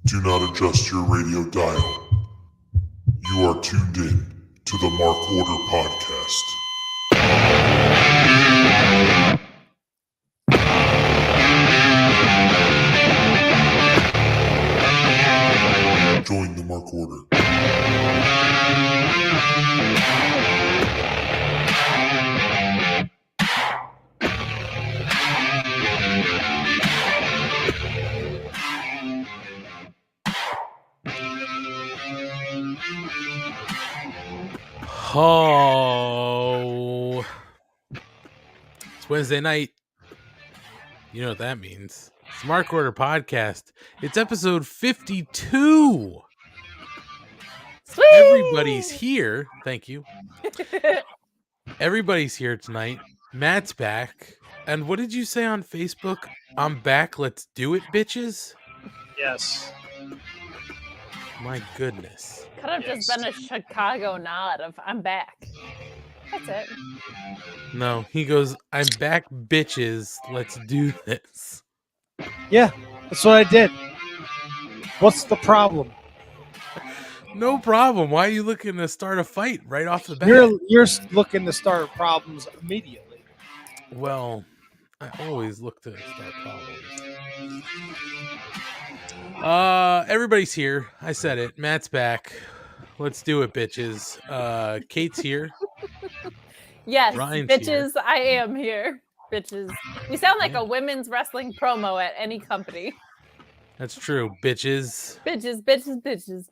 Do not adjust your radio dial. You are tuned in to the Mark Order Podcast. Join the Mark Order. Oh, it's Wednesday night. You know what that means. It's the Mark Order Podcast. It's episode 52. Sweet! Everybody's here. Thank you. Everybody's here tonight. Matt's back. And what did you say on Facebook? I'm back. Let's do it, bitches. Yes. My goodness. Could have just been a Chicago nod of I'm back. That's it. No, he goes, I'm back, bitches. Let's do this. Yeah, that's what I did. What's the problem? No problem. Why are you looking to start a fight right off the bat? You're looking to start problems immediately. Well, I always look to start problems. Everybody's here. I said it. Matt's back. Let's do it, bitches. Kate's here. Yes, Ryan's bitches, I am here. Bitches. You sound like a women's wrestling promo at any company. That's true, bitches. Bitches, bitches, bitches.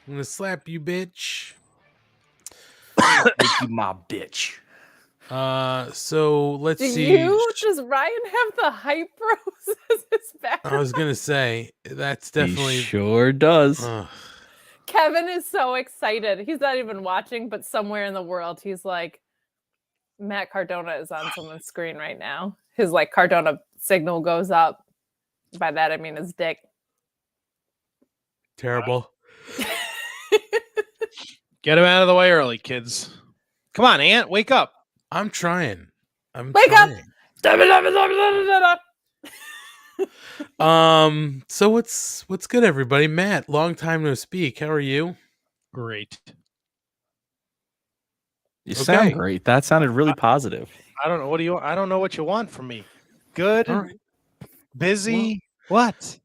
I'm gonna slap you, bitch. Make you my bitch. So let's Do see. does Ryan have the hype bros as his background? I was gonna say that's definitely He sure does. Kevin is so excited. He's not even watching, but somewhere in the world, he's like, Matt Cardona is on someone's screen right now. His like Cardona signal goes up. By that I mean his dick. terrible. Get him out of the way early, kids. Come on, Ant, wake up. I'm trying. Wake up! So what's good, everybody? Matt, long time no speak. How are you? Great. You sound Okay. great. That sounded really positive. I don't know. What do you? I don't know what you want from me. Good. All right. Busy. what?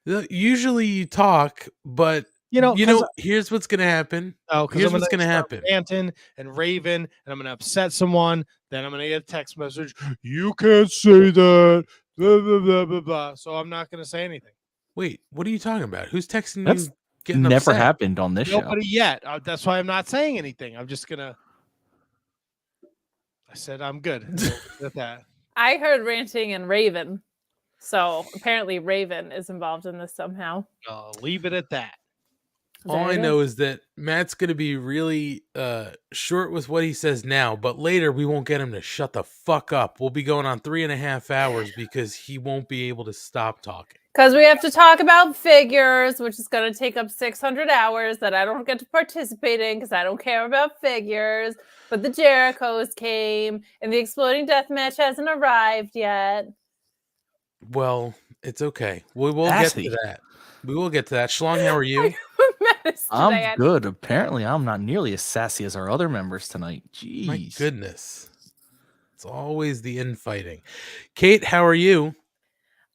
Usually you talk, but You know. here's what's gonna happen. Oh, because Here's what's gonna happen. Ranting and raving, and I'm gonna upset someone. Then I'm gonna get a text message. You can't say that. Blah blah blah blah blah. So I'm not gonna say anything. Wait, what are you talking about? Who's texting That's you? Getting Never upset? happened on this show. Nobody yet. That's why I'm not saying anything. I'm just gonna. I said I'm good with that. I heard ranting and Raven. So apparently Raven is involved in this somehow. I'll leave it at that. All I know is that Matt's going to be really short with what he says now, but later we won't get him to shut the fuck up. We'll be going on 3.5 hours because he won't be able to stop talking. Because we have to talk about figures, which is going to take up 600 hours that I don't get to participate in because I don't care about figures. But the Jerichos came, and the Exploding Deathmatch hasn't arrived yet. Well, it's okay. We will Nasty. get to that. We will get to that. Schlong, how are you? I'm good. Apparently, I'm not nearly as sassy as our other members tonight. Jeez. My goodness. It's always the infighting. Kate, how are you?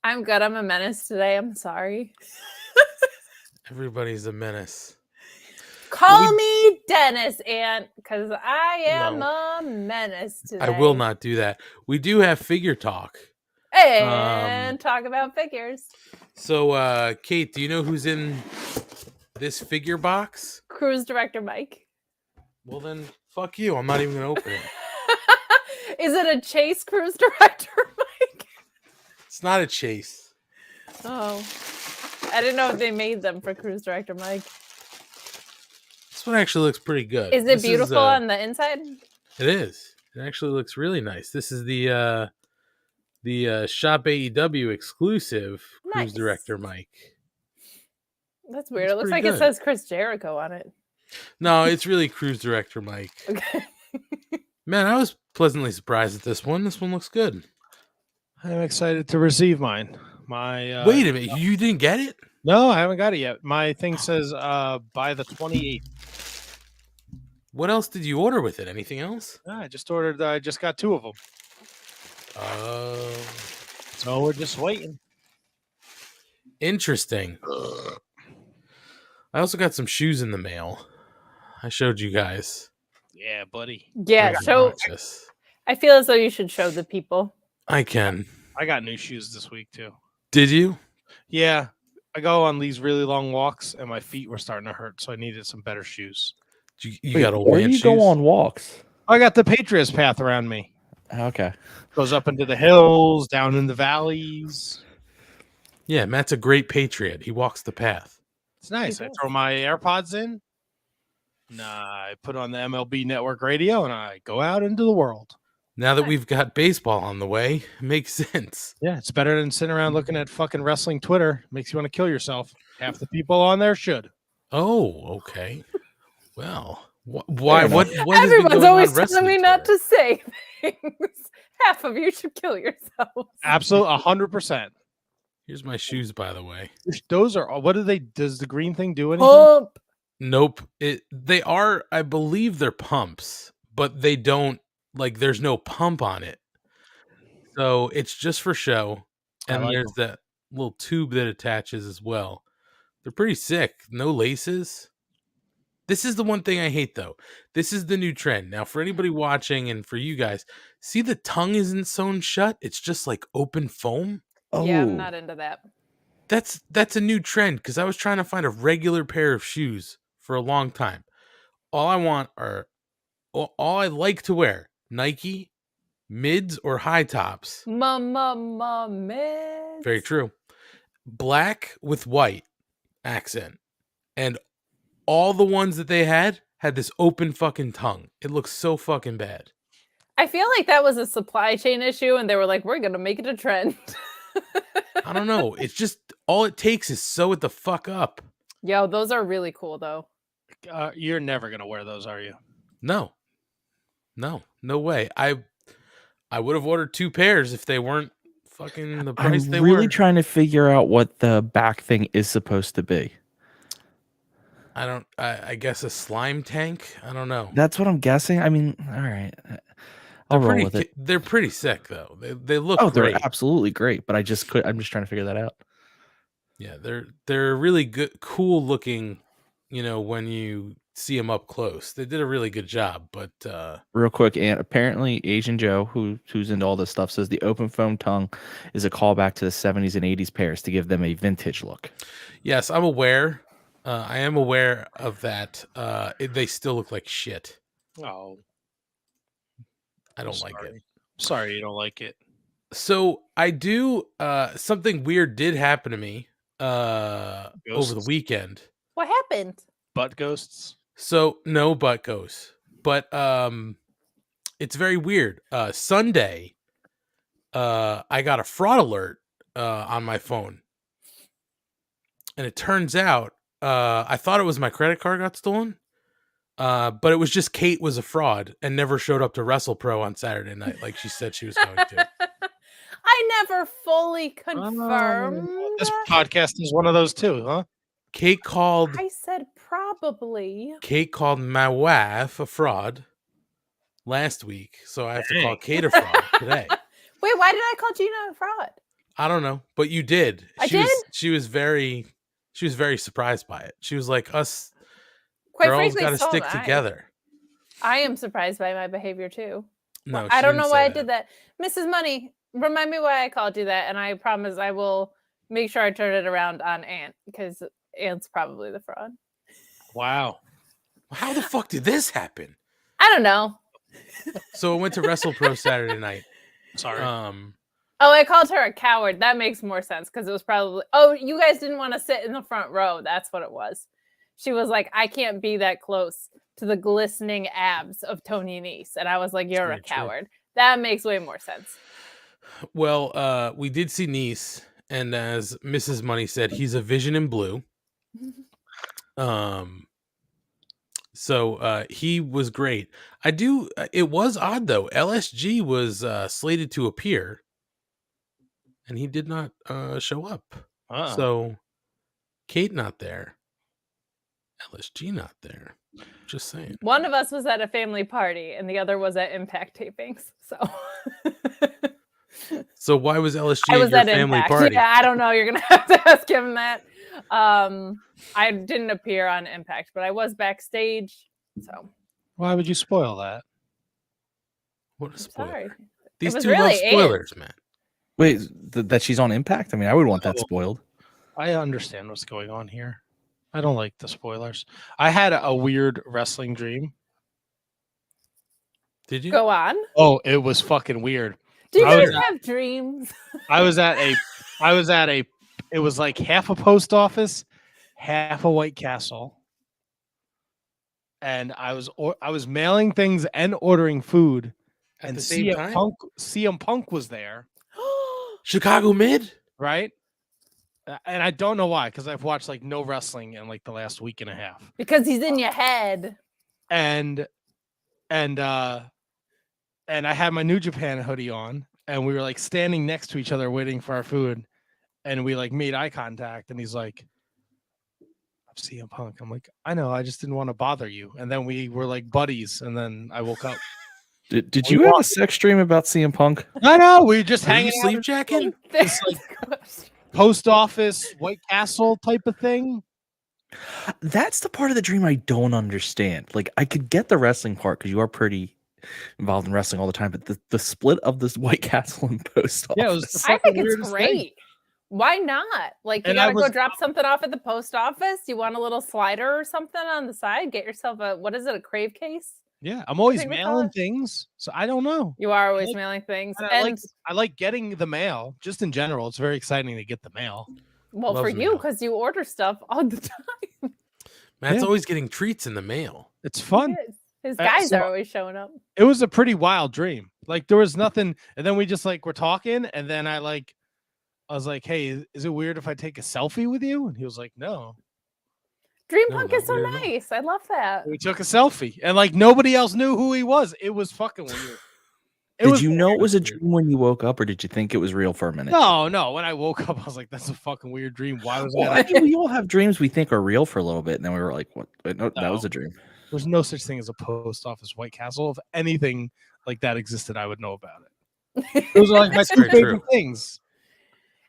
I'm good. I'm a menace today. I'm sorry. Everybody's a menace. Call me Dennis, Aunt, because I am a menace today. I will not do that. We do have figure talk. And talk about figures. So, Kate, do you know who's in this figure box? Cruise director Mike. Well, then, fuck you. I'm not even going to open it. Is it a Chase cruise director Mike? It's not a chase. Oh, I didn't know if they made them for cruise director Mike. This one actually looks pretty good. Is it beautiful on the inside? It is. It actually looks really nice. This is the Shop AEW exclusive cruise director Mike. That's weird. It looks like it says Chris Jericho on it. No, it's really cruise director Mike. Okay. Man, I was pleasantly surprised at this one. This one looks good. I'm excited to receive mine. My wait a minute, you didn't get it? No, I haven't got it yet. My thing says by the 28th. What else did you order with it? Anything else? I just ordered. I just got 2 of them. Oh, So we're just waiting. interesting. I also got some shoes in the mail. I showed you guys. Yeah, buddy. Yeah, Very show. obnoxious. I feel as though you should show the people. I can. I got new shoes this week too. Did you? Yeah, I go on these really long walks, and my feet were starting to hurt, so I needed some better shoes. You Wait, got old where man do you shoes? go on walks? I got the Patriots path around me. Okay. Goes up into the hills, down in the valleys. Yeah, Matt's a great patriot. He walks the path. It's nice. He I does. throw my AirPods in. I put on the MLB Network radio, and I go out into the world. Now that Nice. we've got baseball on the way, it makes sense. Yeah, it's better than sitting around looking at fucking wrestling Twitter. Makes you want to kill yourself. Half the people on there should. Oh, okay. Well, why? enough. What has been Everyone's going always on telling wrestling me not Twitter? to say things. Half of you should kill yourselves. Absolutely, 100%. Here's my shoes, by the way. Those are what do they? Does the green thing do anything? Pump. Nope. They are, I believe they're pumps, but they don't, like, there's no pump on it. So it's just for show. I And like there's that little tube that attaches as well. They're pretty sick. No laces. This is the one thing I hate, though. This is the new trend. Now, for anybody watching and for you guys, see the tongue isn't sewn shut. It's just like open foam. Oh, Yeah, I'm not into that. That's a new trend because I was trying to find a regular pair of shoes for a long time. All I like to wear, Nike, mids or high tops. Mids. Very true. Black with white accent. And all the ones that they had this open fucking tongue. It looks so fucking bad. I feel like that was a supply chain issue, and they were like, "We're gonna make it a trend." I don't know. It's just all it takes is sew it the fuck up. Yo, those are really cool, though. You're never gonna wear those, are you? No way. I would have ordered 2 pairs if they weren't fucking the price I'm they really were. trying to figure out what the back thing is supposed to be. I guess a slime tank. I don't know. That's what I'm guessing. I mean, all right. I'll roll with it. They're pretty sick though. They look Oh, great. they're absolutely great, but I'm just trying to figure that out. Yeah, they're really good, cool looking. You know, when you see them up close, they did a really good job. But Real quick, and apparently Asian Joe, who's into all this stuff, says the open foam tongue is a callback to the 70s and 80s pairs to give them a vintage look. yes, I'm aware. I am aware of that. They still look like shit. Oh, I don't like it. Sorry, you don't like it. So I do. Something weird did happen to me over the Ghosts? weekend. What happened? Butt ghosts. So no butt goes, but it's very weird. Sunday, I got a fraud alert on my phone, and it turns out I thought it was my credit card got stolen, but it was just Kate was a fraud and never showed up to WrestlePro on Saturday night like she said she was going to. I never fully confirmed. This podcast is one of those too, huh? Kate called. I said probably. Kate called my wife a fraud last week, so I have to call Dang. Kate a fraud today. Wait, why did I call Gina a fraud? I don't know, but you did. I did? She was very surprised by it. She was like, "Us Quite girls frankly, got to so stick am I. together." I am surprised by my behavior too. No, I she don't didn't know why say I did that. Mrs. Money, remind me why I called you that, and I promise I will make sure I turn it around on Aunt, because Aunt's probably the fraud. Wow. How the fuck did this happen? I don't know. So I went to WrestlePro Saturday night. Sorry. Oh, I called her a coward. That makes more sense because it was probably, oh, you guys didn't want to sit in the front row. That's what it was. She was like, I can't be that close to the glistening abs of Tony Nese. And I was like, you're a very true. coward. That makes way more sense. Well, we did see Nice, and as Mrs. Money said, he's a vision in blue. So he was great. It was odd though. LSG was slated to appear, and he did not show up. Uh-oh. So Kate not there. LSG not there. Just saying. One of us was at a family party and the other was at Impact tapings. So So why was LSG I was at your at family Impact. party? Yeah, I don't know. You're gonna have to ask him that. I didn't appear on Impact, but I was backstage. So Why would you spoil that? What a I'm spoiler. sorry. These was two love really spoilers, man. Wait, that she's on Impact? I mean, I would want that Oh. spoiled. I understand what's going on here. I don't like the spoilers. I had a weird wrestling dream. Did you? Go on. Oh, it was fucking weird. Do you I guys was- have dreams? I was at a it was like half a post office, half a White Castle. And I was mailing things and ordering food. At And the same time? CM Punk was there, Chicago Mid? right? And I don't know why, because I've watched like no wrestling in like the last week and a half. Because he's in your head. And I had my New Japan hoodie on, and we were like standing next to each other waiting for our food, and we like made eye contact, and he's like, "I'm CM Punk." I'm like, "I know, I just didn't want to bother you." And then we were like buddies, and then I woke up. Did you have a sex dream about CM Punk? I know, we were just Are you hanging out sleep jacking? It's post office, White Castle type of thing. That's the part of the dream I don't understand. Like, I could get the wrestling part because you are pretty involved in wrestling all the time, but the split of this White Castle and post office. Yeah, it was the I fucking think it's weirdest thing. great. Why not? Like, you And I gotta go was- drop something off at the post office. You want a little slider or something on the side? Get yourself a, what is it, a crave case? Yeah, I'm always think we mailing thought- things, so I don't know. You are always like- mailing things. And And, I like getting the mail. Just in general, it's very exciting to get the mail. well, for Loves you, mail. because you order stuff all the time. Matt's Yeah. always getting treats in the mail. It's fun. His Uh, guys so- are always showing up. It was a pretty wild dream. Like there was nothing, and then we just like were talking, and then I was like, "Hey, is it weird if I take a selfie with you?" And he was like, "No." Dream No, Punk not is so weird at all. nice. I love that. We took a selfie, and like nobody else knew who he was. It was fucking weird. Did you know it was a weird. dream when you woke up, or did you think it was real for a minute? No. When I woke up, I was like, "That's a fucking weird dream." Why was Well, that? I mean, we all have dreams we think are real for a little bit, and then we were like, "What? Wait, no, that was No. a dream." There's no such thing as a post office White Castle. If anything like that existed, I would know about it. Those are like my That's two very favorite true. things.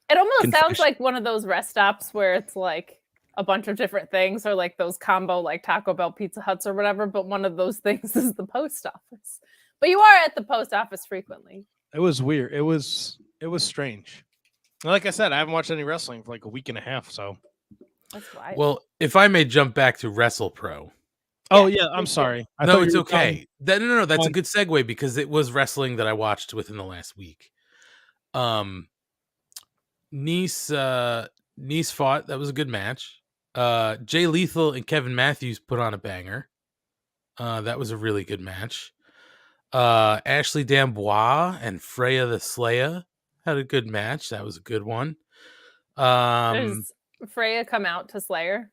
It almost sounds Confession. like one of those rest stops where it's like a bunch of different things, or like those combo like Taco Bell, Pizza Huts, or whatever. But one of those things is the post office. But you are at the post office frequently. It was weird. It was strange. And like I said, I haven't watched any wrestling for like a week and a half. So, That's why. Well, if I may jump back to WrestlePro. oh Yeah, yeah, I'm please do. sorry. I No, thought it's you were done. okay. No, that's a on- good segue because it was wrestling that I watched within the last week. Nice fought. That was a good match. Jay Lethal and Kevin Matthews put on a banger. That was a really good match. Ashley D'Amboise and Freya the Slayer had a good match. That was a good one. Does Freya come out to Slayer?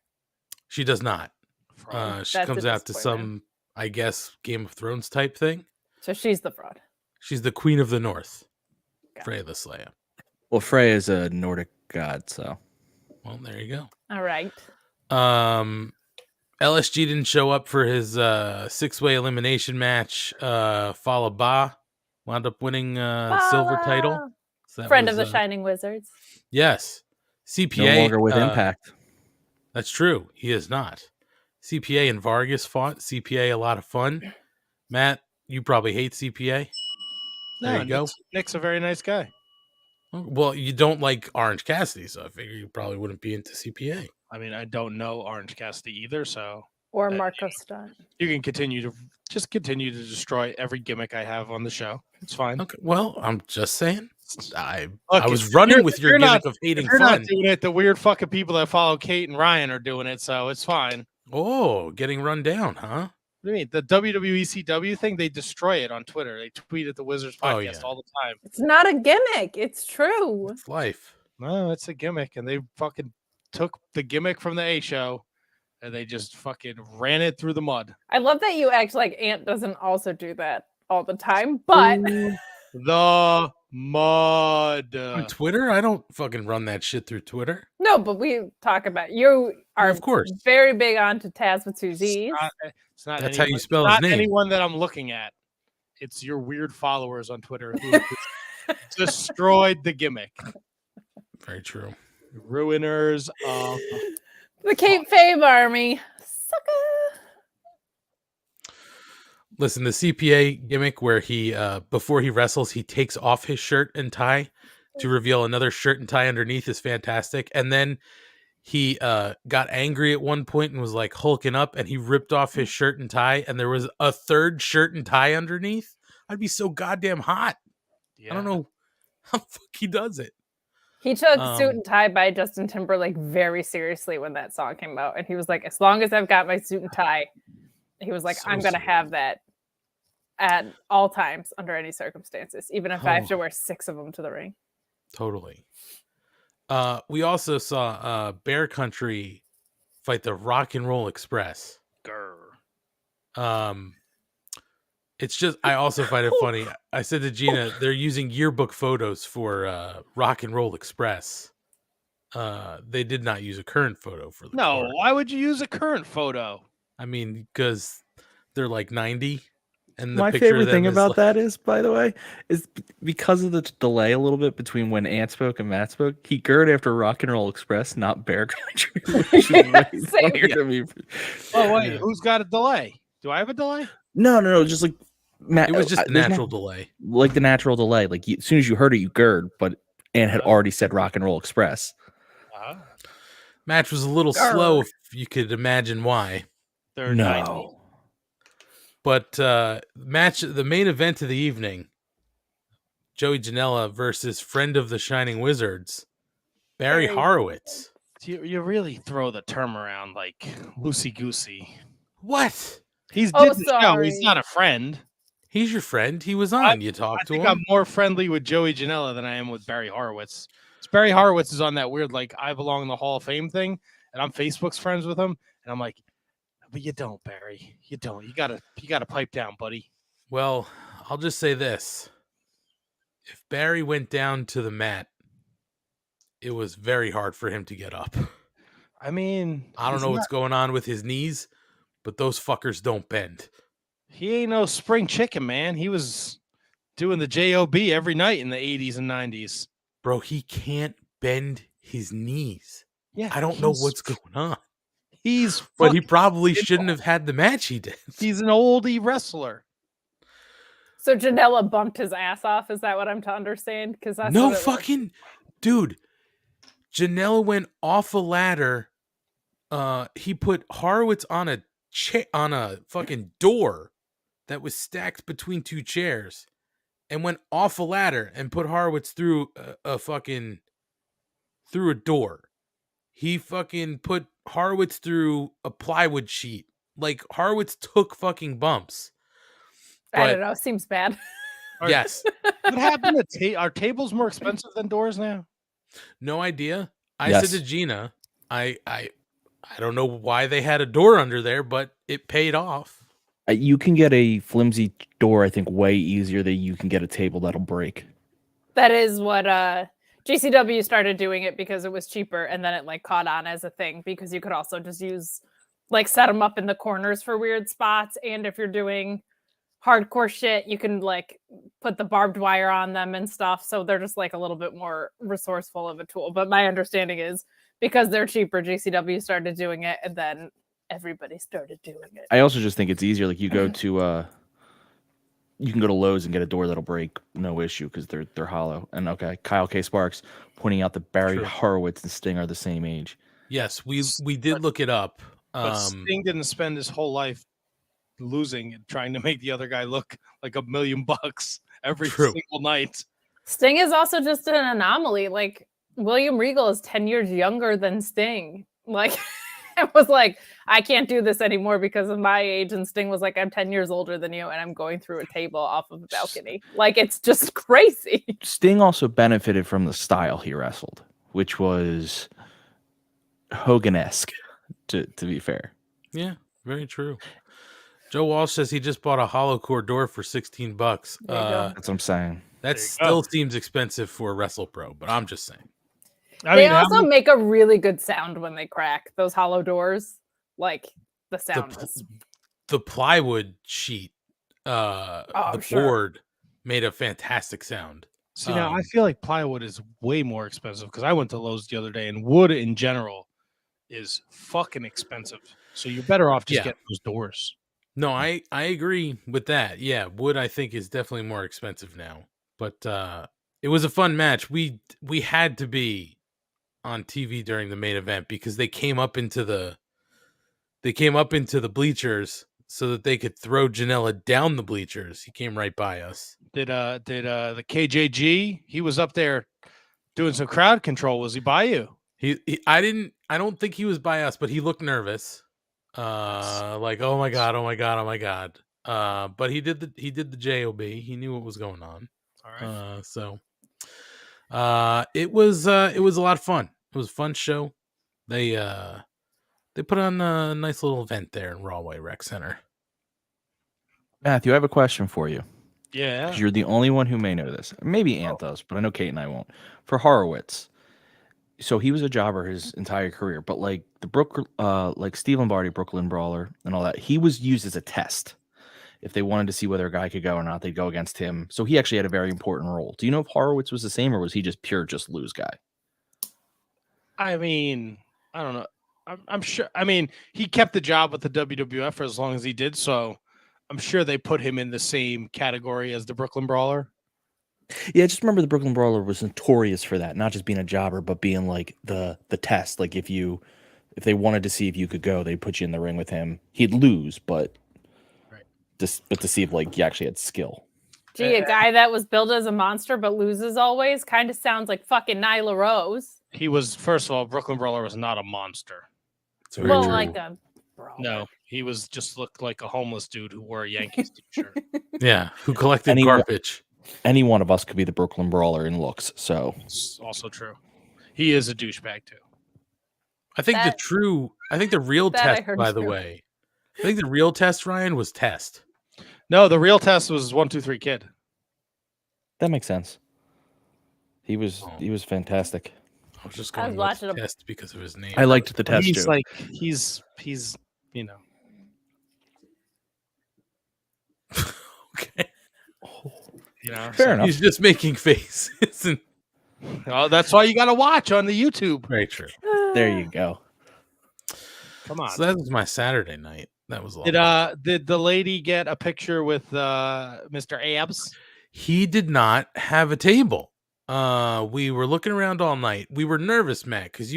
She does not. Fraud. She That's a comes out to disappointment. some, I guess, Game of Thrones type thing. So she's the fraud. She's the Queen of the North, Got Freya the Slayer. Well, Freya is a Nordic god, so Well, there you go. All right. LSG didn't show up for his 6-way elimination match. Fala Ba wound up winning silver title. Bala! So that Friend was, of the Shining Wizards. Yes. CPA. no longer with Impact. That's true. He is not. CPA and Vargas fought. CPA, a lot of fun. Matt, you probably hate CPA. There you go. Nick's a very nice guy. Well, you don't like Orange Cassidy, so I figure you probably wouldn't be into CPA. I mean, I don't know Orange Cassidy either, so Or Uh, Marco Stunt. you can continue to destroy every gimmick I have on the show. It's fine. Okay. Well, I'm just saying. I Look, was if running you're- with if your you're gimmick not- of hating If you're fun. not doing it, the weird fucking people that follow Kate and Ryan are doing it, so it's fine. Oh, getting run down, huh? What do you mean? The WWECW thing, they destroy it on Twitter. They tweet at the Wizards podcast Oh, yeah. all the time. It's not a gimmick. It's true. It's life. No, it's a gimmick, and they fucking took the gimmick from the A show and they just fucking ran it through the mud. I love that you act like Ant doesn't also do that all the time, but The mud. On Twitter? I don't fucking run that shit through Twitter. No, but we talk about you are Well, of course. very big on to Taz with two Z's. It's not That's how you anyone- spell it's his not name. anyone that I'm looking at. It's your weird followers on Twitter who just destroyed the gimmick. Very true. Ruiners of The Cape Fame Army. Sucker. Listen, the CPA gimmick where he before he wrestles, he takes off his shirt and tie to reveal another shirt and tie underneath is fantastic. And then he got angry at one point and was like hulking up, and he ripped off his shirt and tie, and there was a third shirt and tie underneath. I'd be so goddamn hot. I don't know how the fuck he does it. He took Suit and Tie by Justin Timberlake very seriously when that song came out. And he was like, as long as I've got my suit and tie, he was like, So I'm going to serious. have that at all times under any circumstances, even if I have to wear 6 of them to the ring. Totally. We also saw Bear Country fight the Rock and Roll Express. It's just, I also find it funny. I said to Gina, they're using yearbook photos for Rock and Roll Express. They did not use a current photo for the No, card. why would you use a current photo? I mean, because they're like 90. And the My picture of favorite them thing is about like- that is, by the way, is because of the delay a little bit between when Ant spoke and Matt spoke. He gurred after Rock and Roll Express, not Bear Country, which is way Same. funnier to me. Oh wait, Yeah. who's got a delay? Do I have a delay? No, just like Matt. It was just a there's natural delay. like the natural delay. Like as soon as you heard it, you gurred, but Ant had already said Rock and Roll Express. Match was a little slow, if you could imagine why. They're 90. But the main event of the evening, Joey Janela versus friend of the Shining Wizards, Barry Barry Horowitz. You really throw the term around like loosey goosey. What? He's Oh, did the show. sorry. He's not a friend. He's your friend. He was on. You talked I to think him. I'm more friendly with Joey Janela than I am with Barry Horowitz. Barry Horowitz is on that weird like I belong in the Hall of Fame thing, and I'm Facebook's friends with him, and I'm like, but you don't, Barry. You don't. You gotta pipe down, buddy. Well, I'll just say this. If Barry went down to the mat, it was very hard for him to get up. I mean, I don't he's know not- what's going on with his knees, but those fuckers don't bend. He ain't no spring chicken, man. He was doing the JOB every night in the 80s and 90s. Bro, he can't bend his knees. Yeah, I don't know he's- what's going on. He's But he fucking- probably shouldn't have had the match he did. he's an oldie wrestler. So Janela bumped his ass off. Is that what I'm to understand? Because that's No what it was. fucking dude. Janela went off a ladder. He put Horowitz on a fucking door that was stacked between 2 chairs, and went off a ladder and put Horowitz through through a door. He fucking put Horowitz through a plywood sheet. Like Horowitz took fucking bumps. I But don't know. Seems bad. yes, What happened to are tables more expensive than doors now? no idea. I Yes. said to Gina, I don't know why they had a door under there, but it paid off. You can get a flimsy door, I think, way easier than you can get a table that'll break. That is what GCW started doing it because it was cheaper, and then it like caught on as a thing because you could also just use like set them up in the corners for weird spots, and if you're doing hardcore shit, you can like put the barbed wire on them and stuff. So they're just like a little bit more resourceful of a tool. But my understanding is because they're cheaper, GCW started doing it, and then everybody started doing it. I also just think it's easier. Like you go to you can go to Lowe's and get a door that'll break, no issue, because they're hollow. And okay, Kyle K. Sparks pointing out that Barry True. Horowitz and Sting are the same age. Yes, we did look it up. But Sting didn't spend his whole life losing and trying to make the other guy look like $1 million every True. single night. Sting is also just an anomaly. Like William Regal is 10 years younger than Sting. Like it was like, I can't do this anymore because of my age. And Sting was like, I'm 10 years older than you, and I'm going through a table off of a balcony. Like it's just crazy. Sting also benefited from the style he wrestled, which was Hogan-esque, to be fair. Yeah, very true. Joe Walsh says he just bought a hollow core door for $16. There you go. That's what I'm saying. That There you still go. seems expensive for a WrestlePro, but I'm just saying. They also make a really good sound when they crack those hollow doors. Like the sound is the plywood sheet, board made a fantastic sound. See, now I feel like plywood is way more expensive because I went to Lowe's the other day, and wood in general is fucking expensive. So you're better off just getting those doors. No, I agree with that. Yeah, wood I think is definitely more expensive now. But it was a fun match. We had to be on TV during the main event because they came up into the bleachers so that they could throw Janela down the bleachers. He came right by us. Did the KJG? He was up there doing some crowd control. Was he by you? I don't think he was by us, but he looked nervous. Like, oh my god. But he did the JOB. He knew what was going on. All right. It was a lot of fun. It was a fun show. They put on a nice little event there in Rawway Rec Center. Matthew, I have a question for you. Yeah. 'Cause you're the only one who may know this. Maybe Ant does, but I know Kate and I won't. For Horowitz, so he was a jobber his entire career, but like like Steve Lombardi, Brooklyn Brawler, and all that, he was used as a test. If they wanted to see whether a guy could go or not, they'd go against him. So he actually had a very important role. Do you know if Horowitz was the same, or was he just lose guy? I mean, I don't know. I'm sure. I mean, he kept the job with the WWF for as long as he did, so I'm sure they put him in the same category as the Brooklyn Brawler. Yeah, I just remember the Brooklyn Brawler was notorious for that, not just being a jobber, but being like the test. Like if they wanted to see if you could go, they'd put you in the ring with him. He'd lose, but to see if like you actually had skill. Gee, a guy that was billed as a monster but loses always kind of sounds like fucking Nyla Rose. He was, first of all, Brooklyn Brawler was not a monster. Well, like a brawler. No, he was just looked like a homeless dude who wore a Yankees t-shirt. Yeah, who collected garbage. Any one of us could be the Brooklyn Brawler in looks, so it's also true. He is a douchebag too. I think the real test, by the way. I think the real test, Ryan, was Test. No, the real test was 1, 2, 3 Kid. That makes sense. He was fantastic. I was just going with Test because of his name. I liked the test He's too. like he's you know. Okay. You know, Fair enough. He's just making faces. Oh, that's why you got to watch on the YouTube. Very true. There you go. Come on. So that was my Saturday night. That was a lot. Did the lady get a picture with Mr. Abs? He did not have a table. We were looking around all night. We were nervous, Matt, because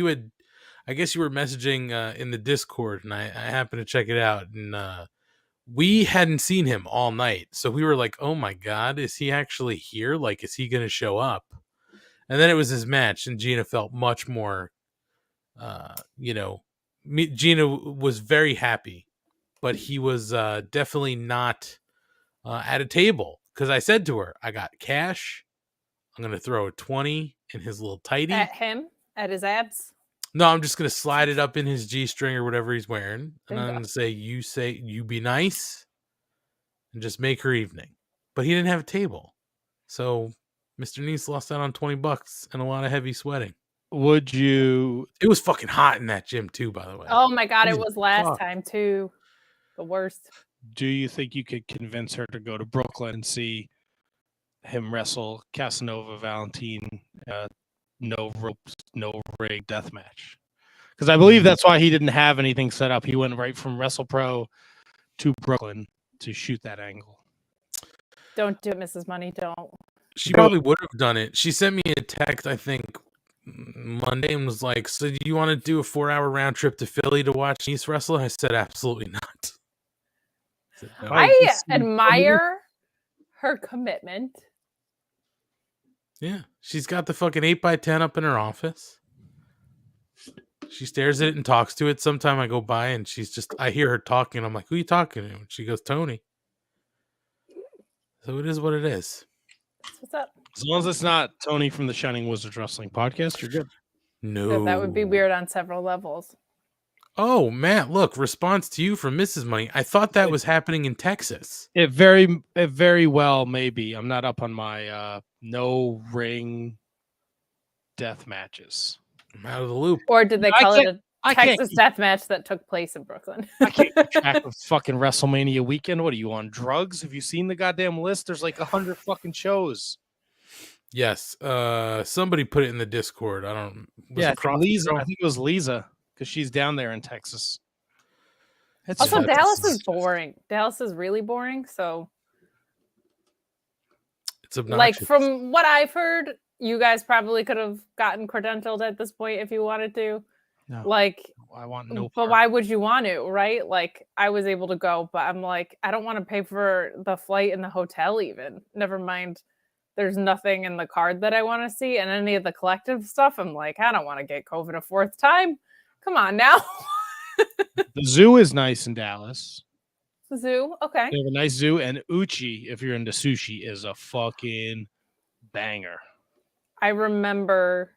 I guess you were messaging in the Discord, and I happened to check it out, and we hadn't seen him all night. So we were like, oh my God, is he actually here? Like, is he going to show up? And then it was his match, and Gina felt much more, Gina was very happy, but he was definitely not at a table. Because I said to her, I got cash. I'm going to throw a 20 in his little tighty. At him? At his abs? No, I'm just going to slide it up in his G-string or whatever he's wearing. And I'm going to say, you be nice and just make her evening. But he didn't have a table. So Mr. Nice lost out on $20 and a lot of heavy sweating. Would you? It was fucking hot in that gym too, by the way. Oh my God, it was last time too. The worst. Do you think you could convince her to go to Brooklyn and see him wrestle Casanova Valentine, no ropes, no rig death match? Because I believe that's why he didn't have anything set up. He went right from WrestlePro to Brooklyn to shoot that angle. Don't do it, Mrs. Money. Don't. She probably would have done it. She sent me a text, I think, Monday and was like, so do you want to do a 4-hour round trip to Philly to watch Nice wrestle? I said, absolutely not. I admire her commitment. Yeah, she's got the fucking 8x10 up in her office. She stares at it and talks to it. Sometime I go by and I hear her talking. I'm like, who are you talking to? And she goes, Tony. So it is what it is. What's up? As long as it's not Tony from the Shining Wizards Wrestling Podcast, you're good. No. That would be weird on several levels. Oh, Matt, look, response to you from Mrs. Money. I thought that was happening in Texas. It very well may be. I'm not up on my no ring death matches. I'm out of the loop. Or did they I call it can't- a I can't Texas keep- death match that took place in Brooklyn? I can't keep track of fucking WrestleMania weekend. What are you on drugs? Have you seen the goddamn list? There's like 100 fucking shows. Yes. Somebody put it in the Discord. I don't. Was Yeah, it Cross Lisa. Girl? I think it was Lisa because she's down there in Texas. It's Also, Yeah, Dallas is boring. Dallas is really boring. So, It's like, obnoxious. from what I've heard, you guys probably could have gotten credentialed at this point if you wanted to. No, Like, I want no but part. why would you want to, right? Like, I was able to go, but I'm like, I don't want to pay for the flight and the hotel even. Never mind, there's nothing in the card that I want to see, and any of the collective stuff, I'm like, I don't want to get COVID a fourth time. Come on now. The zoo is nice in Dallas. Zoo, okay. They have a nice zoo, and Uchi, if you're into sushi, is a fucking banger. I remember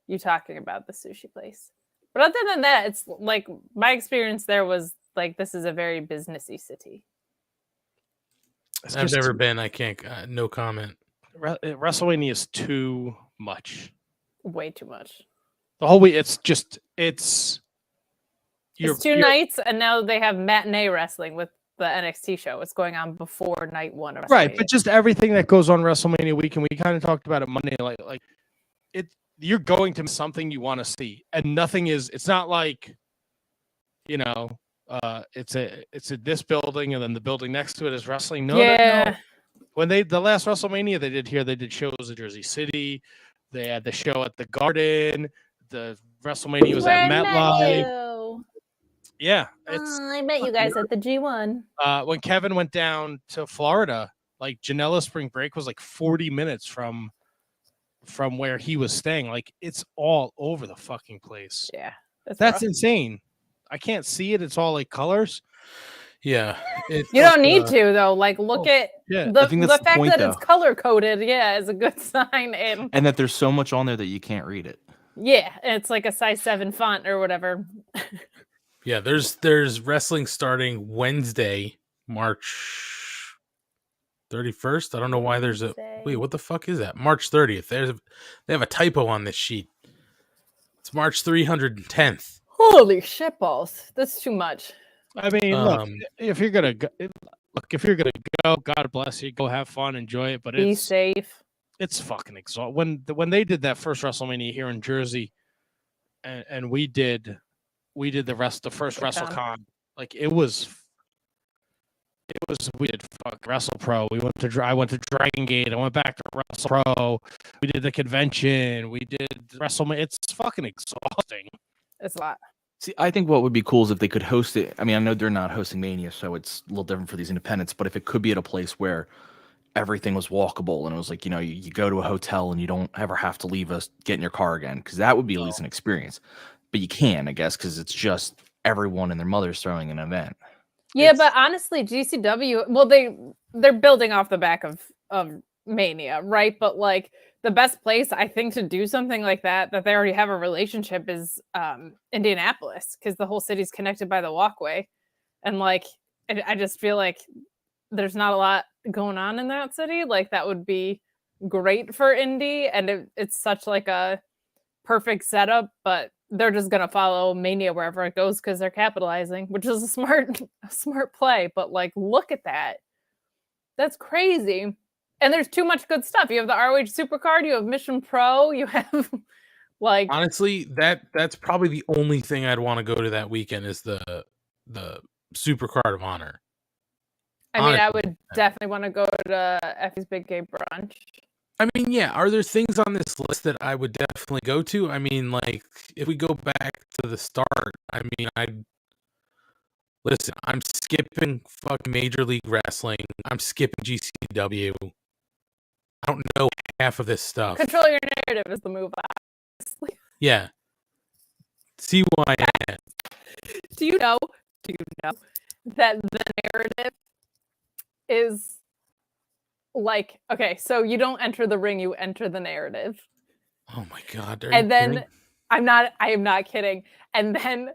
you talking about the sushi place. But other than that, it's like my experience there was like this is a very businessy city. It's I've just never been. I can't. No comment. WrestleMania is too much. Way too much. The whole week, it's It's 2 nights, and now they have matinee wrestling with the NXT show. It's going on before night 1 of WrestleMania. right, but just everything that goes on WrestleMania week, and we kind of talked about it Monday, like it. You're going to something you want to see, and nothing is. It's not like, it's a this building, and then the building next to it is wrestling. No, yeah. When the last WrestleMania they did here, they did shows in Jersey City. They had the show at the Garden. The WrestleMania was at MetLife. Yeah, it's. I met you guys at the G1. When Kevin went down to Florida, like Janela Spring Break was like 40 minutes from where he was staying. Like it's all over the fucking place. Yeah, That's insane. I can't see it. It's all like colors. Yeah. You don't need to though. Like look at Yeah, the I think that's the fact point, that it's though. color coded. Yeah, is a good sign. And that there's so much on there that you can't read it. Yeah, it's like a size 7 font or whatever. Yeah. There's wrestling starting Wednesday, March 31st. I don't know why there's a wait. What the fuck is that? March 30th. They have a typo on this sheet. It's March 310th. Holy shitballs. That's too much. I mean, look, if you're gonna go, God bless you. Go have fun, enjoy it. But Be it's safe. it's fucking exhausting. When they did that first WrestleMania here in Jersey, and we did the first WrestleCon, like we did WrestlePro. I went to Dragon Gate. I went back to WrestlePro. We did the convention. We did WrestleMania. It's fucking exhausting. It's a lot. See, I think what would be cool is if they could host it. I mean, I know they're not hosting Mania, so it's a little different for these independents, but if it could be at a place where everything was walkable and it was like, you go to a hotel and you don't ever have to get in your car again, because that would be at least an experience. But you can, I guess, because it's just everyone and their mother's throwing an event. Yeah, but honestly, GCW, well, they're building off the back of Mania, right? But like the best place I think to do something like that they already have a relationship is Indianapolis, because the whole city's connected by the walkway, and like I just feel like there's not a lot going on in that city. Like that would be great for Indy, and it's such like a perfect setup, but they're just gonna follow Mania wherever it goes because they're capitalizing, which is a smart play. But like, look at that. That's crazy. And there's too much good stuff. You have the ROH Supercard, you have Mission Pro, you have like Honestly, that's probably the only thing I'd want to go to that weekend is the Supercard of Honor. I mean, I Honestly, would definitely want to go to Effie's Big Gay Brunch. I mean, yeah, are there things on this list that I would definitely go to? I mean, like, if we go back to the start, I mean, I'm skipping fucking Major League Wrestling. I'm skipping GCW. I don't know half of this stuff. Control Your Narrative is the move, honestly. Yeah. CYN. Do you know that the narrative is like, okay, so you don't enter the ring, you enter the narrative. Oh my God. And then I am not kidding. And then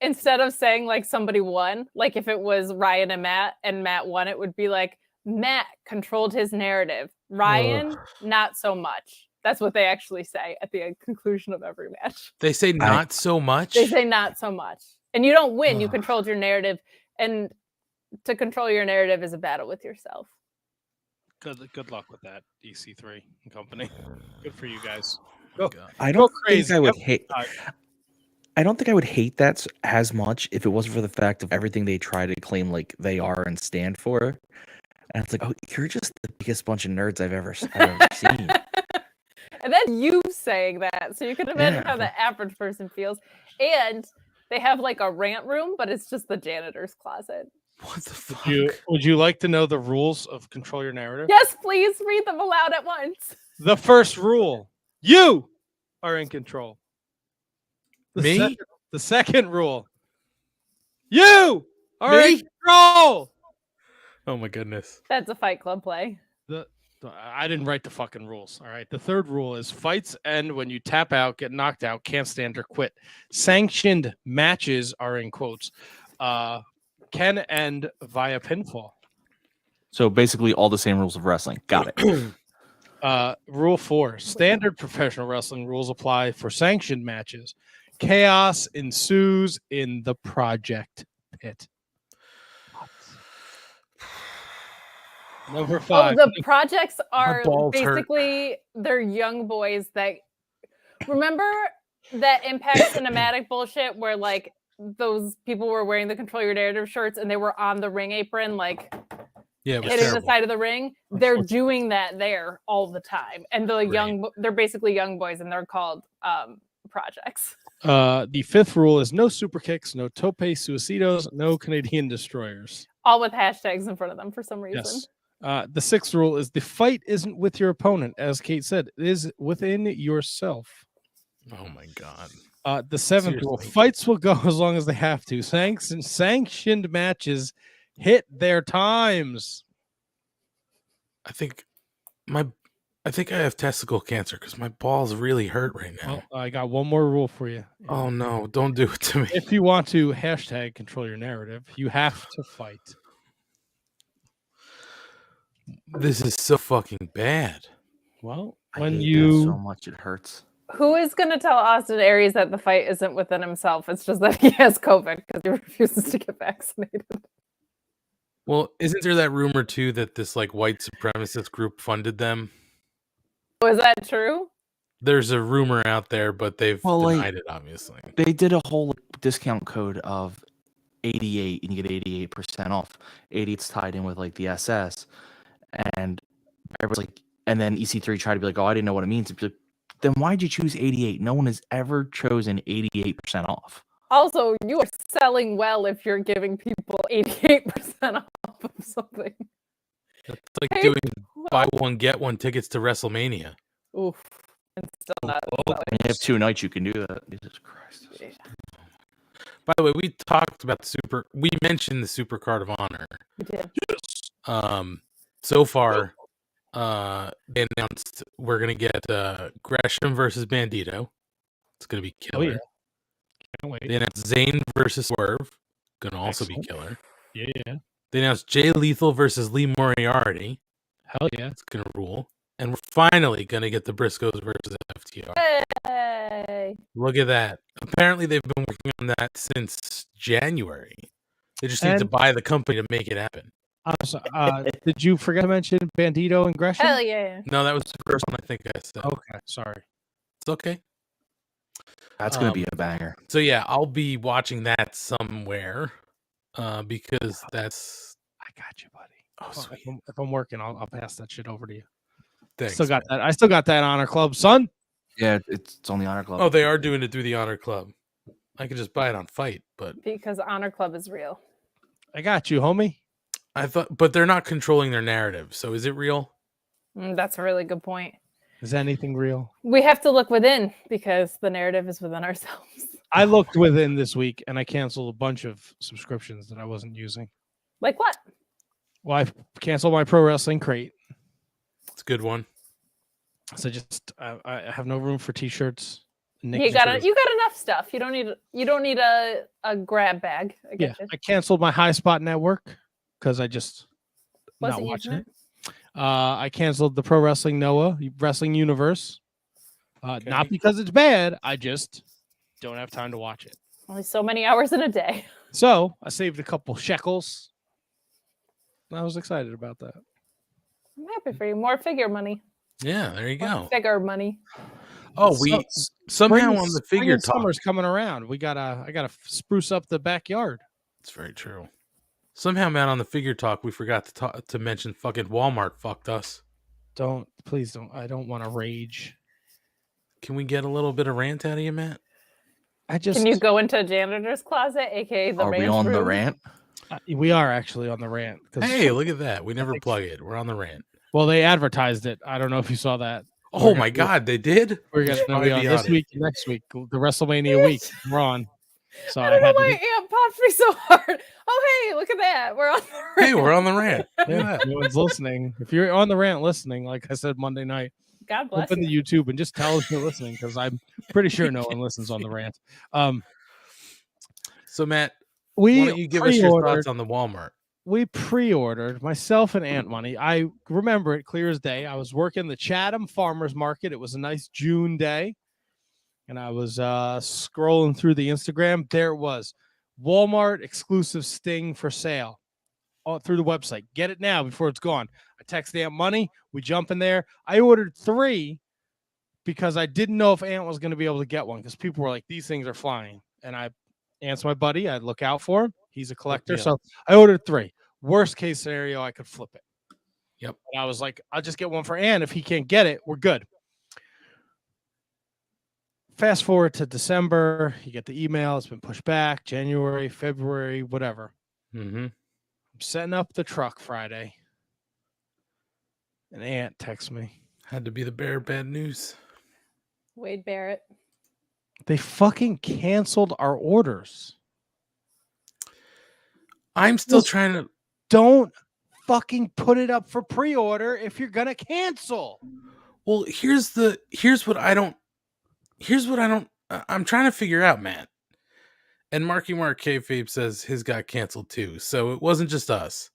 instead of saying like somebody won, like if it was Ryan and Matt won, it would be like Matt controlled his narrative. Ryan, not so much. That's what they actually say at the conclusion of every match. They say not so much. They say not so much. And you don't win. You controlled your narrative. And to control your narrative is a battle with yourself. Good luck with that, EC3 and company. Good for you guys. I don't think I would hate. I don't think I would hate that as much if it wasn't for the fact of everything they try to claim like they are and stand for. And it's like, oh, you're just the biggest bunch of nerds I've ever seen. And then you saying that, so you can imagine how the average person feels. And they have like a rant room, but it's just the janitor's closet. What the fuck? Would you like to know the rules of control your narrative? Yes, please read them aloud at once. The first rule: you are in control. Me? The second rule: you are in control. Oh my goodness. That's a Fight Club play. I didn't write the fucking rules. All right. The third rule is fights end when you tap out, get knocked out, can't stand or quit. Sanctioned matches are in quotes. Can end via pinfall. So basically all the same rules of wrestling. Got it. Rule 4. Standard professional wrestling rules apply for sanctioned matches. Chaos ensues in the project pit. Number 5. Oh, the projects are balls basically they're young boys that remember that Impact cinematic bullshit where like those people were wearing the Control Your Narrative shirts and they were on the ring apron like it was hitting terrible. the side of the ring. They're doing that there all the time, and they're basically young boys, and they're called projects. The 5th rule is no super kicks, no tope suicidos, no Canadian destroyers. All with hashtags in front of them for some reason. Yes. The 6th rule is the fight isn't with your opponent, as Kate said, it is within yourself. Oh my god. The 7th rule: fights will go as long as they have to. Sanctioned matches hit their times. I think I have testicle cancer because my balls really hurt right now. Well, I got one more rule for you. Oh no, don't do it to me. If you want to hashtag control your narrative, you have to fight. This is so fucking bad. Well, I when hate you that so much it hurts. Who is going to tell Austin Aries that the fight isn't within himself? It's just that he has COVID because he refuses to get vaccinated. Well, isn't there that rumor too that this like white supremacist group funded them? Was that true? There's a rumor out there, but they've denied it, obviously. They did a whole discount code of 88 and you get 88% off. 88's tied in with like the SS. And everyone's like, and then EC3 tried to be like, oh, I didn't know what it means. Like, then why'd you choose 88? No one has ever chosen 88% off. Also, you are selling well if you're giving people 88% off of something. It's like doing buy one, get one tickets to WrestleMania. Oof. And still not. When you have 2 nights, you can do that. Jesus Christ. Yeah. By the way, we talked about we mentioned the Super Card of Honor. We did. So far, they announced we're gonna get Gresham versus Bandito. It's gonna be killer. Oh, yeah. Can't wait. They announced Zayn versus Swerve. Gonna also be killer. Yeah. They announced Jay Lethal versus Lee Moriarty. Hell yeah. It's gonna rule. And we're finally gonna get the Briscoes versus FTR. Hey. Look at that. Apparently they've been working on that since January. They just need to buy the company to make it happen. Did you forget to mention Bandito and Gresham? Hell yeah. No, that was the first one I think I said. Okay, sorry. It's okay. That's going to be a banger. So yeah, I'll be watching that somewhere because that's... I got you, buddy. Oh, sweet. If I'm working, I'll pass that shit over to you. Thanks, still got that. I still got that Honor Club, son. Yeah, it's on the Honor Club. Oh, they are doing it through the Honor Club. I could just buy it on Fight, but... Because Honor Club is real. I got you, homie. I thought, but they're not controlling their narrative. So is it real? That's a really good point. Is anything real? We have to look within because the narrative is within ourselves. I looked within this week and I canceled a bunch of subscriptions that I wasn't using. Like what? Well, I canceled my Pro Wrestling Crate. It's a good one. So I have no room for t-shirts. You got enough stuff. You don't need a grab bag. I canceled my High Spot Network because I just not watching it. I canceled the Pro Wrestling Noah Wrestling Universe Not because it's bad. I just don't have time to watch it. Only so many hours in a day. So I saved a couple shekels. I was excited about that. I'm happy for you. More figure money. Yeah, there you More go. figure money. Oh, we somehow on the figure talk. Summer's coming around. I gotta spruce up the backyard. It's very true. Somehow, Matt, on the figure talk, we forgot to mention fucking Walmart fucked us. Please don't. I don't want to rage. Can we get a little bit of rant out of you, Matt? Can you go into a janitor's closet, aka the Are rant we on the room? rant? We are actually on the rant. Hey, look at that. We never plug it. We're on the rant. Well, they advertised it. I don't know if you saw that. Oh my God, they did? We're going to be on this week and next week, the WrestleMania week. We're on. So I don't know why Aunt popped me so hard. Oh, hey, look at that. We're on the rant. Hey, we're on the rant. Yeah, no one's listening. If you're on the rant listening, like I said Monday night, God bless open you. the YouTube and just tell us you're listening, because I'm pretty sure no one listens on the rant. So, Matt, why don't you give us your thoughts on the Walmart? We pre-ordered, myself and Aunt Money. I remember it clear as day. I was working the Chatham Farmers Market. It was a nice June day, and I was scrolling through the Instagram. There it was, Walmart exclusive Sting for sale through the website. Get it now before it's gone. I text Aunt Money. We jump in there. I ordered 3 because I didn't know if Aunt was going to be able to get one, because people were like, these things are flying. And Aunt's my buddy. I'd look out for him. He's a collector. Yeah. So I ordered 3. Worst case scenario, I could flip it. Yep. And I was like, I'll just get one for Aunt. If he can't get it, we're good. Fast forward to December. You get the email. It's been pushed back. January, February, whatever. Mm-hmm. I'm setting up the truck Friday. And Aunt texts me. Had to be the bearer of bad news. Wade Barrett. They fucking canceled our orders. I'm still trying to. Don't fucking put it up for pre-order if you're gonna cancel. Well, here's what I'm trying to figure out, Matt. And Marky Mark Kayfabe says his got canceled too, so it wasn't just us.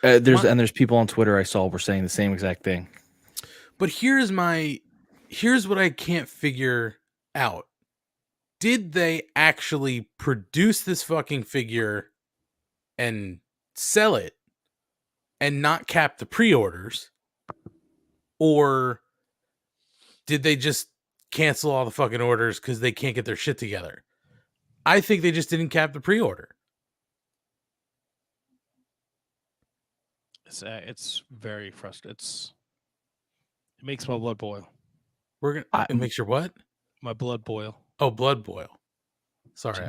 There's people on Twitter I saw were saying the same exact thing. But here's what I can't figure out. Did they actually produce this fucking figure and sell it and not cap the pre-orders? Or did they just cancel all the fucking orders because they can't get their shit together? I think they just didn't cap the pre-order. It's very frustrating. It makes my blood boil. We're gonna make sure what? My blood boil. Oh, blood boil. Sorry,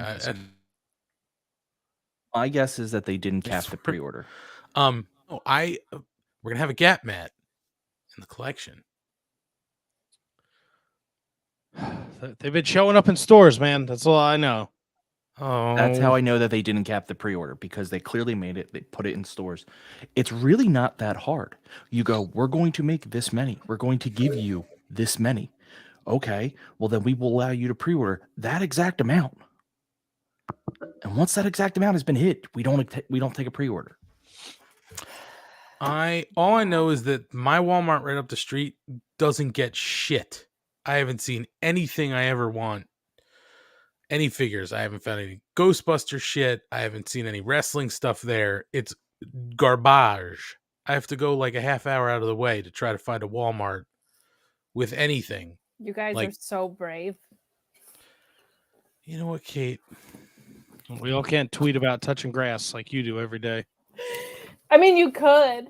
My guess is that they didn't cap the pre-order. we're gonna have a gap mat in the collection. They've been showing up in stores, man. That's all I know. Oh, That's how I know that they didn't cap the pre-order, because they clearly made it. They put it in stores. It's really not that hard. You go, we're going to make this many. We're going to give you this many. Okay, well then we will allow you to pre-order that exact amount. And once that exact amount has been hit, we don't take a pre-order. all I know is that my Walmart right up the street doesn't get shit. I haven't seen anything I ever want. Any figures. I haven't found any Ghostbuster shit. I haven't seen any wrestling stuff there. It's garbage. I have to go like a half hour out of the way to try to find a Walmart with anything. You guys are so brave. You know what, Kate? We all can't tweet about touching grass like you do every day. I mean, you could,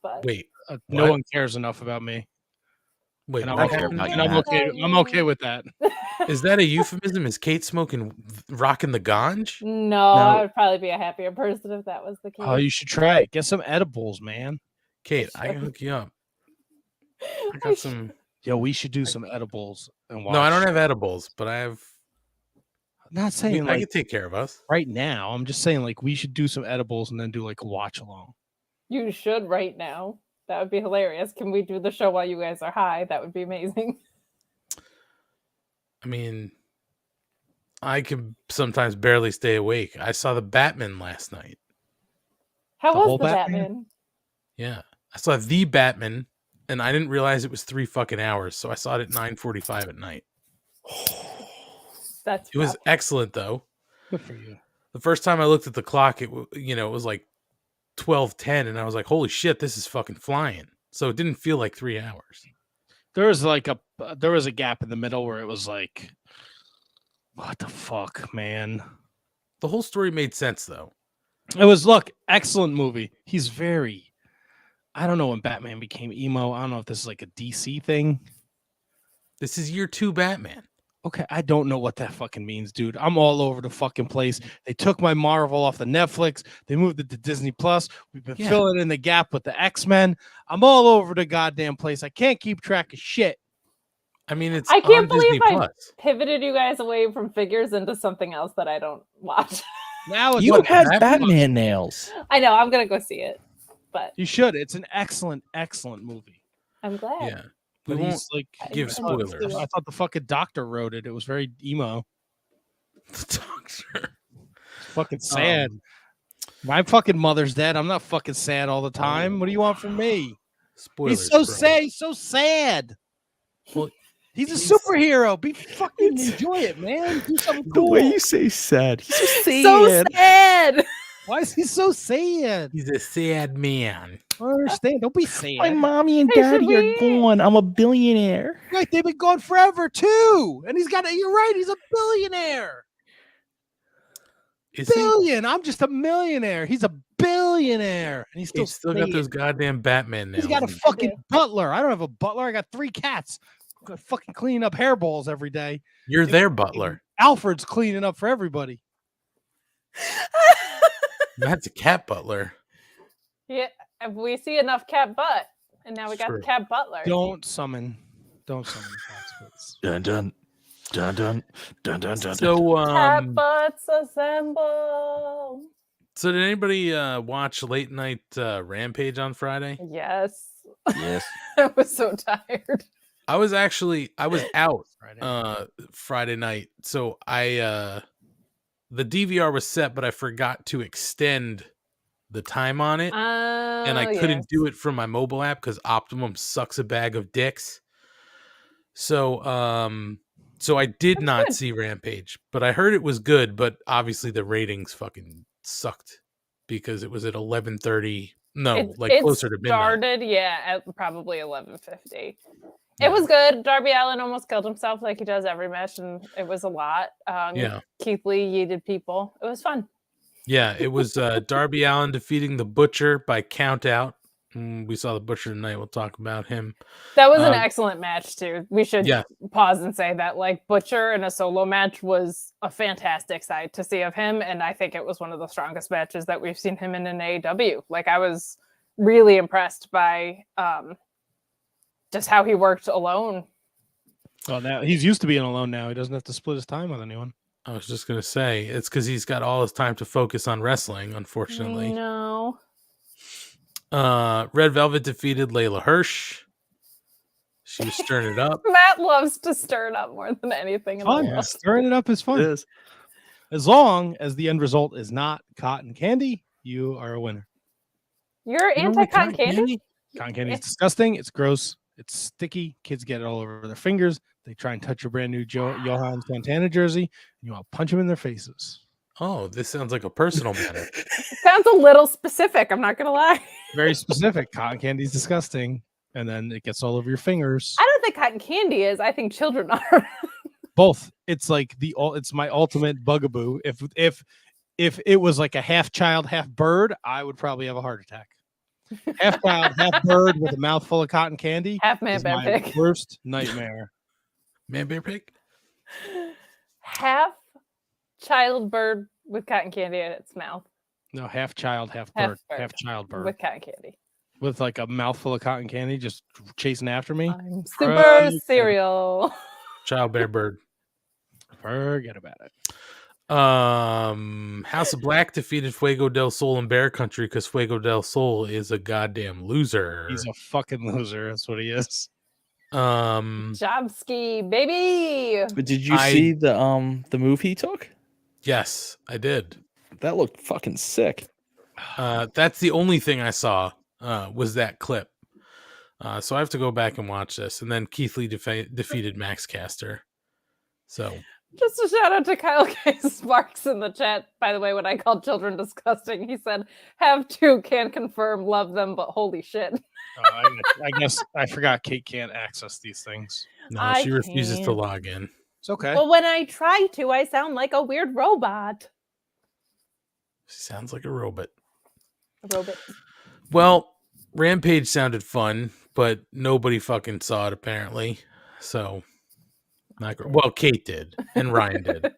but Wait. No one cares enough about me. Wait, And what care happened? about you, I'm Matt. okay. I'm okay with that. Is that a euphemism? Is Kate rocking the ganj? No, I would probably be a happier person if that was the case. Oh, you should try it. Get some edibles, man. Kate, I can hook you up. I got some. Yo, we should do some edibles and watch. No, I don't have edibles, but I have. I'm not saying I like can take care of us. right now. I'm just saying like we should do some edibles and then do like a watch along. You should right now. That would be hilarious. Can we do the show while you guys are high? That would be amazing. I mean, I can sometimes barely stay awake. I saw the Batman last night. How The was whole the Batman? Batman? Yeah. I saw the Batman and I didn't realize it was 3 fucking hours. So I saw it at 9:45 at night. That's It was rough. excellent though. Good for you. The first time I looked at the clock, it was like 12:10, and I was like, "Holy shit, this is fucking flying!" So it didn't feel like 3 hours. There was a gap in the middle where it was like, what the fuck, man? The whole story made sense though. It was, look, excellent movie. He's very, I don't know when Batman became emo. I don't know if this is like a DC thing. This is year 2 Batman. Okay, I don't know what that fucking means, dude. I'm all over the fucking place. They took my Marvel off the Netflix. They moved it to Disney Plus. We've been filling in the gap with the X-Men. I'm all over the goddamn place. I can't keep track of shit. I mean, it's I can't on Disney believe I Plus. pivoted you guys away from figures into something else that I don't watch. Now it's You what had Batman- Batman nails. I know, I'm gonna go see it, but you should. It's an excellent, excellent movie. I'm glad. Yeah, we But won't he's like, give I spoilers. thought- I thought the fucking doctor wrote it. It was very emo. The doctor. It's fucking sad. My fucking mother's dead. I'm not fucking sad all the time. What do you want from me? Spoilers. He's so bro. sad. He's so sad. Well, He's a he's- superhero. Be fucking enjoy it, man. Do something The cool. way you say sad. He's so sad. So sad. Why is he so sad? He's a sad man. I don't understand. Don't be sad. My mommy and Hey, daddy should are we- gone. I'm a billionaire. Right, they've been gone forever too. And he's got it. You're right. He's a billionaire. Is he? Billion. I'm just a millionaire. He's a billionaire, and he's He's still got sad. those goddamn Batman nails. He's got a fucking butler. I don't have a butler. I got 3 cats. I'm fucking cleaning up hairballs every day. You're their butler. Alfred's cleaning up for everybody. That's a cat butler. Yeah, if we see enough cat butt, and now we got True. the cat butler. Don't summon cats, please. Dun dun dun dun dun dun dun. So, Cat butts assemble. so did anybody watch Late Night Rampage on Friday? Yes. Yes. I was so tired. I was out Friday. Friday night, so I the DVR was set, but I forgot to extend the time on it, and I couldn't do it from my mobile app because Optimum sucks a bag of dicks. So I did That's not good. see Rampage, but I heard it was good. But obviously the ratings fucking sucked because it was at 11:30. No, It closer to midnight. started, at probably 11:50. It was good. Darby Allin almost killed himself like he does every match, and it was a lot. Yeah. Keith Lee yeeted people. It was fun. Yeah, it was Darby Allin defeating the Butcher by count out. We saw the Butcher tonight. We'll talk about him. That was an Um, excellent match too. We should Yeah. pause and say that like Butcher in a solo match was a fantastic sight to see of him, and I think it was one of the strongest matches that we've seen him in AEW. Like I was really impressed by just how he worked alone. Well, now he's used to being alone. Now he doesn't have to split his time with anyone. I was just gonna say it's because he's got all his time to focus on wrestling. Unfortunately, No. Red Velvet defeated Layla Hirsch. She was stirring it up. Matt loves to stir it up more than anything in the Fun. world. Stirring it up is fun. As long as the end result is not cotton candy, you are a winner. You're You don't like anti-cotton candy? Cotton candy is disgusting. It's gross. It's sticky. Kids get it all over their fingers. They try and touch your brand new Johan Santana jersey, and you want to punch them in their faces. Oh, this sounds like a personal matter. Sounds a little specific. I'm not gonna lie. Very specific. Cotton candy is disgusting, and then it gets all over your fingers. I don't think cotton candy is. I think children are. Both. It's like it's my ultimate bugaboo. If it was like a half child, half bird, I would probably have a heart attack. Half child, half bird with a mouthful of cotton candy. Half man, is bear, my pig. worst nightmare. Man, bear, pig. Half child bird with cotton candy in its mouth No, half child, half Half bird, bird half child bird with cotton candy. with like a mouthful of cotton candy just chasing after me. I'm super Right. cereal. Child bear bird. Forget about it. House of Black defeated Fuego del Sol in Bear Country because Fuego del Sol is a goddamn loser. He's a fucking loser. That's what he is. Jobski, baby. But did you I- see the move he took? Yes, I did. That looked fucking sick. That's the only thing I saw was that clip. So I have to go back and watch this. And then Keith Lee defeated Max Caster. So Just a shout out to Kyle K. Sparks in the chat. By the way, when I called children disgusting, he said, "Have to, can confirm, love them, but holy shit." I guess I forgot Kate can't access these things. no, she refuses to can't. log in. It's okay. Well, when I try to, I sound like a weird robot. She sounds like a robot. A robot. Well, Rampage sounded fun, but nobody fucking saw it apparently. So, not great. Well, Kate did, and Ryan did.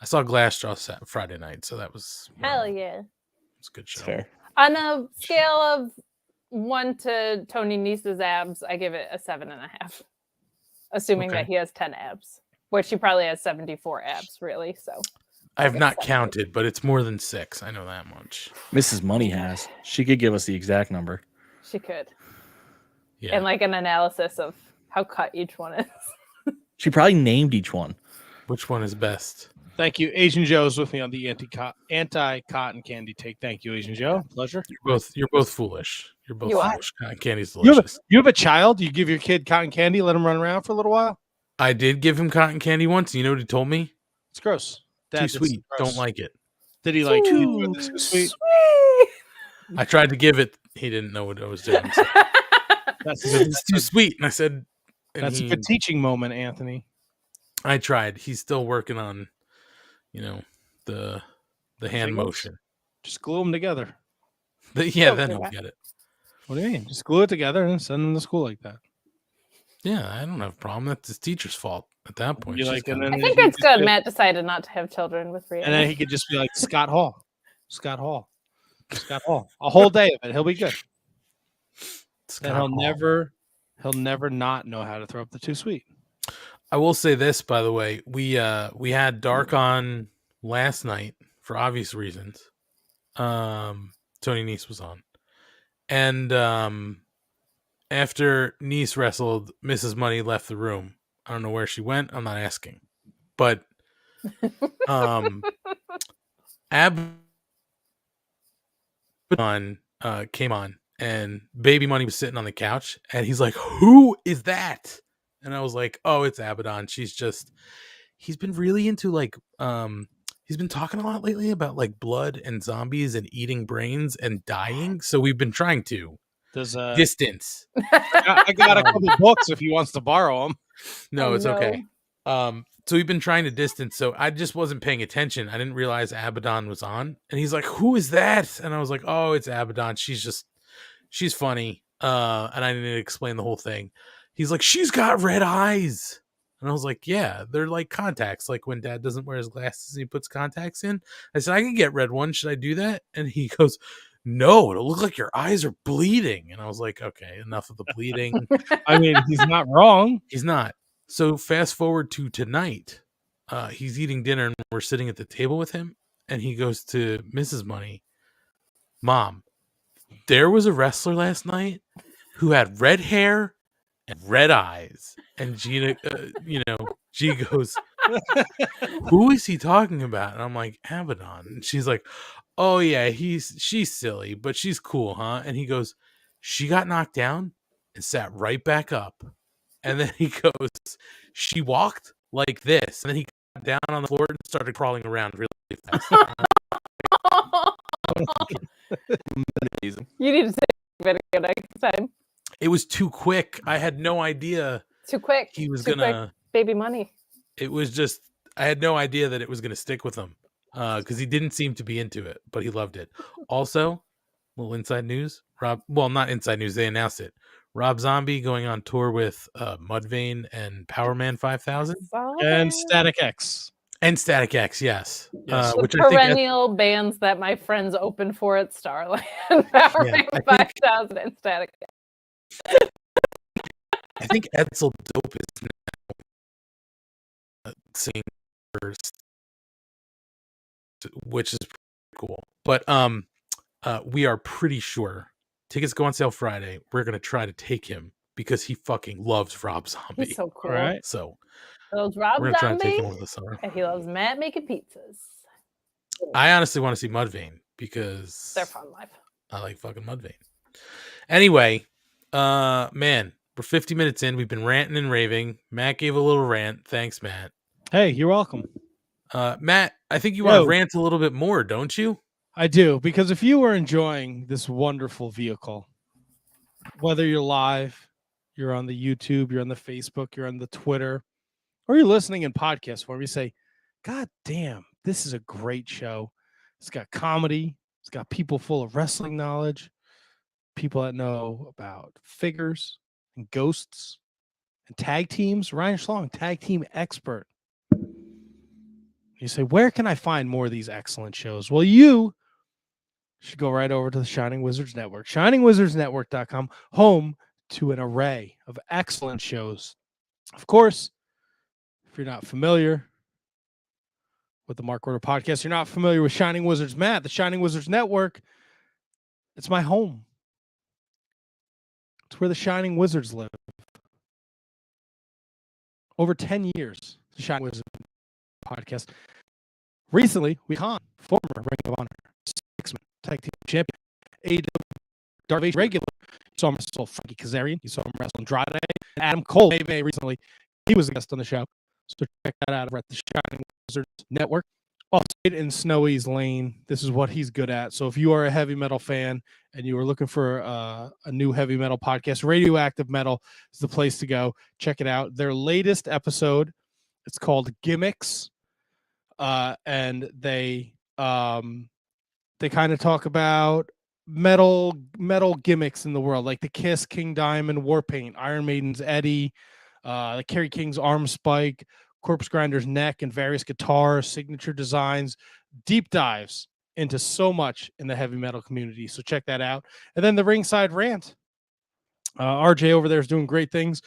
I saw Glassjaw Friday night, so that was Hell yeah. it's a good show. Fair. On a scale of 1 to Tony Nese's abs, I give it a 7.5. Assuming that he has 10 abs, which he probably has 74 abs, really. So I have not counted, but it's more than 6. I know that much. Mrs. Money has. She could give us the exact number. she could. Yeah. And like an analysis of how cut each one is. She probably named each one. Which one is best? Thank you. Asian Joe is with me on the anti-cotton candy take. Thank you, Asian Joe. Pleasure. You're both foolish. You're both You are. foolish. Cotton candy's You delicious. have a child? You give your kid cotton candy, let him run around for a little while? I did give him cotton candy once. You know what he told me? It's gross. Dad, Too this is sweet. gross. Don't like it. Did he like Too this is sweet? I tried to give it. He didn't know what I was doing. So That's he said, it's too sweet. And I said, and That's a good teaching moment, Anthony. I tried. He's still working on, the hand Signals? motion. Just glue them together. Yeah, then he'll get it. What do you mean? Just glue it together and send them to school like that. Yeah, I don't have a problem. That's his teacher's fault at that point. You She's like, and gotta- then I think he it's just good. did- Matt decided not to have children with Rhiannon. And then he could just be like Scott Hall. Scott Hall. Scott Hall. A whole day of it. He'll be good. Scott And Hall. he'll never not know how to throw up the too sweet. I will say this, by the way, we had Dark on last night for obvious reasons. Tony Nese was on, and after Nese wrestled, Mrs. Money left the room. I don't know where she went. I'm not asking, but Abaddon came on, and Baby Money was sitting on the couch, and he's like, "Who is that?" And I was like, "Oh, it's Abaddon. He's been really into he's been talking a lot lately about like blood and zombies and eating brains and dying. So we've been trying to Does distance. I got a couple books if he wants to borrow them. No, Oh, it's no. okay. So we've been trying to distance. So I just wasn't paying attention. I didn't realize Abaddon was on, and he's like, "Who is that?" And I was like, "Oh, it's Abaddon. She's funny." And I didn't explain the whole thing. He's like, "She's got red eyes." And I was like, "Yeah, they're like contacts. Like when Dad doesn't wear his glasses, he puts contacts in." I said, "I can get red ones. Should I do that?" And he goes, "No, it'll look like your eyes are bleeding." And I was like, "Okay, enough of the bleeding." I mean, he's not wrong. He's not. So fast forward to tonight. He's eating dinner and we're sitting at the table with him. And he goes to Mrs. Money, "Mom, there was a wrestler last night who had red hair and red eyes." And Gina, she goes, "Who is he talking about?" And I'm like, "Abaddon." And she's like, "Oh yeah, she's silly, but she's cool, huh?" And he goes, "She got knocked down and sat right back up." And then he goes, "She walked like this." And then he got down on the floor and started crawling around really fast. Amazing. You need to take a video next time. It was too quick. I had no idea Too quick. he was Too gonna. quick. Baby money. It was just I had no idea that it was gonna stick with him because he didn't seem to be into it, but he loved it. Also, little inside news. Not inside news. They announced it. Rob Zombie going on tour with Mudvayne and Powerman 5000 And Static X. and Static X. Yes, Yes. The which I think perennial bands that my friends open for at Starland. Power Yeah, I think- 5000 and Static. I think Edsel Dope is now singing first, which is pretty cool. But we are pretty sure tickets go on sale Friday. We're gonna try to take him because he fucking loves Rob Zombie. He's so cool. All right. So He loves Rob we're gonna try to take Zombie, him over the summer. and he loves Matt making pizzas. I honestly want to see Mudvayne because They're fun live. I like fucking Mudvayne. Anyway, Man, we're 50 minutes in. We've been ranting and raving. Matt gave a little rant. Thanks, Matt. Hey, you're welcome. Matt, I think you want Yo. to rant a little bit more, don't you? I do, because if you are enjoying this wonderful vehicle, whether you're live, you're on the YouTube, you're on the Facebook, you're on the Twitter, or you're listening in podcast form, you say, God damn, this is a great show. It's got comedy. It's got people full of wrestling knowledge, people that know about figures and ghosts and tag teams. Ryan Schlong, tag team expert. You say, where can I find more of these excellent shows? Well, you should go right over to the Shining Wizards Network, shiningwizardsnetwork.com, home to an array of excellent shows. Of course, if you're not familiar with the Mark Order podcast, you're not familiar with Shining Wizards Matt, the Shining Wizards Network, it's my home. It's where the Shining Wizards live. Over 10 years, the Shining Wizards podcast. Recently, we con former Ring of Honor six-man tag team champion, AEW Darby regular. You saw him wrestle Frankie Kazarian. You saw him wrestle Andrade. Adam Cole recently. He was a guest on the show. So check that out over at the Shining Wizards Network. Also in Snowy's lane. This is what he's good at. So if you are a heavy metal fan and you are looking for a new heavy metal podcast, Radioactive Metal is the place to go. Check it out. Their latest episode, it's called Gimmicks. And they kind of talk about metal gimmicks in the world, like the Kiss King Diamond Warpaint, Iron Maiden's Eddie, the Kerry King's arm spike, Corpse Grinder's neck, and various guitars, signature designs, deep dives into so much in the heavy metal community. So check that out. And then the Ringside Rant. RJ over there is doing great things.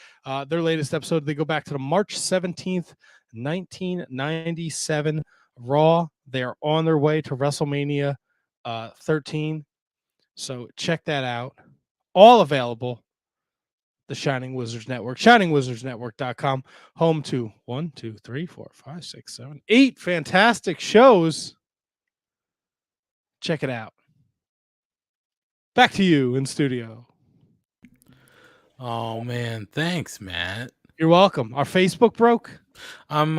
Their latest episode, they go back to the March 17th, 1997 Raw. They're on their way to WrestleMania 13. So check that out. All available. The Shining Wizards Network, shiningwizardsnetwork.com, home to 1, 2, 3, 4, 5, 6, 7, 8 fantastic shows. Check it out. Back to you in studio. Oh man, thanks, Matt. You're welcome. Our Facebook broke. I'm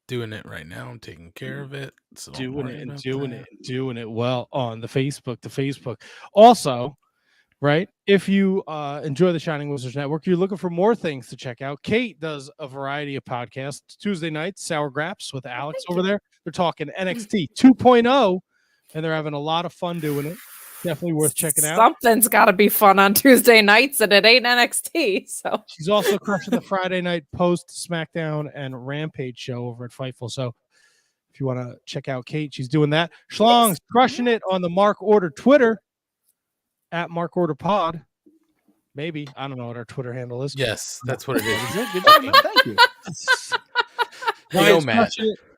doing it right now. I'm taking care of it. So Doing it well on the Facebook. Also, right, if you enjoy the Shining Wizards Network, you're looking for more things to check out. Kate does a variety of podcasts. Tuesday nights, Sour Graps with Alex over there. They're talking NXT 2.0, and they're having a lot of fun doing it. Definitely worth checking out. Something's got to be fun on Tuesday nights, and it ain't NXT. So she's also crushing the Friday night post SmackDown and Rampage show over at Fightful. So if you want to check out Kate, she's doing that. Schlong's crushing it on the Mark Order Twitter at Mark Order Pod. Maybe. I don't know what our Twitter handle is. Yes, that's what it is. Good job. Thank you. Yo, Matt.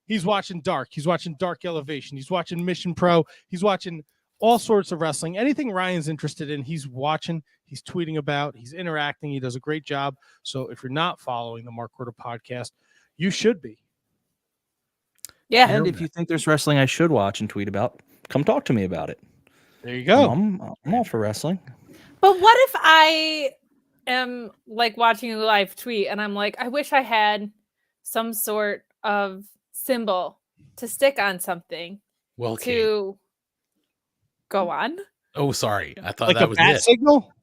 He's watching Dark. He's watching Dark Elevation. He's watching Mission Pro. He's watching all sorts of wrestling. Anything Ryan's interested in, he's watching. He's tweeting about. He's interacting. He does a great job. So if you're not following the Mark Order podcast, you should be. yeah, And if you think there's wrestling I should watch and tweet about, come talk to me about it. There you go. I'm all for wrestling. but what if I am like watching a live tweet and I'm like, I wish I had some sort of symbol to stick on something Well, Kate. to go on? Oh, sorry. I thought Like that a was bat it. signal?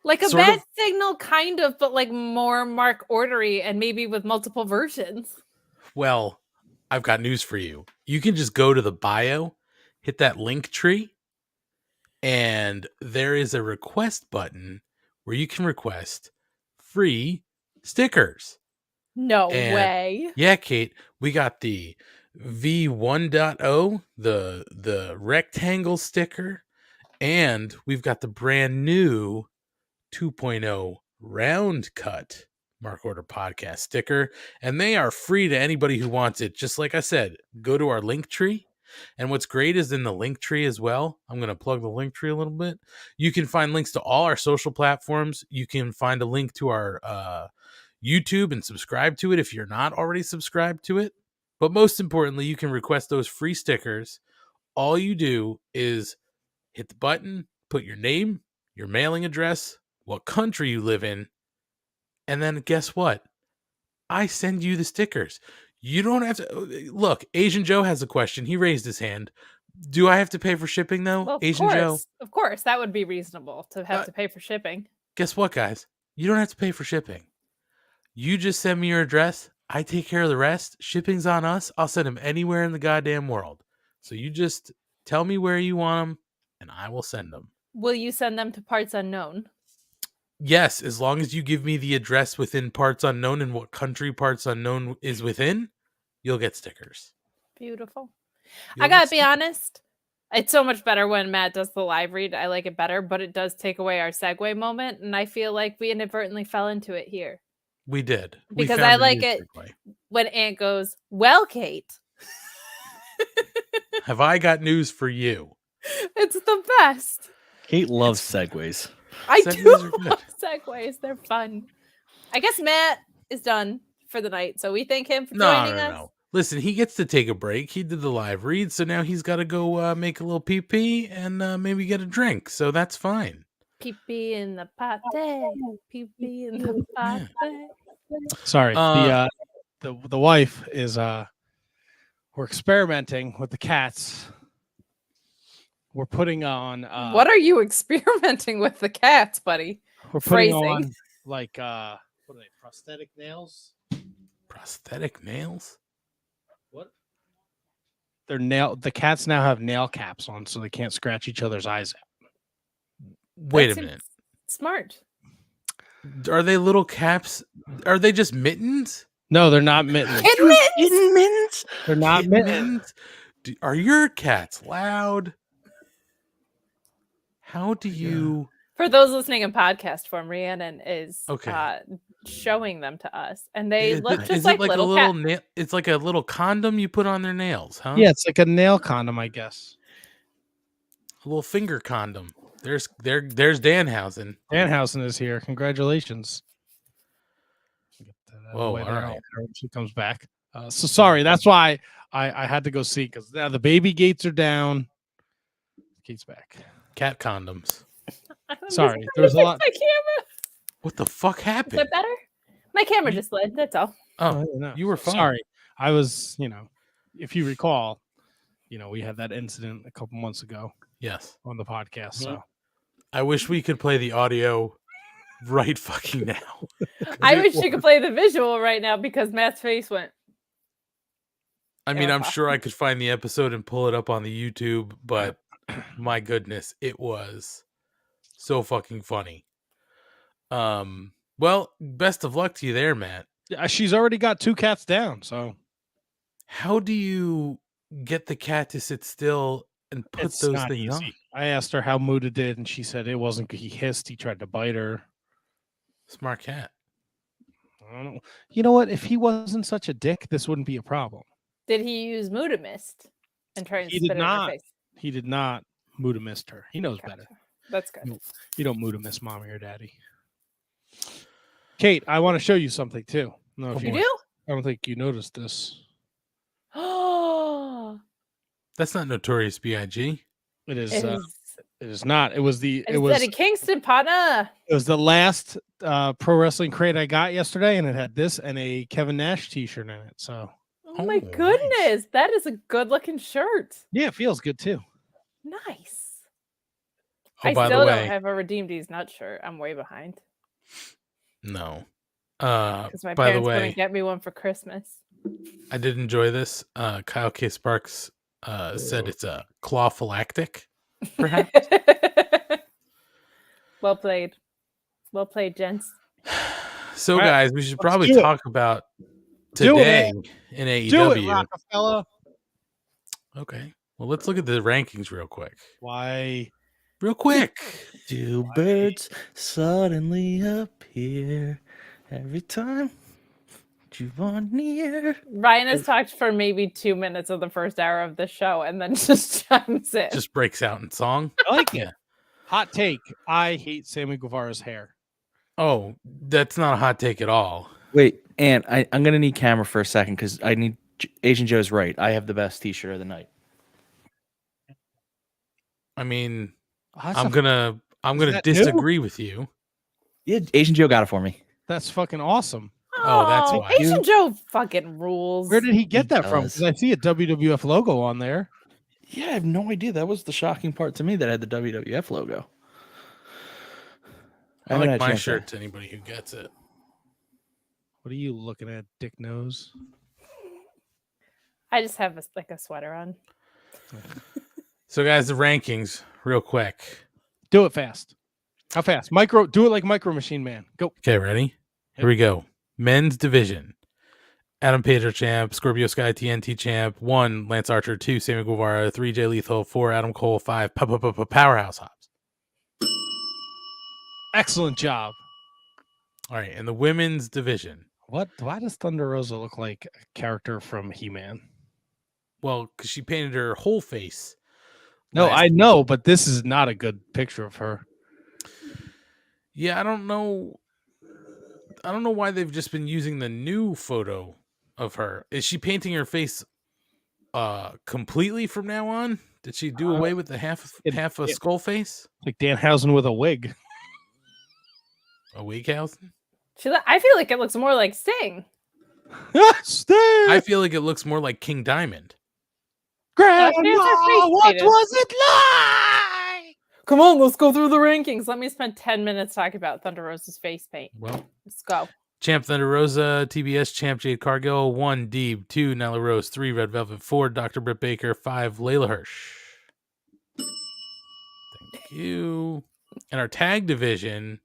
Like a Sort bat of. signal, kind of, but like more Mark Ordery and maybe with multiple versions. Well, I've got news for you. You can just go to the bio, hit that link tree, and there is a request button where you can request free stickers. No And- way. Yeah, Kate, we got the V1.0, the rectangle sticker, and we've got the brand new 2.0 round cut Mark Order podcast sticker, and they are free to anybody who wants it. Just like I said, go to our link tree. And what's great is in the link tree as well. I'm going to plug the link tree a little bit. You can find links to all our social platforms. You can find a link to our YouTube and subscribe to it if you're not already subscribed to it. But most importantly, you can request those free stickers. All you do is hit the button, put your name, your mailing address, what country you live in, and then guess what? I send you the stickers. You don't have to look. Asian Joe has a question. He raised his hand. Do I have to pay for shipping though? Well, Asian Joe. of course, that would be reasonable to have to pay for shipping. Guess what, guys? You don't have to pay for shipping. You just send me your address. I take care of the rest. Shipping's on us. I'll send them anywhere in the goddamn world. So you just tell me where you want them, and I will send them. Will you send them to Parts Unknown? Yes, as long as you give me the address within Parts Unknown and what country Parts Unknown is within, you'll get stickers. Beautiful. You'll I gotta get be honest. It's so much better when Matt does the live read. I like it better, but it does take away our segue moment, and I feel like we inadvertently fell into it here. We did. Because I like it when Ant goes, "Well, Kate." Have I got news for you? It's the best. Kate loves segues. I Segues do are good. love segues. They're fun. I guess Matt is done for the night, so we thank him for joining us. No. Listen, he gets to take a break. He did the live read, so now he's got to go make a little pee-pee and maybe get a drink. So that's fine. Pee-pee in the potty. Pee-pee in the potty. Sorry, the wife is we're experimenting with the cats. We're putting on what are you experimenting with the cats, buddy? We're putting Phrasing. on like what are they, prosthetic nails? Prosthetic nails? What? The cats now have nail caps on so they can't scratch each other's eyes out. Wait a minute. Smart. Are they little caps? Are they just mittens? No, they're not mittens. Mittens? They're not mittens. Are your cats loud? How do you... For those listening in podcast form, Rhiannon is Okay. Showing them to us, and they Is look it- just is like it little a little cats. it's like a little condom you put on their nails, huh? Yeah, it's like a nail condom, I guess. A little finger condom. There's Danhausen. Danhausen is here. Congratulations. Get that out of the Whoa, way all there. right. I hope she comes back. So sorry. That's why I had to go see, because now the baby gates are down. Kate's back. Cat condoms. I'm just Sorry, trying there was to a fix lot. My camera. What the fuck Is happened? that better? My camera just slid. That's all. Oh, No. you were fine. Sorry. I was, if you recall, we had that incident a couple months ago Yes. on the podcast. So I wish we could play the audio right fucking now. I wish you could play the visual right now because Matt's face went. I mean, I'm Yeah. sure I could find the episode and pull it up on the YouTube, but my goodness, it was so fucking funny. Well, best of luck to you there, Matt. she's already got 2 cats down. So How do you get the cat to sit still and put it's those not things easy. on? I asked her how Muda did, and she said it wasn't. He hissed. He tried to bite her. Smart cat. I don't know. You know what? If he wasn't such a dick, this wouldn't be a problem. Did he use Muda Mist and try and He spit did it in her not. face? He did not Muda missed her. He knows Gotcha. better. That's good. You don't Muda miss mommy or daddy. Kate, I want to show you something too. No, if You you do? I don't think you noticed this. Oh, That's not Notorious B.I.G. It is. it It is not. It was the. It is was. Eddie Kingston, partner. It was the last pro wrestling crate I got yesterday, and it had this and a Kevin Nash T-shirt in it. So Oh my Oh, goodness, nice. that is a good looking shirt. yeah, it feels good too. Nice. Oh, I by still the don't way, have a Redeemed These Nuts shirt. I'm way behind no. because my By the parents way, couldn't get me one for Christmas. I did enjoy this. Kyle K. Sparks said it's a clawphylactic, perhaps. Well played. Well played, gents. So, All right, guys, we should let's probably do it. talk about Do it, today man. in AEW. Do it, Rockefeller. Okay. Well, let's look at the rankings real quick. Why? Real quick. 2 birds suddenly appear every time you are near. Ryan has talked for maybe 2 minutes of the first hour of the show and then just chimes in. Just breaks out in song. I like it. Yeah. Hot take. I hate Sammy Guevara's hair. Oh, that's not a hot take at all. Wait, and I'm gonna need camera for a second because I need Asian Joe's right. I have the best T-shirt of the night. I mean, Oh, that's I'm a- gonna I'm Is going to that new? disagree with you. Yeah, Asian Joe got it for me. That's fucking awesome. Oh, that's why. Asian Joe fucking rules. Where did he get He that from? does. Because I see a WWF logo on there. Yeah, I have no idea. That was the shocking part to me that had the WWF logo. I haven't like had a my chance shirt to anybody who gets it. What are you looking at, Dick Nose? I just have a sweater on. So, guys, the rankings, real quick. Do it fast. How fast? Do it like Micro Machine Man. Go. Okay, ready? Here we go. Men's division. Adam Page champ, Scorpio Sky TNT champ, 1 Lance Archer, 2 Sammy Guevara, 3 Jay Lethal, 4 Adam Cole, 5 Powerhouse Hobbs. Excellent job. All right, and the women's division. Why does Thunder Rosa look like a character from He-Man? Well, because she painted her whole face. No, last I week. know, but this is not a good picture of her. Yeah, I don't know why they've just been using the new photo of her. Is she painting her face completely from now on? Did she do away with the half a skull face? Like Danhausen with a wig. A wig house? I feel like it looks more like Sting. I feel like it looks more like King Diamond. Grandma, Fan's her face what painted. was it like? Come on, let's go through the rankings. Let me spend 10 minutes talking about Thunder Rosa's face paint. Well, Let's go. Champ Thunder Rosa, TBS Champ Jade Cargill, 1 Deeb, 2 Nyla Rose, 3 Red Velvet, 4 Dr. Britt Baker, 5 Layla Hirsch. Thank you. And our tag division,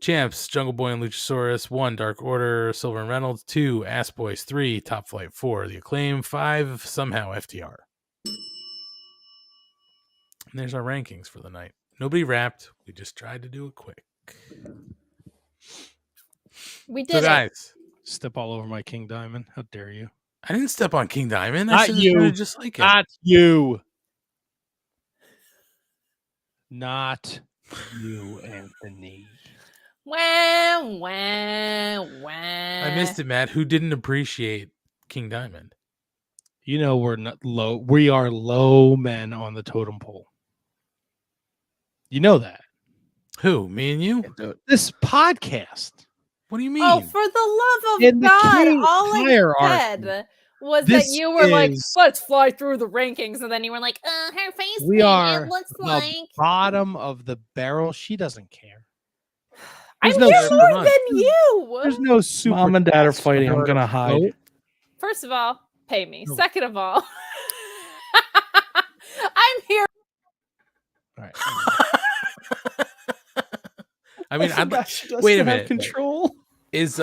champs Jungle Boy and Luchasaurus, 1 Dark Order, Silver and Reynolds, 2 Ass Boys, 3 Top Flight, 4 The Acclaim, 5 somehow FTR. And there's our rankings for the night. Nobody rapped. We just tried to do it quick. We did So it. guys, Step all over my King Diamond. How dare you? I didn't step on King Diamond. I Not said you. it just like it. Not you. Not you, Anthony. Wah, wah, wah. I missed it, Matt. Who didn't appreciate King Diamond? You know we're not low. We are low men on the totem pole. You know that. Who? Me and you? This podcast. What do you mean? Oh, for the love In of the God. king All I hierarchy, said was this that you were like, is- let's fly through the rankings. And then you were like, her face We paint, are it looks the like. bottom of the barrel. She doesn't care. I'm There's no here super more than you. There's no super. Mom and Dad are chats for fighting. I'm her gonna to hide. vote. First of all, pay me. No. Second of all, I'm here. All right. I mean, wait a minute. Control is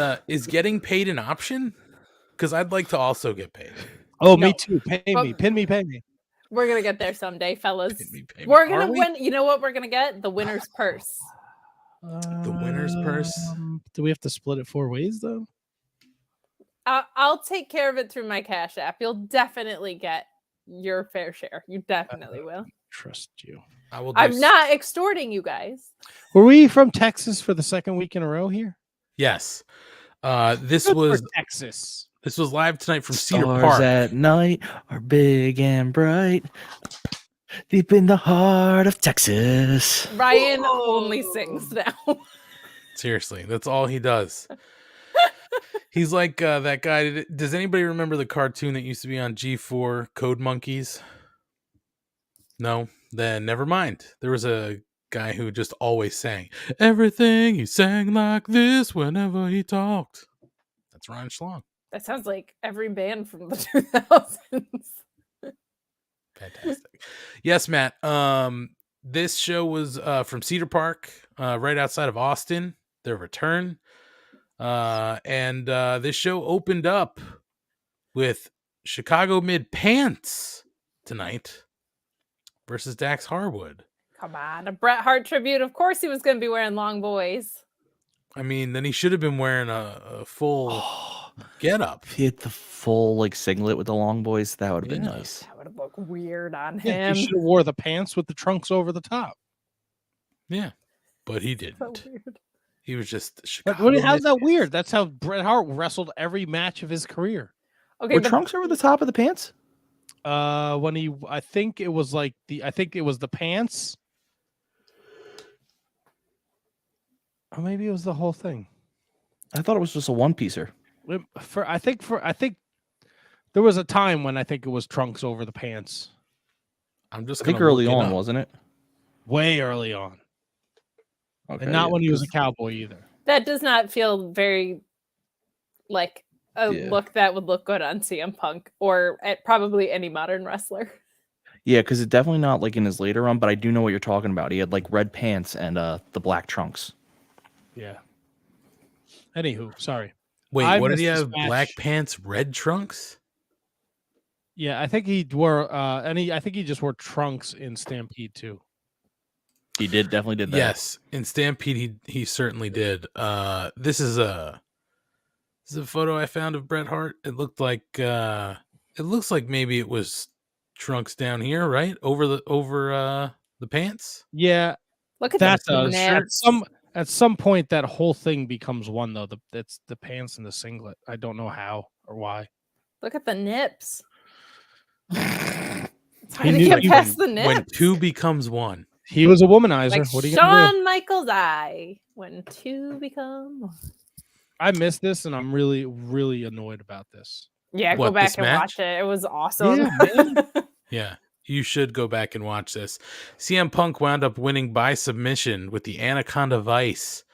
getting paid an option? Because I'd like to also get paid. Oh, No. me too. Pay me. Pin me. Pay me. We're gonna get there someday, fellas. Pay me. We're Are gonna we? win. You know what we're gonna get? The winner's purse. The winner's purse? Do we have to split it 4 ways though? I'll take care of it through my Cash App. You'll definitely get your fair share. You definitely will. Trust you. I will. I'm not extorting you guys. Were we from Texas for the second week in a row here? Yes. This Good for was Texas. this was live tonight from Cedar Stars Park. at night are big and bright, deep in the heart of Texas. Ryan only sings now. Seriously, that's all he does. He's like that guy. Does anybody remember the cartoon that used to be on G4, Code Monkeys? No? Then never mind. There was a guy who just always sang. Everything he sang like this whenever he talked. That's Ryan Schlong. That sounds like every band from the 2000s. Fantastic. Yes, Matt. This show was from Cedar Park, right outside of Austin. Their return. And this show opened up with Chicago Mid Pants tonight versus Dax Harwood. Come on, a Bret Hart tribute. Of course he was going to be wearing long boys. I mean, then he should have been wearing a full get up. If he had the full like singlet with the long boys, that would have been Yeah. nice. That would have looked weird on Yeah, him. he should have wore the pants with the trunks over the top. Yeah, but he So didn't. weird. He was just But Chicago. how's that Mid-Pants. weird? That's how Bret Hart wrestled every match of his career. Okay, Were the- trunks over the top of the pants? I think it was the pants. Or maybe it was the whole thing. I thought it was just a one-piecer. I think there was a time when I think it was trunks over the pants. I'm just I think gonna early look it on, up. wasn't it? Way early on. Okay, And not yeah, when he was a 'cause- cowboy either. That does not feel very like a Yeah. look that would look good on CM Punk or at probably any modern wrestler. Yeah, because it's definitely not like in his later run, but I do know what you're talking about. He had like red pants and the black trunks. Yeah. Anywho, sorry. Wait, I what did missed he this have? Black match. pants, red trunks? Yeah, I think he wore I think he just wore trunks in Stampede too. He definitely did that. Yes, in Stampede he certainly did. This is a photo I found of Bret Hart. It looks like maybe it was trunks down here, right? Over the pants. Yeah, Look at that those does. nips. At some point that whole thing becomes one though. That's the pants and the singlet. I don't know how or why. Look at the nips. It's He hard to knew get he past was- the nips. When two becomes one. He was a womanizer. like What are you gonna do? Shawn Michaels' eye. When two become one. I missed this and I'm really, really annoyed about this. Yeah, go What, back this and match? watch it. It was awesome. Yeah, man. Yeah, you should go back and watch this. CM Punk wound up winning by submission with the Anaconda Vice.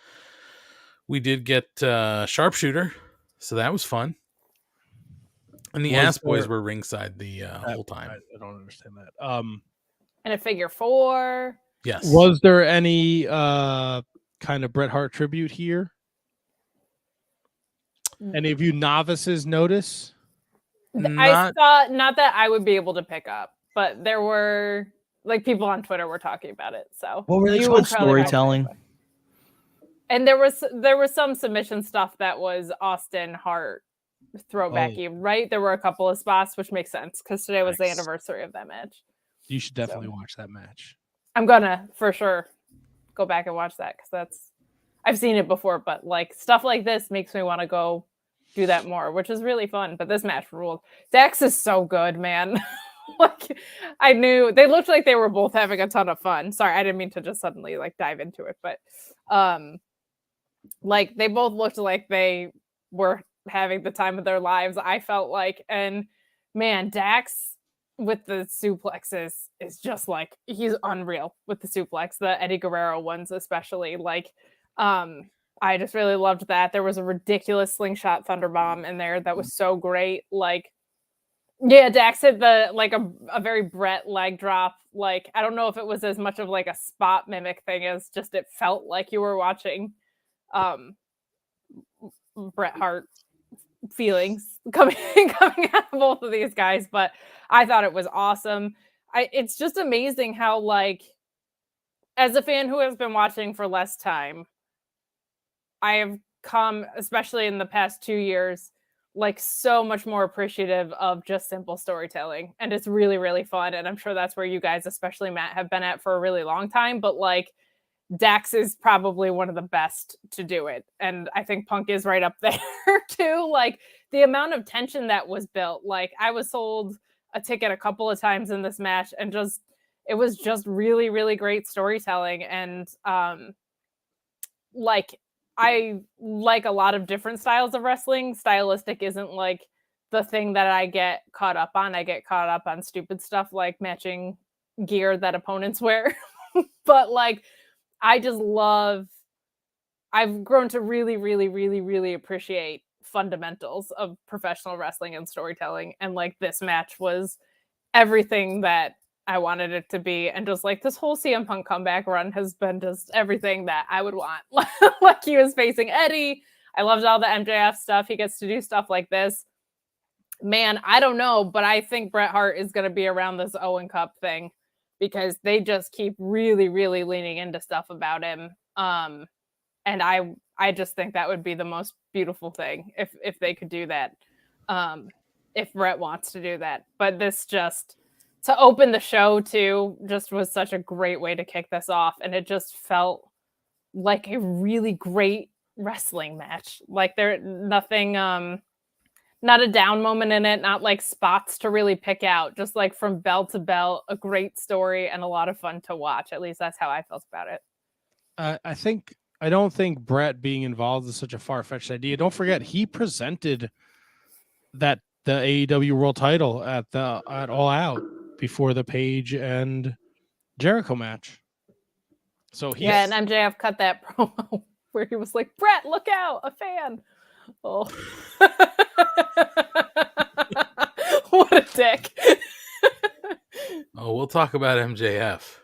We did get Sharpshooter, so that was fun. And the Was Ass Boys there- were ringside the whole time. I don't understand that. And a figure 4. Yes. Was there any kind of Bret Hart tribute here? Any of you novices notice? I Not- saw, not that I would be able to pick up, but there were like people on Twitter were talking about it. So What were they you talking would about? probably know. Storytelling. And there was some submission stuff that was Austin Hart throwbacky, right? There were a couple of spots, which makes sense because today was the Nice. anniversary of that match. You should definitely watch that match. I'm gonna for sure go back and watch that because I've seen it before, but like stuff like this makes me want to go do that more, which is really fun. But this match ruled. Dax is so good, man. Like I knew they looked like they were both having a ton of fun. Sorry, I didn't mean to just suddenly like dive into it, but like they both looked like they were having the time of their lives. I felt like, and man, Dax with the suplexes is just like he's unreal with the suplex, the Eddie Guerrero ones especially. Like I just really loved that. There was a ridiculous slingshot thunderbomb in there that was so great. Like yeah, Dax hit the like a very Bret leg drop. Like I don't know if it was as much of like a spot mimic thing as just it felt like you were watching Bret Hart feelings coming out of both of these guys, but I thought it was awesome. It's just amazing how, like, as a fan who has been watching for less time, I have come, especially in the past 2 years, like so much more appreciative of just simple storytelling, and it's really, really fun. And I'm sure that's where you guys, especially Matt, have been at for a really long time. But like, Dax is probably one of the best to do it. And I think Punk is right up there too. Like the amount of tension that was built. Like I was sold a ticket a couple of times in this match and just, it was just really, really great storytelling. And like, I like a lot of different styles of wrestling. Stylistic isn't like the thing that I get caught up on. I get caught up on stupid stuff like matching gear that opponents wear. But like, I just love, I've grown to really, really, really, really appreciate fundamentals of professional wrestling and storytelling. And like this match was everything that I wanted it to be. And just like this whole CM Punk comeback run has been just everything that I would want. Like he was facing Eddie. I loved all the MJF stuff. He gets to do stuff like this. Man, I don't know, but I think Bret Hart is going to be around this Owen Cup thing, because they just keep really, really leaning into stuff about him. And I just think that would be the most beautiful thing if they could do that. If Bret wants to do that. But this just, to open the show too, just was such a great way to kick this off. And it just felt like a really great wrestling match. Like nothing, not a down moment in it, not like spots to really pick out, just like from bell to bell, a great story and a lot of fun to watch. At least that's how I felt about it. I think I don't think Bret being involved is such a far-fetched idea. Don't forget, he presented the AEW World Title at All Out before the Page and Jericho match. So he and MJF cut that promo where he was like, "Bret, look out, a fan." Oh, what a dick. Oh, we'll talk about MJF.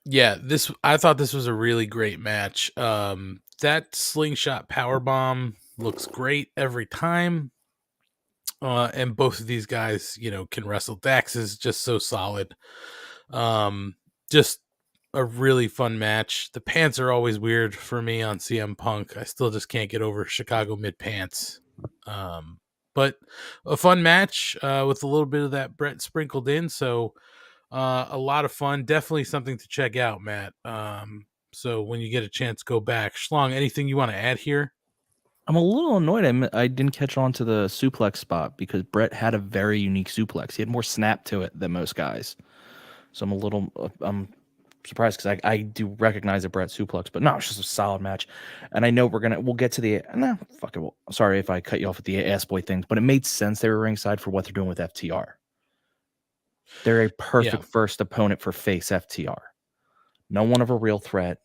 Yeah, I thought this was a really great match. That slingshot powerbomb looks great every time. And both of these guys, can wrestle. Dax is just so solid. Just a really fun match. The pants are always weird for me on CM Punk. I still just can't get over Chicago mid pants. But a fun match with a little bit of that Bret sprinkled in. So a lot of fun. Definitely something to check out, Matt. So when you get a chance, go back. Schlong, anything you want to add here? I'm a little annoyed I didn't catch on to the suplex spot because Bret had a very unique suplex. He had more snap to it than most guys. So I'm surprised because I do recognize a Bret suplex, but no, it's just a solid match. And I know we'll get to the, fuck it. Sorry if I cut you off with the ass boy things, but it made sense they were ringside for what they're doing with FTR. They're a perfect first opponent for face FTR. No one of a real threat.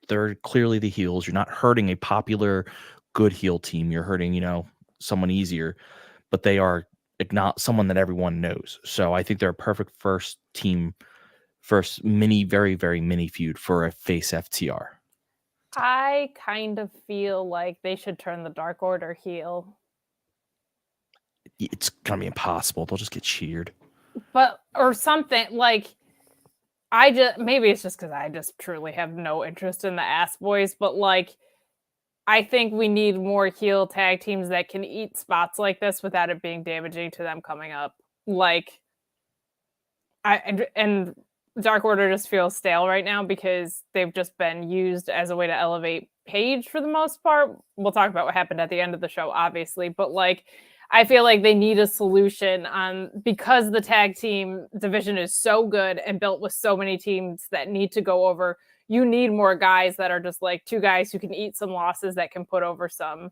They're clearly the heels. You're not hurting a popular, good heel team. You're hurting, someone easier, but they are not someone that everyone knows. So I think they're a perfect first mini, very, very mini feud for a face FTR. I kind of feel like they should turn the Dark Order heel. It's going to be impossible. They'll just get cheered. Or something like, maybe it's just because I just truly have no interest in the Ass Boys, but like, I think we need more heel tag teams that can eat spots like this without it being damaging to them coming up. Like, and Dark Order just feels stale right now because they've just been used as a way to elevate Paige for the most part. We'll talk about what happened at the end of the show, obviously, but like, I feel like they need a solution because the tag team division is so good and built with so many teams that need to go over. You need more guys that are just like two guys who can eat some losses that can put over some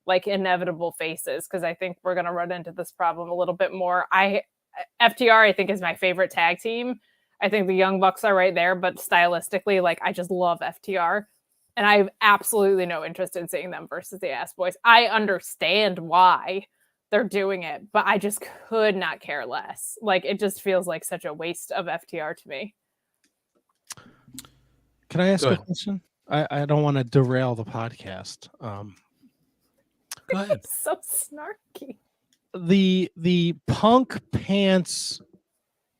like inevitable faces. Cause I think we're going to run into this problem a little bit more. FTR, I think, is my favorite tag team. I think the Young Bucks are right there, but stylistically, like I just love FTR and I have absolutely no interest in seeing them versus the Ass Boys. I understand why they're doing it, but I just could not care less. Like it just feels like such a waste of FTR to me. Can I ask a question? I don't want to derail the podcast. Go ahead. So snarky. The Punk pants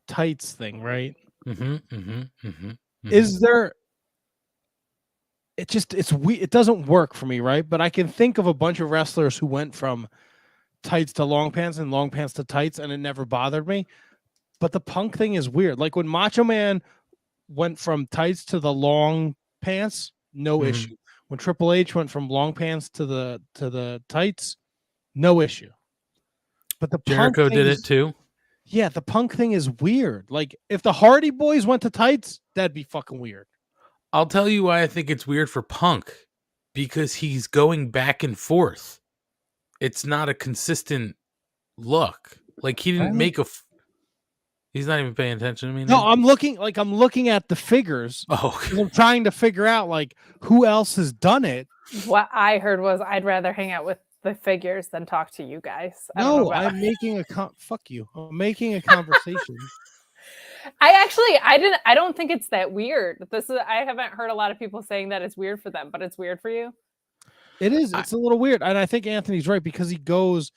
tights thing, right? Is there? It doesn't work for me, right? But I can think of a bunch of wrestlers who went from tights to long pants and long pants to tights, and it never bothered me. But the Punk thing is weird. Like when Macho Man went from tights to the long pants, no issue. When Triple H went from long pants to the tights, no issue. But the Jericho did it too. Yeah, the Punk thing is weird. Like if the Hardy Boys went to tights, that'd be fucking weird. I'll tell you why I think it's weird for Punk, because he's going back and forth. It's not a consistent look. Like he didn't make he's not even paying attention to me. No, I'm looking at the figures. Oh, I'm trying to figure out like who else has done it. What I heard was I'd rather hang out with the figures than talk to you guys. I'm making fuck you. I'm making a conversation. I don't think it's that weird. I haven't heard a lot of people saying that it's weird for them, but it's weird for you. It is. It's a little weird. And I think Anthony's right because he goes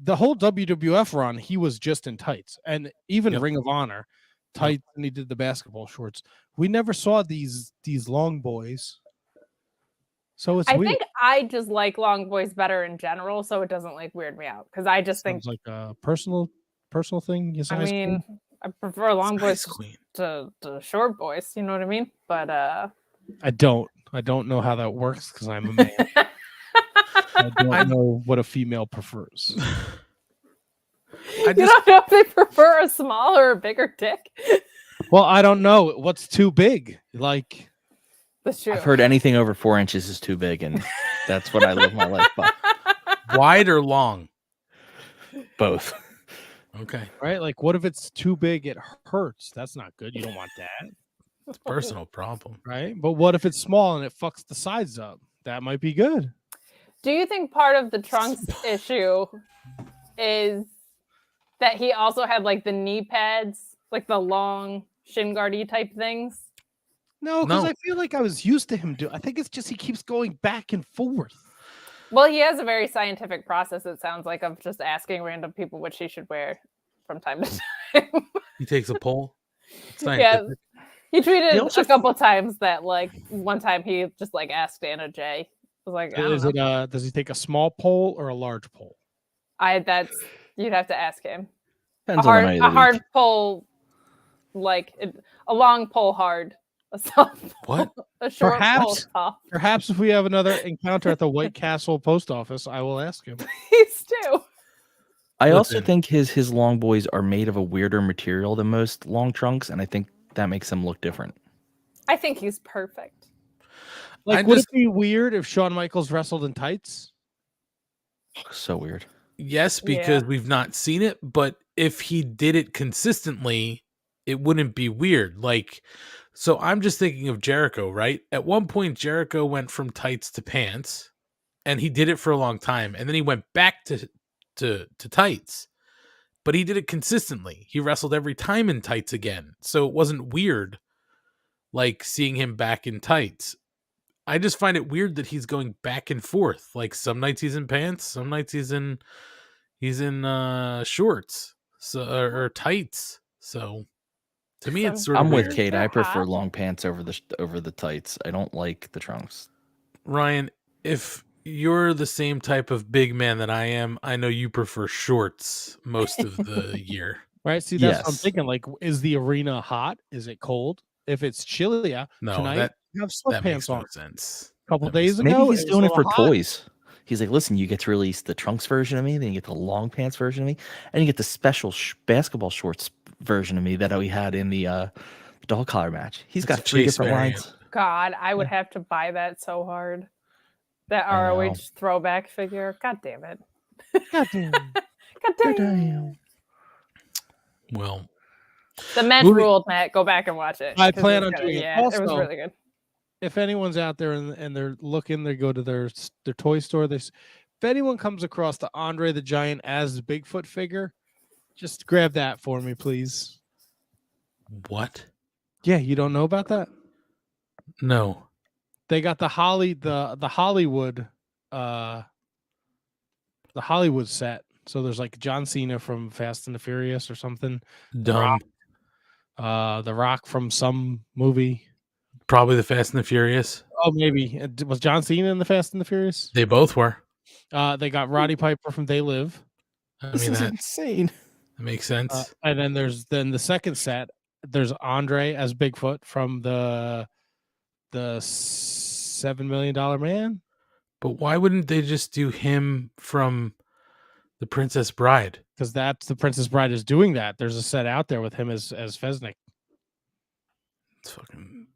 the whole WWF run, he was just in tights. And even Ring of Honor, tights, and he did the basketball shorts. We never saw these long boys. So it's weird. I think I just like long boys better in general, so it doesn't like weird me out. Because I just think like a personal thing. Yes, I mean, I prefer long boys to short boys, you know what I mean? But I don't know how that works because I'm a man. I don't know what a female prefers. You don't know if they prefer a small or a bigger dick. Well, I don't know what's too big. Like, That's true. I've heard anything over 4 inches is too big, and that's what I live my life by. Wide or long? Both. Okay. right? Like, what if it's too big? It hurts. That's not good. You don't want that, It's a personal problem. right? But what if it's small and it fucks the sides up? That might be good. Do you think part of the Trunks issue is that he also had like the knee pads, like the long shin guardy type things? No, because No. I feel like I was used to him I think it's just he keeps going back and forth. Well, he has a very scientific process, it sounds like, of just asking random people what she should wear from time to time. He takes a poll. It's Yeah. scientific. He tweeted He also- a couple times that, like, one time he just like asked Anna Jay. I was like, I Is don't know. it does he take a small pole or a large pole? That's you'd have to ask him. Depends on the night A of the hard week. pull, like a long pull hard, a soft pull, What? a short pull Perhaps. tough. Perhaps if we have another encounter at the White Castle post office, I will ask him. These two. I also Listen. think his long boys are made of a weirder material than most long trunks, and I think that makes them look different. I think he's perfect. Like, I would just- it be weird if Shawn Michaels wrestled in tights? So weird. Yes, because we've not seen it, but if he did it consistently, it wouldn't be weird. Like, so I'm just thinking of Jericho, right? At one point, Jericho went from tights to pants, and he did it for a long time, and then he went back to tights, but he did it consistently. He wrestled every time in tights again, so it wasn't weird, like seeing him back in tights. I just find it weird that he's going back and forth. Like some nights he's in pants, some nights he's in shorts, so or tights. So to me, it's sort of I'm weird. with Kate. They're I prefer hot. long pants over the tights. I don't like the trunks. Ryan, if you're the same type of big man that I am, I know you prefer shorts most of the year. Right? See, that's what I'm Yes. thinking. Like, is the arena hot? Is it cold? If it's chilly No, tonight, that you have that makes sweatpants on. no sense. A couple that makes days no- ago, Maybe he's it was doing a it for little hot. toys. He's like, listen, you get to release the trunks version of me, then you get the long pants version of me, and you get the special basketball shorts version of me that we had in the dog collar match. He's It's got a 3 Chase different variant. lines. God, I would have to buy that so hard. That I know. ROH throwback figure. God damn it. God damn. God damn. Well, The match Moving- ruled, Matt. Go back and watch it. I 'cause plan it's on good. doing it. Yeah, it was Also, really good. If anyone's out there and they're looking, they go to their toy store. If anyone comes across the Andre the Giant as the Bigfoot figure, just grab that for me, please. what? Yeah, you don't know about that? No. They got the Hollywood the Hollywood set. So there's like John Cena from Fast and the Furious or something. Dumb. The Rock from some movie. Probably the Fast and the Furious. Oh, maybe. Was John Cena in the Fast and the Furious? They both were. They got Roddy Piper from They Live. I This mean, is that insane. makes sense. And then there's the second set. There's Andre as Bigfoot from the $7 Million Man. But why wouldn't they just do him from The Princess Bride? Because that's the Princess Bride is doing that. There's a set out there with him as Feznik. It's fucking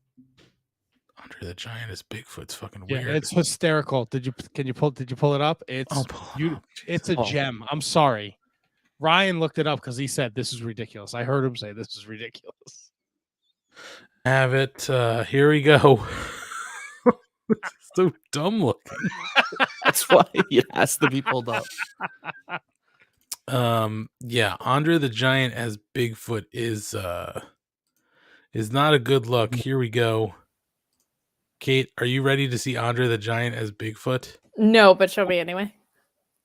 Andre the Giant is Bigfoot's fucking Yeah, weird. it's hysterical. Did you pull it up? It's I'll pull it you- up. it's a Oh. gem. I'm sorry. Ryan looked it up because he said this is ridiculous. I heard him say this is ridiculous. Have it. Here we go. So dumb looking. That's why it has to be pulled up. Yeah, Andre the Giant as Bigfoot is not a good look. Here we go. Kate, are you ready to see Andre the Giant as Bigfoot? No, but show me anyway.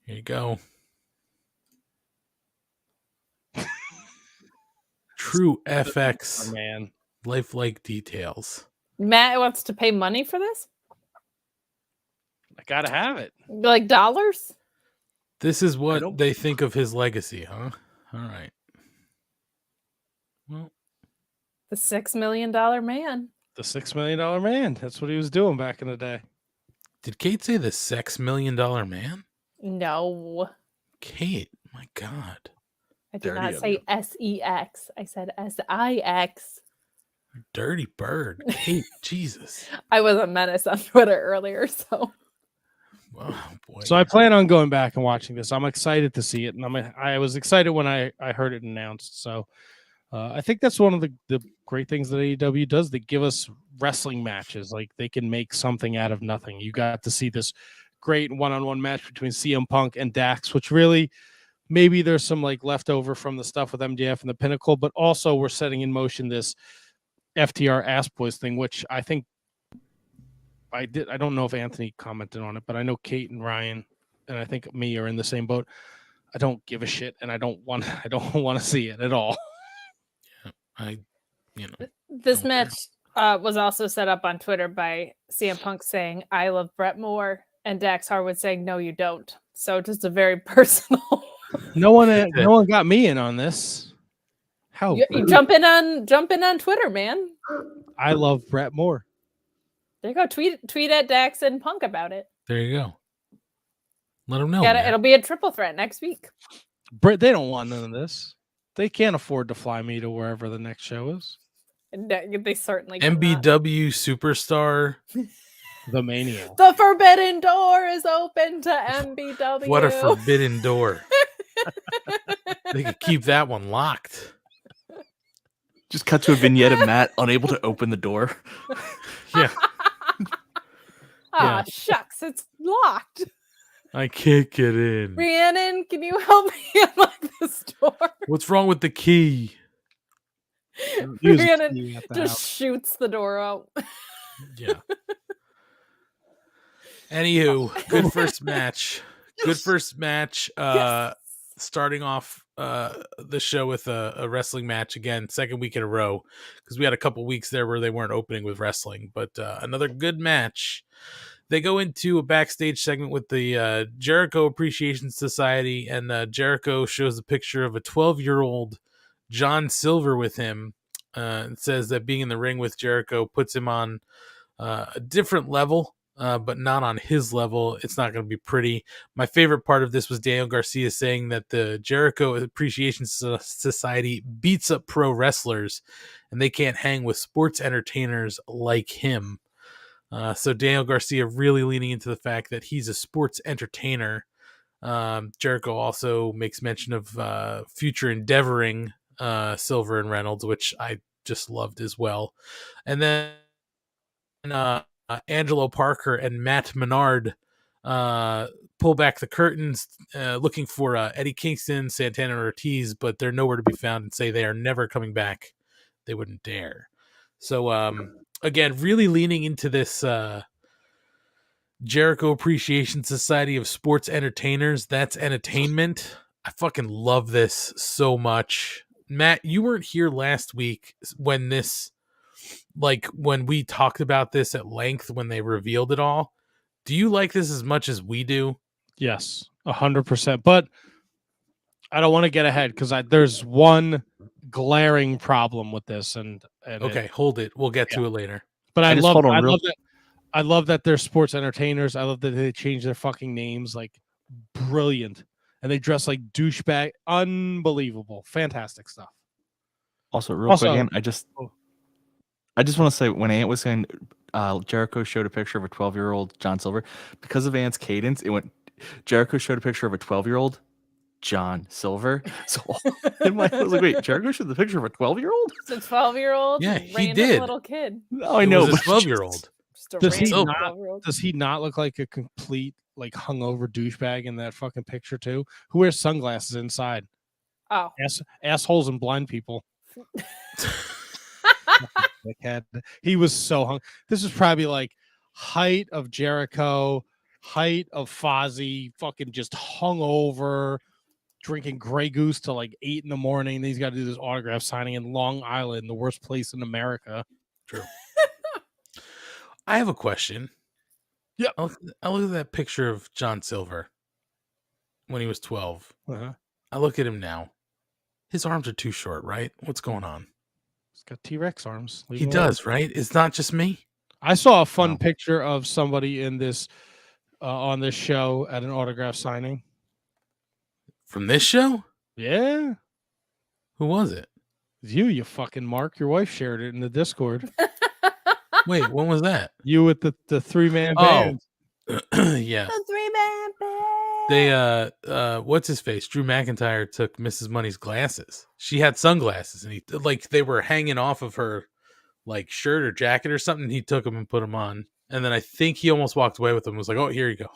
Here you go. True Oh, FX man. lifelike details. Matt wants to pay money for this? I gotta have it. Like dollars? This is what don't- they think of his legacy, huh? All right. Well, The $6 million man. The $6 Million Man. That's what he was doing back in the day. did Kate say the $6 million man? No. Kate, my God. I did Dirty not of say SEX. I said SIX. Dirty bird. Hey, Jesus. I was a menace on Twitter earlier, so Oh, boy. So I plan on going back and watching this. I'm excited to see it, and I was excited when I heard it announced. So I think that's one of the great things that AEW does. They give us wrestling matches. Like, they can make something out of nothing. You got to see this great one-on-one match between CM Punk and Dax, which really maybe there's some like leftover from the stuff with MJF and the Pinnacle, but also we're setting in motion this FTR Ass Boys thing, which I think I don't know if Anthony commented on it, but I know Kate and Ryan and I think me are in the same boat. I don't give a shit, and I don't want to see it at all. This Don't match was also set up on Twitter by CM Punk saying, "I love Bret more," and Dax Harwood saying, "No, you don't." So just a very personal. No one got me in on this. How You jump in on Twitter, man. I love Bret more. There you go. Tweet at Dax and Punk about it. There you go. Let them know. It'll be a triple threat next week. Bret, they don't want none of this. They can't afford to fly me to wherever the next show is. They certainly cannot. MBW superstar. The Mania. The forbidden door is open to MBW. What a forbidden door. They could keep that one locked. Just cut to a vignette of Matt unable to open the door. Yeah. Ah, shucks, it's locked. I can't get in. Rhiannon, can you help me unlock this door? What's wrong with the key? Rhiannon just shoots the door out. Yeah. Anywho, good first match. Good first match. Yes. Starting off the show with a wrestling match again, second week in a row, because we had a couple weeks there where they weren't opening with wrestling, but another good match. They go into a backstage segment with the Jericho Appreciation Society, and Jericho shows a picture of a 12-year-old John Silver with him. It says that being in the ring with Jericho puts him on a different level, but not on his level. It's not going to be pretty. My favorite part of this was Daniel Garcia saying that the Jericho Appreciation Society beats up pro wrestlers, and they can't hang with sports entertainers like him. So Daniel Garcia really leaning into the fact that he's a sports entertainer. Jericho also makes mention of future endeavoring Silver and Reynolds, which I just loved as well. And then Angelo Parker and Matt Menard pull back the curtains looking for Eddie Kingston, Santana, and Ortiz, but they're nowhere to be found and say they are never coming back. They wouldn't dare. So again, really leaning into this Jericho Appreciation Society of sports entertainers. That's entertainment. I fucking love this so much. Matt, you weren't here last week when when we talked about this at length when they revealed it all. Do you like this as much as we do? Yes, 100%. But I don't want to get ahead because there's one glaring problem with this, and okay, hold it. We'll get to it later. But I love that they're sports entertainers. I love that they change their fucking names. Like, brilliant. And they dress like douchebag. Unbelievable. Fantastic stuff. Also, quick, Ant, I just want to say, when Ant was saying Jericho showed a picture of a 12-year-old John Silver, because of Ant's cadence, it went, Jericho showed a picture of a 12-year-old John Silver. So in my, I was like, wait, Jericho showed the picture of a 12-year-old? It's a 12-year-old. Yeah, he random did. Little kid. No, I know. It was a 12-year-old. Does he not look like a complete like hungover douchebag in that fucking picture too? Who wears sunglasses inside? Oh, assholes and blind people. He was so hung. This is probably like height of Jericho, height of Fozzy, fucking just hungover, drinking Grey Goose till like 8 a.m. Then he's got to do this autograph signing in Long Island, the worst place in America. True. I have a question. Yeah. I look at that picture of John Silver when he was 12. Uh-huh. I look at him now. His arms are too short, right? What's going on? He's got T-Rex arms. He does, right? It's not just me. I saw a fun picture of somebody in this on this show at an autograph signing. From this show? Yeah. Who was it? It's you fucking Mark. Your wife shared it in the Discord. Wait, when was that? You with the 3-man Oh. band. Yeah. The 3-man band. They what's his face? Drew McIntyre took Mrs. Money's glasses. She had sunglasses, and they were hanging off of her like shirt or jacket or something. He took them and put them on, and then I think he almost walked away with them. Was like, "Oh, here you go."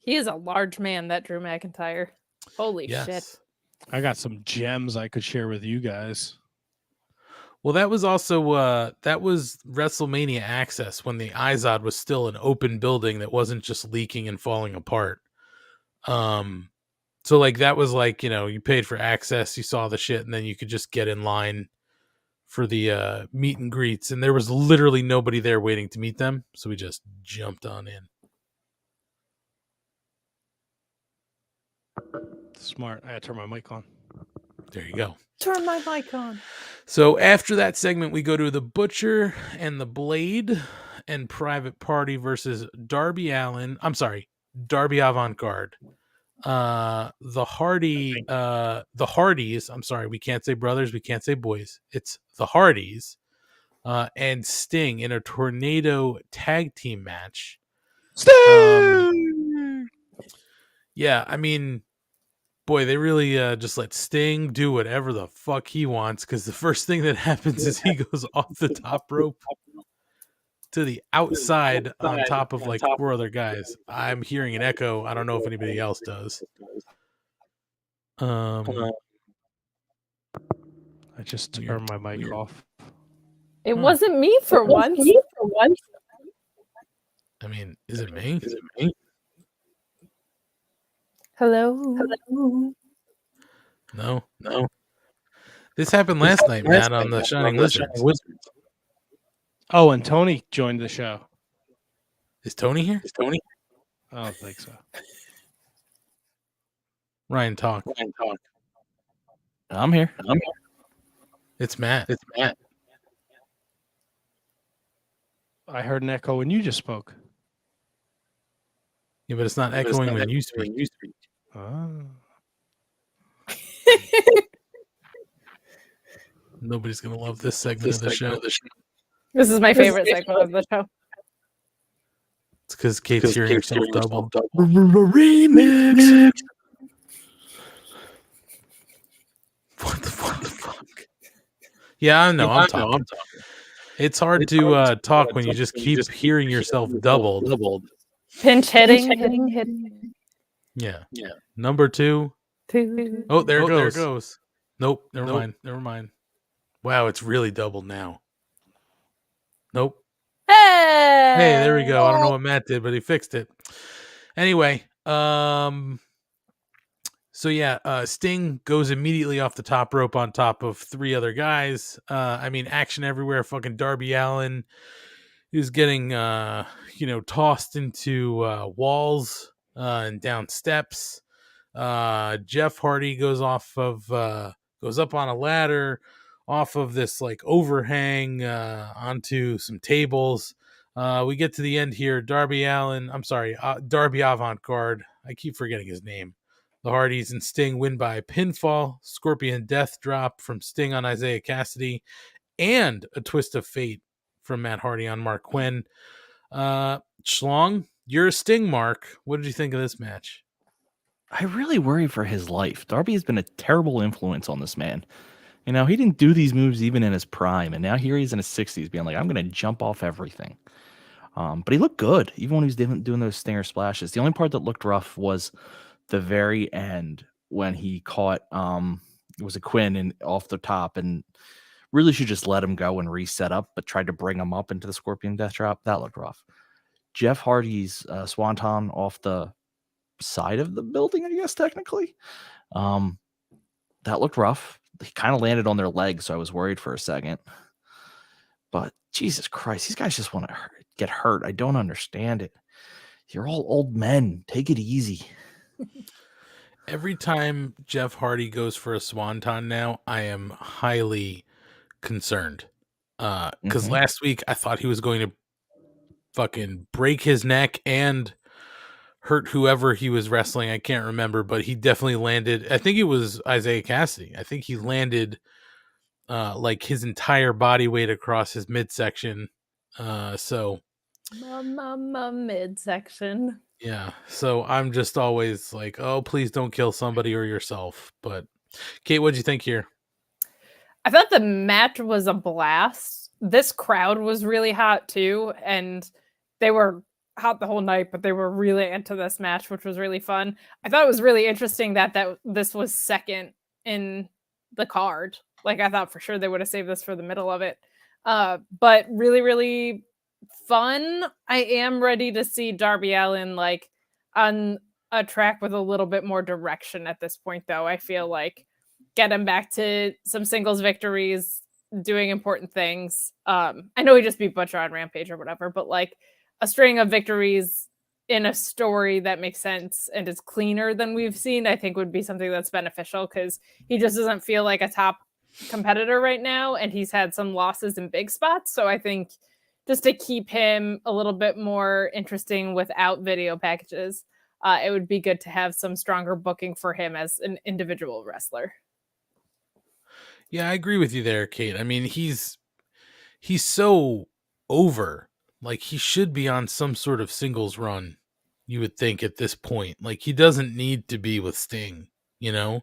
He is a large man, that Drew McIntyre. Holy shit. Yes. I got some gems I could share with you guys. Well, that was also that was WrestleMania Access when the Izod was still an open building that wasn't just leaking and falling apart. So like that was like, you paid for access, you saw the shit, and then you could just get in line for the meet and greets, and there was literally nobody there waiting to meet them, so we just jumped on in. Smart. I had to turn my mic on. There you go. Turn my mic on. So after that segment, we go to the Butcher and the Blade and Private Party versus Darby Avant-Garde. The Hardys. I'm sorry, we can't say brothers, we can't say boys. It's the Hardys and Sting in a tornado tag team match. Sting! Yeah, I mean, boy, they really just let Sting do whatever the fuck he wants, because the first thing that happens is he goes off the top rope to the outside on top of like 4 other guys. I'm hearing an echo. I don't know if anybody else does. I just turned my mic off. It wasn't me for once. I mean, is it me? Hello. No. This happened last night, Matt, on the Shining Lizards. Oh, and Tony joined the show. Is Tony here? I don't think so. Ryan, talk. I'm here. It's Matt. I heard an echo when you just spoke. Yeah, but it's not echoing when you speak. Oh. Nobody's going to love this segment of the show. This is my favorite segment of the show. It's because Kate's hearing herself double. Remix. What the fuck? Yeah, I know. I'm talking. It's hard to talk when you just keep hearing yourself doubled. Pinch hitting. Yeah. Number 2. Oh, there it goes. Nope. Never mind. Wow, it's really doubled now. Nope. Hey, there we go. I don't know what Matt did, but he fixed it. Anyway, so yeah, Sting goes immediately off the top rope on top of 3 other guys. I mean, action everywhere. Fucking Darby Allin is getting, tossed into walls and down steps. Jeff Hardy goes up on a ladder off of this like overhang onto some tables. We get to the end here. Darby Avant-Garde. I keep forgetting his name. The Hardys and Sting win by pinfall, Scorpion Death Drop from Sting on Isaiah Cassidy, and a Twist of Fate from Matt Hardy on Mark Quinn. Schlong, you're a Sting, Mark. What did you think of this match? I really worry for his life. Darby has been a terrible influence on this man. He didn't do these moves even in his prime, and now here he's in his 60s being like, I'm going to jump off everything. But he looked good, even when he was doing those stinger splashes. The only part that looked rough was the very end when he caught, it was a Quinn and off the top, and really should just let him go and reset up, but tried to bring him up into the Scorpion Death Drop. That looked rough. Jeff Hardy's Swanton off the side of the building, I guess, technically. That looked rough. He kind of landed on their legs, so I was worried for a second. But Jesus Christ, these guys just want to get hurt. I don't understand it. You're all old men. Take it easy. Every time Jeff Hardy goes for a swanton now, I am highly concerned. Because last week I thought he was going to fucking break his neck and hurt whoever he was wrestling. I can't remember, but he definitely landed. I think it was Isaiah Cassidy. I think he landed like his entire body weight across his midsection. So Midsection. yeah, so I'm just always like, oh, please don't kill somebody or yourself. But Kate, what'd you think here? I thought the match was a blast. This crowd was really hot too, and they were hot the whole night, but they were really into this match, which was really fun. I thought it was really interesting that this was second in the card. Like, I thought for sure they would have saved this for the middle of it. But really, really fun. I am ready to see Darby Allin like on a track with a little bit more direction at this point, though. I feel like get him back to some singles victories, doing important things. I know he just beat Butcher on Rampage or whatever, but like a string of victories in a story that makes sense and is cleaner than we've seen, I think would be something that's beneficial, because he just doesn't feel like a top competitor right now, and he's had some losses in big spots. So I think just to keep him a little bit more interesting without video packages, it would be good to have some stronger booking for him as an individual wrestler. Yeah, I agree with you there, Kate. I mean, he's so over. Like, he should be on some sort of singles run, you would think, at this point. Like, he doesn't need to be with Sting, you know?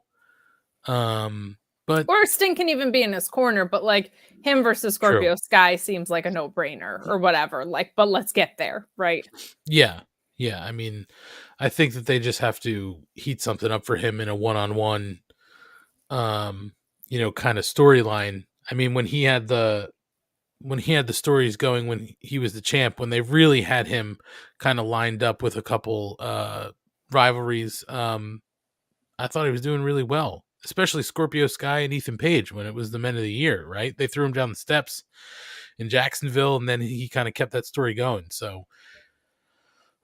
But Or Sting can even be in his corner, but like him versus Scorpio Sky seems like a no-brainer or whatever. Like, but let's get there, right? Yeah. Yeah. I mean, I think that they just have to heat something up for him in a one-on-one, you know, kind of storyline. I mean, when he had the stories going when he was the champ, when they really had him kind of lined up with a couple rivalries, I thought he was doing really well, especially Scorpio Sky and Ethan Page when it was the Men of the Year, right? They threw him down the steps in Jacksonville, and then he kind of kept that story going. So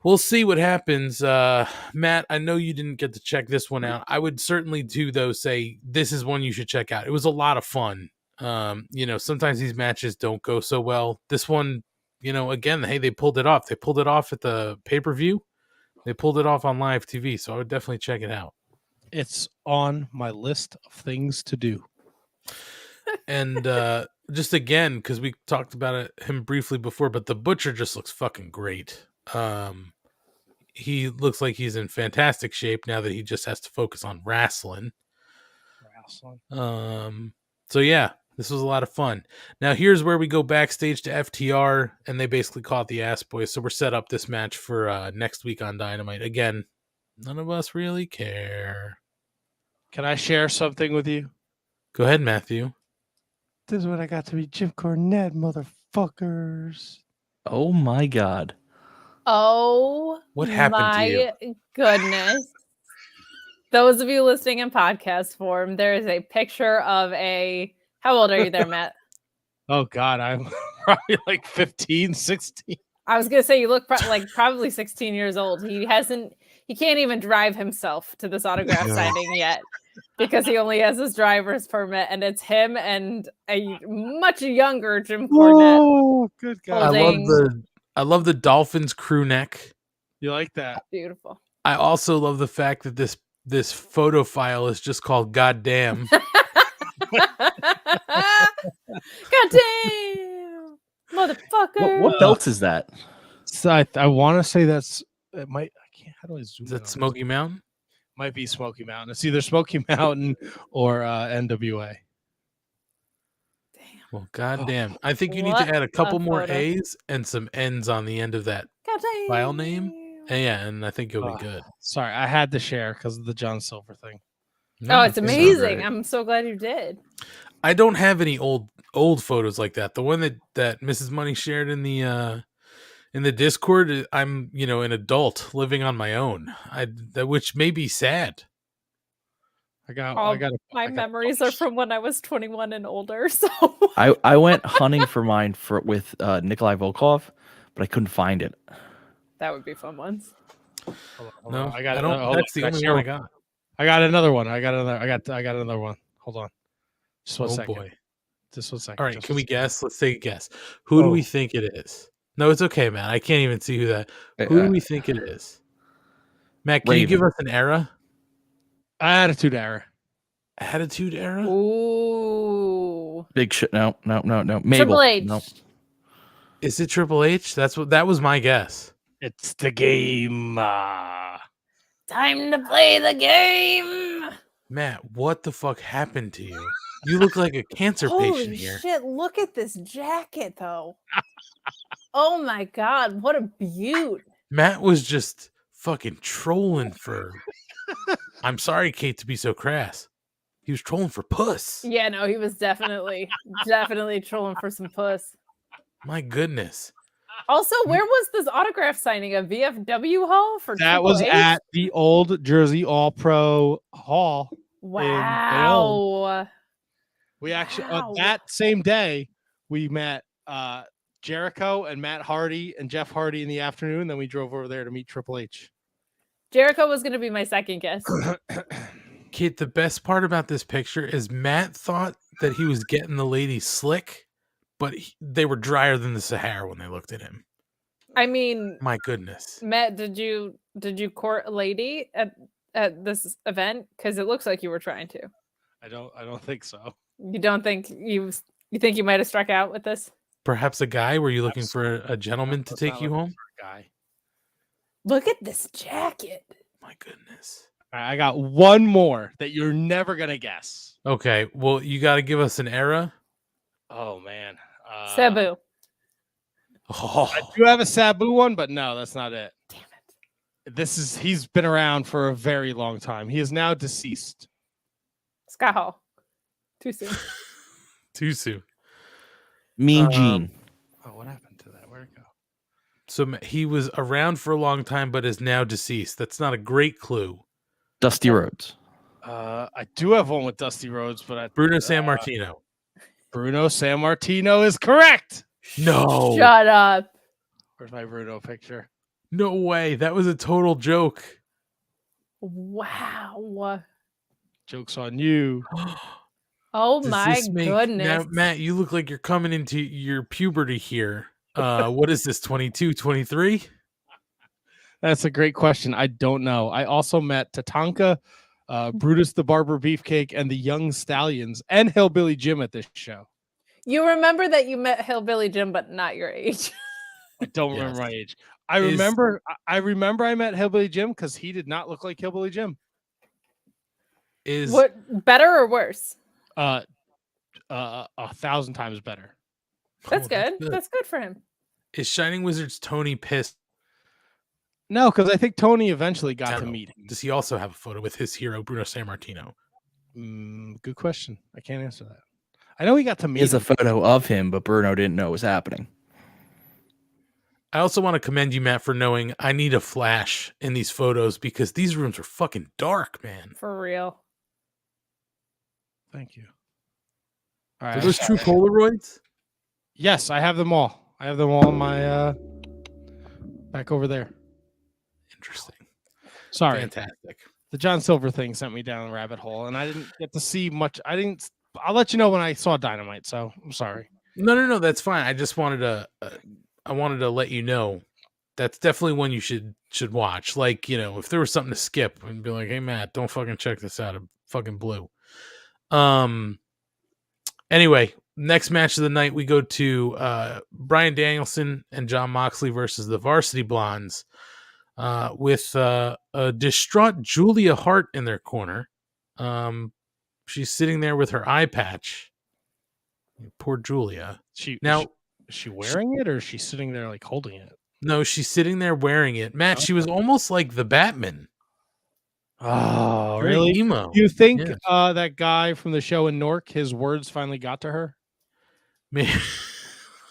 we'll see what happens. Matt, I know you didn't get to check this one out. I would certainly do, though, say this is one you should check out. It was a lot of fun. You know, sometimes these matches don't go so well. This one, you know, again, hey, they pulled it off. They pulled it off at the pay-per-view. They pulled it off on live TV, so I would definitely check it out. It's on my list of things to do. And just again, because we talked about him briefly before, but the Butcher just looks fucking great. He looks like he's in fantastic shape now that he just has to focus on wrestling. So yeah, this was a lot of fun. Now here's where we go backstage to FTR, and they basically caught the ass boys. So we're set up this match for next week on Dynamite. Again, none of us really care. Can I share something with you? Go ahead, Matthew. This is when I got to meet Jim Cornette, motherfuckers. Oh my God. Oh, what happened to you? My goodness. Those of you listening in podcast form, there is a picture of how old are you there, Matt? Oh God, I'm probably like 15, 16. I was going to say, you look like probably 16 years old. He can't even drive himself to this autograph signing yet, because he only has his driver's permit, and it's him and a much younger Jim Cornette. Oh, good God. I love the Dolphins crew neck. You like that? Beautiful. I also love the fact that this photo file is just called Goddamn. Goddamn, motherfucker. What belt is that? So I want to say it might. I can't. How do I zoom? Is that Smoky Mountain? Might be Smoky Mountain. It's either Smoky Mountain or NWA. Well, goddamn. I think you need to add a couple more A's and some N's on the end of that file name. And yeah, and I think you'll be good. Sorry, I had to share because of the John Silver thing. No, it's amazing. I'm so glad you did. I don't have any old photos like that. The one that Mrs. Money shared in the Discord, I'm, you know, an adult living on my own. Which may be sad. My memories are from when I was 21 and older. So I went hunting for mine with Nikolai Volkov, but I couldn't find it. That would be fun ones. No, I don't. That's the only one I got. I got another one. I got another one. Hold on. Just 1 second. Boy. Just 1 second. All right, can we guess? Let's take a guess. Who do we think it is? No, it's okay, man. I can't even see who do we think it is? Matt, can you give us an era? Attitude Era. Attitude Era? Ooh. Who? Big shit. No. Mabel. Triple H. No. Is it Triple H? That was my guess. It's the game. Time to play the game. Matt, what the fuck happened to you? You look like a cancer patient Holy here. shit! Look at this jacket, though. Oh my god, what a beaut! Matt was just fucking trolling for. I'm sorry, Kate, to be so crass. He was trolling for puss. Yeah, no, he was definitely trolling for some puss. My goodness. Also, where was this autograph signing? A VFW hall for That Triple was H? at the old Jersey All Pro Hall. Wow. We actually Wow. that same day we met Jericho and Matt Hardy and Jeff Hardy in the afternoon. Then we drove over there to meet Triple H. Jericho was going to be my second guess. Kate, the best part about this picture is Matt thought that he was getting the ladies slick, but they were drier than the Sahara when they looked at him. I mean, My goodness. Matt, did you court a lady at this event? Because it looks like you were trying to. I don't think so. You don't think you think you might have struck out with this? Perhaps a guy? Were you looking for a gentleman to Was take not you looking home? for a guy. Look at this jacket. My goodness. All right, I got one more that you're never gonna guess. Okay, well, you got to give us an era. Oh man, Sabu. Oh, I do have a Sabu one, but no, that's not it. Damn it. He's been around for a very long time. He is now deceased. Scott Hall. Too soon. too soon. Mean Gene. Oh, what happened to that? Where'd it go? So he was around for a long time, but is now deceased. That's not a great clue. Dusty Rhodes. I do have one with Dusty Rhodes, but Bruno Sammartino. Bruno Sammartino is correct. No. Shut up. Where's my Bruno picture? No way. That was a total joke. Wow. Joke's on you. Oh Does my this make- goodness. Now, Matt, you look like you're coming into your puberty here. What is this, 22, 23? That's a great question. I don't know. I also met Tatanka, Brutus the Barber Beefcake, and the Young Stallions, and Hillbilly Jim at this show. You remember that you met Hillbilly Jim, but not your age. I don't Yes. remember my age. I Is- remember. I remember I met Hillbilly Jim because he did not look like Hillbilly Jim. Is What, better or worse? 1,000 times better. That's Oh, good. That's good for him. Is Shining Wizard's Tony pissed? No, because I think Tony eventually got to No. meet him. Does he also have a photo with his hero, Bruno Sammartino? Good question. I can't answer that. I know he got to meet He has a him. photo of him, but Bruno didn't know it was happening. I also want to commend you, Matt, for knowing I need a flash in these photos because these rooms are fucking dark, man. For real. Thank you. All Are right. those true Polaroids? Yes, I have them all. I have them all in my back over there. Interesting. Sorry. Fantastic. The John Silver thing sent me down a rabbit hole, and I didn't get to see much. I'll let you know when I saw Dynamite, so I'm sorry. No, that's fine. I just wanted to let you know that's definitely one you should watch. Like, if there was something to skip and be like, hey Matt, don't fucking check this out. I'm fucking blue. Anyway, next match of the night, we go to Bryan Danielson and Jon Moxley versus the Varsity Blondes, with a distraught Julia Hart in their corner. She's sitting there with her eye patch. Poor Julia. Is she wearing it, or is she sitting there like holding it? No, she's sitting there wearing it. Matt, she was almost like the Batman. Oh, Very really? emo. You think Yeah. that guy from the show in Newark, his words finally got to her? Man,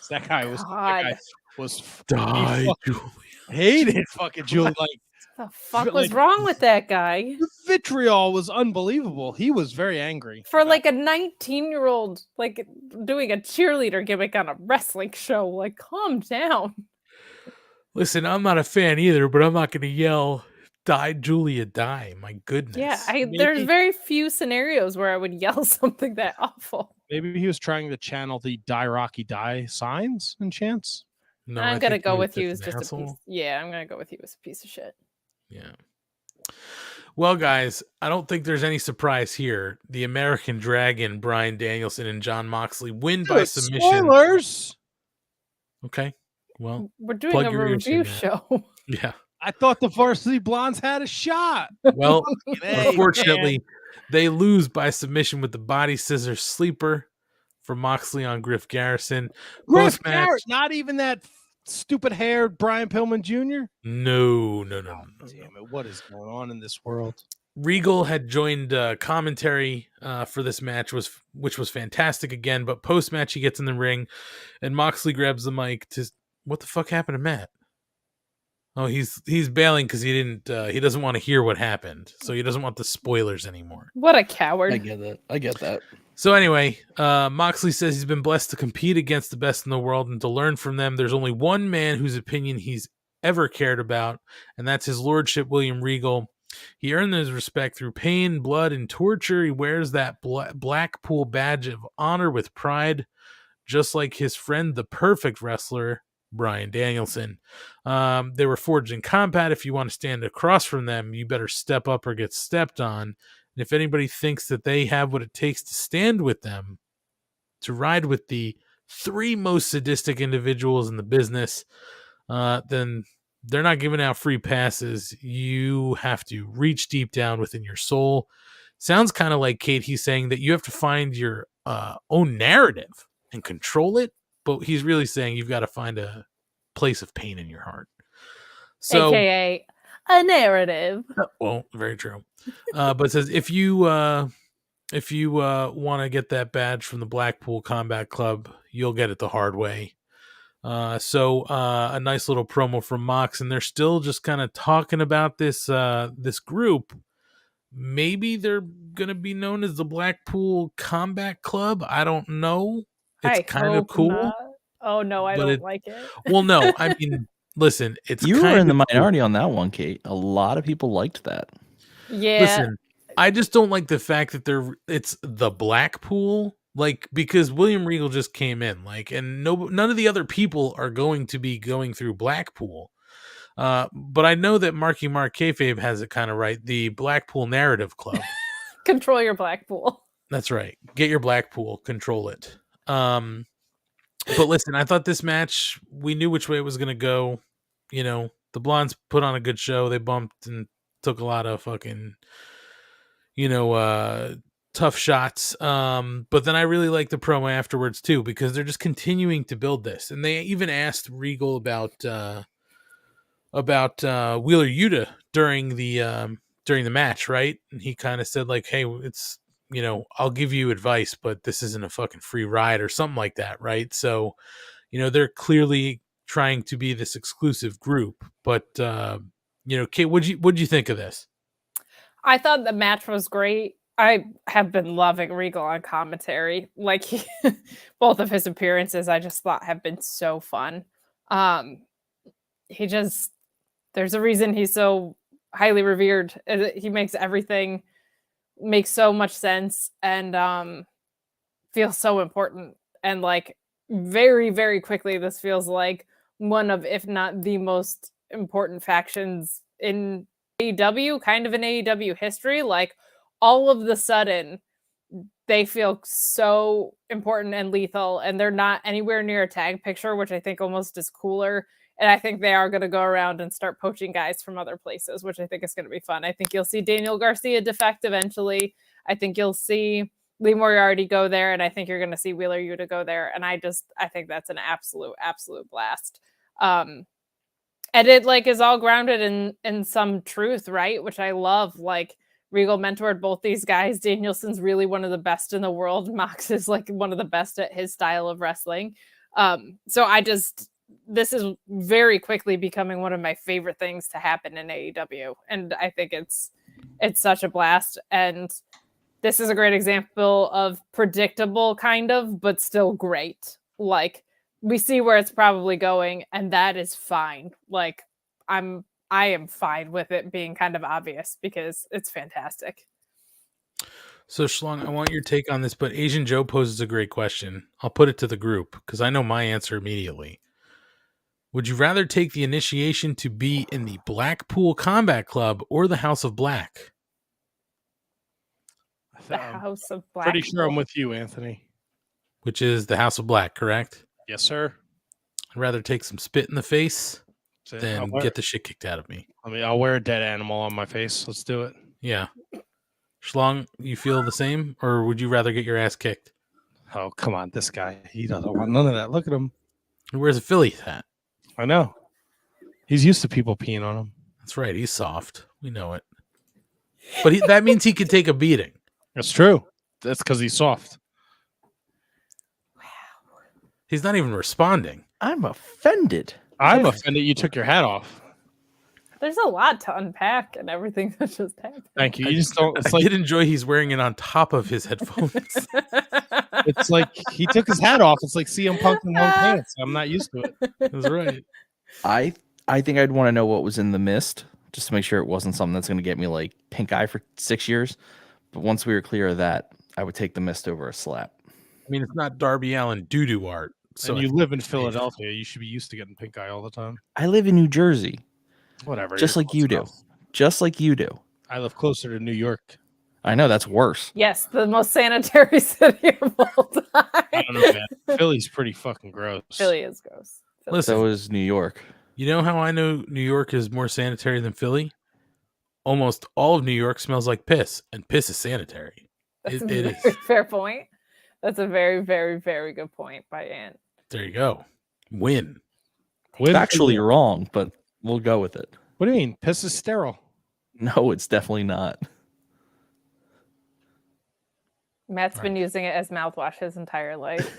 That guy God. was die, Julia. hated fucking Julie. Like The fuck Like- was wrong with that guy? the vitriol was unbelievable. He was very angry. For like a 19-year-old, like doing a cheerleader gimmick on a wrestling show. Like, calm down. Listen, I'm not a fan either, but I'm not going to yell, die, Julia, die. My goodness. Yeah, Maybe- there's very few scenarios where I would yell something that awful. Maybe he was trying to channel the die Rocky die signs and chants. No, I'm I gonna think go he was with you as an just a asshole. piece. Yeah, I'm gonna go with you as a piece of shit. Yeah. Well, guys, I don't think there's any surprise here. The American Dragon, Bryan Danielson and John Moxley win by Dude, submission. spoilers. Okay. Well, We're doing plug a your ears in, review Matt. show. yeah. I thought the Varsity Blondes had a shot. Well, Hey, unfortunately, man. they lose by submission with the body scissors sleeper for Moxley on Griff Garrison. Griff Post-match- Garrett, not even that stupid haired Brian Pillman Jr. No. Damn it! What is going on in this world? Regal had joined commentary for this match, which was fantastic again. But post-match, he gets in the ring, and Moxley grabs the mic to. What the fuck happened to Matt? Oh, he's bailing because he doesn't want to hear what happened, so he doesn't want the spoilers anymore. What a coward. I get that. So anyway, Moxley says he's been blessed to compete against the best in the world and to learn from them. There's only one man whose opinion he's ever cared about, and that's his lordship, William Regal. He earned his respect through pain, blood, and torture. He wears that Blackpool badge of honor with pride, just like his friend, the perfect wrestler, Bryan Danielson. They were forged in combat. If you want to stand across from them, you better step up or get stepped on. And if anybody thinks that they have what it takes to stand with them, to ride with the three most sadistic individuals in the business, then they're not giving out free passes. You have to reach deep down within your soul. Sounds kind of like Kate. He's saying that you have to find your own narrative and control it. But he's really saying you've got to find a place of pain in your heart. So, AKA a narrative. well, very true. But it says if you want to get that badge from the Blackpool Combat Club, you'll get it the hard way. So a nice little promo from Mox, and they're still just kind of talking about this this group. Maybe they're gonna be known as the Blackpool Combat Club. I don't know. It's kind of cool. Not. Oh no, I but don't like it. Well, no, I mean, listen, it's You were kind in the of cool. minority on that one, Kate. A lot of people liked that. Yeah. Listen, I just don't like the fact that it's the Blackpool, like, because William Regal just came in, like, and none of the other people are going to be going through Blackpool. But I know that Marky Mark Kayfabe has it kind of right. The Blackpool Narrative Club. Control your Blackpool. That's right. Get your Blackpool, control it. But listen, I thought this match, we knew which way it was going to go. You know, the Blondes put on a good show. They bumped and took a lot of fucking, tough shots. But then I really like the promo afterwards too, because they're just continuing to build this. And they even asked Regal about Wheeler Yuta during the match, right? And he kind of said like, hey, it's, I'll give you advice, but this isn't a fucking free ride or something like that, right? So, they're clearly trying to be this exclusive group. But, Kate, what'd you think of this? I thought the match was great. I have been loving Regal on commentary. Like, both of his appearances, I just thought have been so fun. There's a reason he's so highly revered. He makes everything make so much sense and feels so important. And like very, very quickly, this feels like one of, if not the most important factions in AEW, kind of in AEW history. Like all of the sudden, they feel so important and lethal, and they're not anywhere near a tag picture, which I think almost is cooler. And I think they are going to go around and start poaching guys from other places, which I think is going to be fun. I think you'll see Daniel Garcia defect eventually. I think you'll see Lee Moriarty go there, and I think you're going to see Wheeler Yuta go there. And I think that's an absolute blast. And it like is all grounded in some truth, right? Which I love. Like Regal mentored both these guys. Danielson's really one of the best in the world. Mox is like one of the best at his style of wrestling. So this is very quickly becoming one of my favorite things to happen in AEW. And I think it's such a blast. And this is a great example of predictable kind of, but still great. Like we see where it's probably going, and that is fine. Like I am fine with it being kind of obvious because it's fantastic. So Schlong, I want your take on this, but Asian Joe poses a great question. I'll put it to the group because I know my answer immediately. Would you rather take the initiation to be in the Blackpool Combat Club or the House of Black? The I'm House of Black. pretty sure I'm People. with you, Anthony. Which is the House of Black, correct? Yes, sir. I'd rather take some spit in the face So than get the shit kicked out of me. I'll wear a dead animal on my face. Let's do it. Yeah. Schlong, you feel the same, or would you rather get your ass kicked? Oh, come on. This guy, he doesn't want none of that. Look at him. He wears a Philly hat. I know. He's used to people peeing on him. That's right. He's soft. We know it. But that means he could take a beating. That's true. That's because he's soft. He's not even responding. I'm offended. I'm offended you took your hat off. There's a lot to unpack and everything that just happened. Thank you. You just don't. It's I like did enjoy he's wearing it on top of his headphones. it's like he took his hat off. It's like CM Punk in long pants. I'm not used to it. That's right. I think I'd want to know what was in the mist, just to make sure it wasn't something that's going to get me like pink eye for 6 years. But once we were clear of that, I would take the mist over a slap. I mean, it's not Darby Allin doo-doo art. So And you live in Philadelphia. You should be used to getting pink eye all the time. I live in New Jersey, Whatever. just you're like you close do. enough. Just like you do. I live closer to New York. I know that's worse. Yes, the most sanitary city of all time. I don't know, man. Philly's pretty fucking gross. Philly is gross. Philly. Listen, So is New York. you know how I know New York is more sanitary than Philly? Almost all of New York smells like piss, and piss is sanitary. That's It a is. very fair point. That's a very, very, very good point by Ant. There you go. Win. With- Factually wrong, but we'll go with it. What do you mean? Piss is sterile. No, it's definitely not. Matt's been using it as mouthwash his entire life.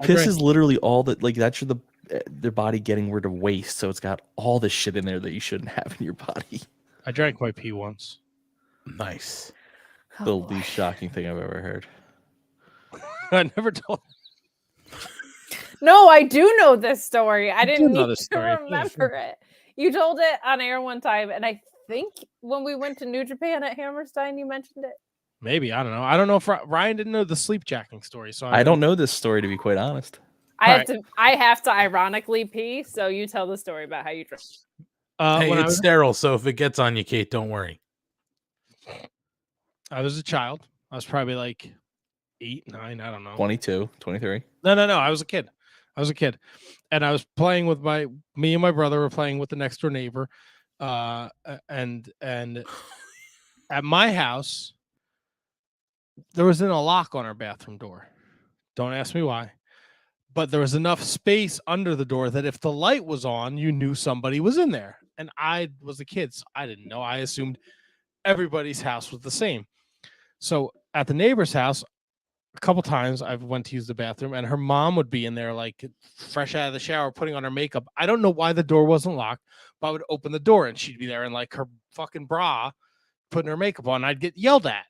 Piss agree. is literally all that, like, that's their body getting rid of waste. So it's got all the shit in there that you shouldn't have in your body. I drank my pee once. Nice. Oh, The boy. least shocking thing I've ever heard. I never told. No, I do know this story. I You do didn't know need this to story. Yeah, remember sure. it. You told it on air one time, and I think when we went to New Japan at Hammerstein, you mentioned it. Maybe. I don't know. I don't know if Ryan didn't know the sleep jacking story. So I don't know this story, to be quite honest. I have to ironically pee, so you tell the story about how you drank. Hey, When it's sterile, so if it gets on you, Kate, don't worry. I was a child. I was probably like 8, 9. I don't know. 22, 23. No. I was a kid. And I was playing with me and my brother were playing with the next door neighbor. And at my house, there wasn't a lock on our bathroom door. Don't ask me why. But there was enough space under the door that if the light was on, you knew somebody was in there. And I was a kid, so I didn't know. I assumed everybody's house was the same. So at the neighbor's house, a couple times I went to use the bathroom, and her mom would be in there like fresh out of the shower, putting on her makeup. I don't know why the door wasn't locked, but I would open the door and she'd be there in like her fucking bra, putting her makeup on. I'd get yelled at.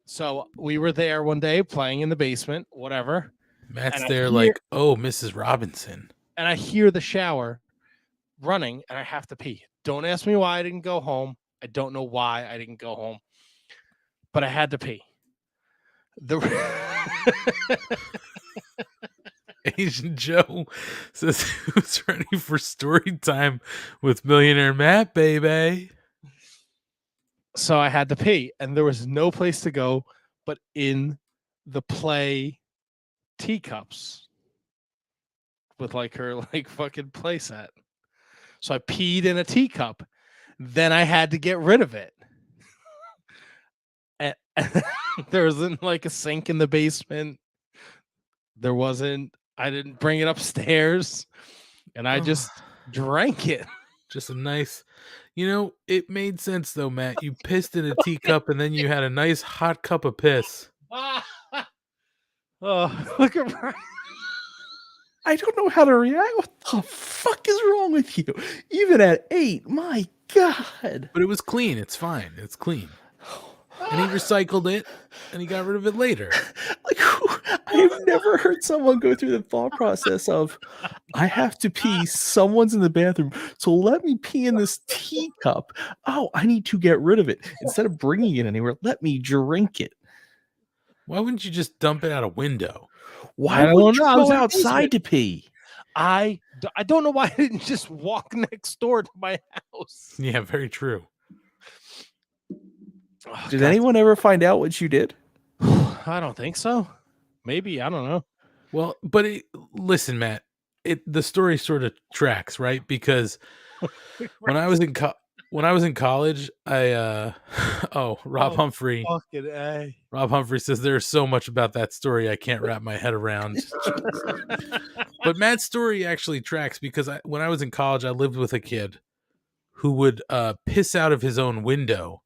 So we were there one day playing in the basement, whatever. Matt's And I there hear- like, oh, Mrs. Robinson. And I hear the shower running and I have to pee. Don't ask me why I didn't go home. I don't know why I didn't go home, but I had to pee. Asian Joe says who's ready for story time with Millionaire Matt, baby. So I had to pee, and there was no place to go but in the play teacups with like her like fucking play set. So I peed in a teacup. Then I had to get rid of it. And there wasn't like a sink in the basement. I didn't bring it upstairs, and I just drank it. Just a nice, it made sense though, Matt. You pissed in a teacup and then you had a nice hot cup of piss. Oh, look at Brian. I don't know how to react. What the fuck is wrong with you? Even at 8, my God. But it was clean. It's fine. It's clean. And he recycled it and he got rid of it later. Like, I've never heard someone go through the thought process of, I have to pee, someone's in the bathroom, so let me pee in this teacup. Oh, I need to get rid of it. Instead of bringing it anywhere, let me drink it. Why wouldn't you just dump it out a window? Why I would don't you know. I was go in the outside to pee? I don't know why I didn't just walk next door to my house. Yeah, very true. Oh, Did God. anyone ever find out what you did? I don't think so. Maybe, I don't know. Well, but listen, Matt, the story sort of tracks, right? Because when I was in college, I Rob Oh, Humphrey. Fucking A. Rob Humphrey says there's so much about that story I can't wrap my head around. But Matt's story actually tracks because when I was in college, I lived with a kid who would piss out of his own window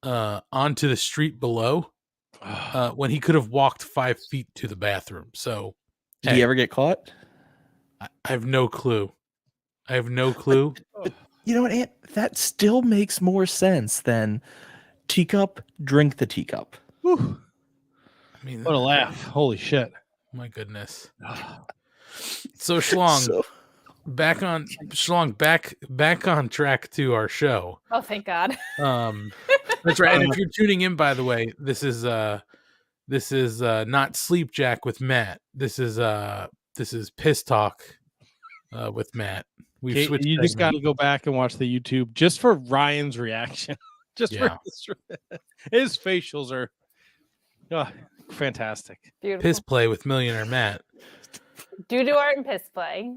onto the street below when he could have walked 5 feet to the bathroom. So, Did he ever get caught? I have no clue. I have no clue. You know what, Ant? That still makes more sense than teacup, drink the teacup. Whew. I mean, What a laugh. Holy shit. my goodness. So Schlong, back on track to our show. Oh, thank God. That's right. And if you're tuning in, by the way, this is not Sleep Jack with Matt. This is Piss Talk with Matt. We've switched. You just got to go back and watch the YouTube just for Ryan's reaction. Just for his facials are fantastic. Beautiful. Piss Play with Millionaire Matt. Doo-doo art and piss play.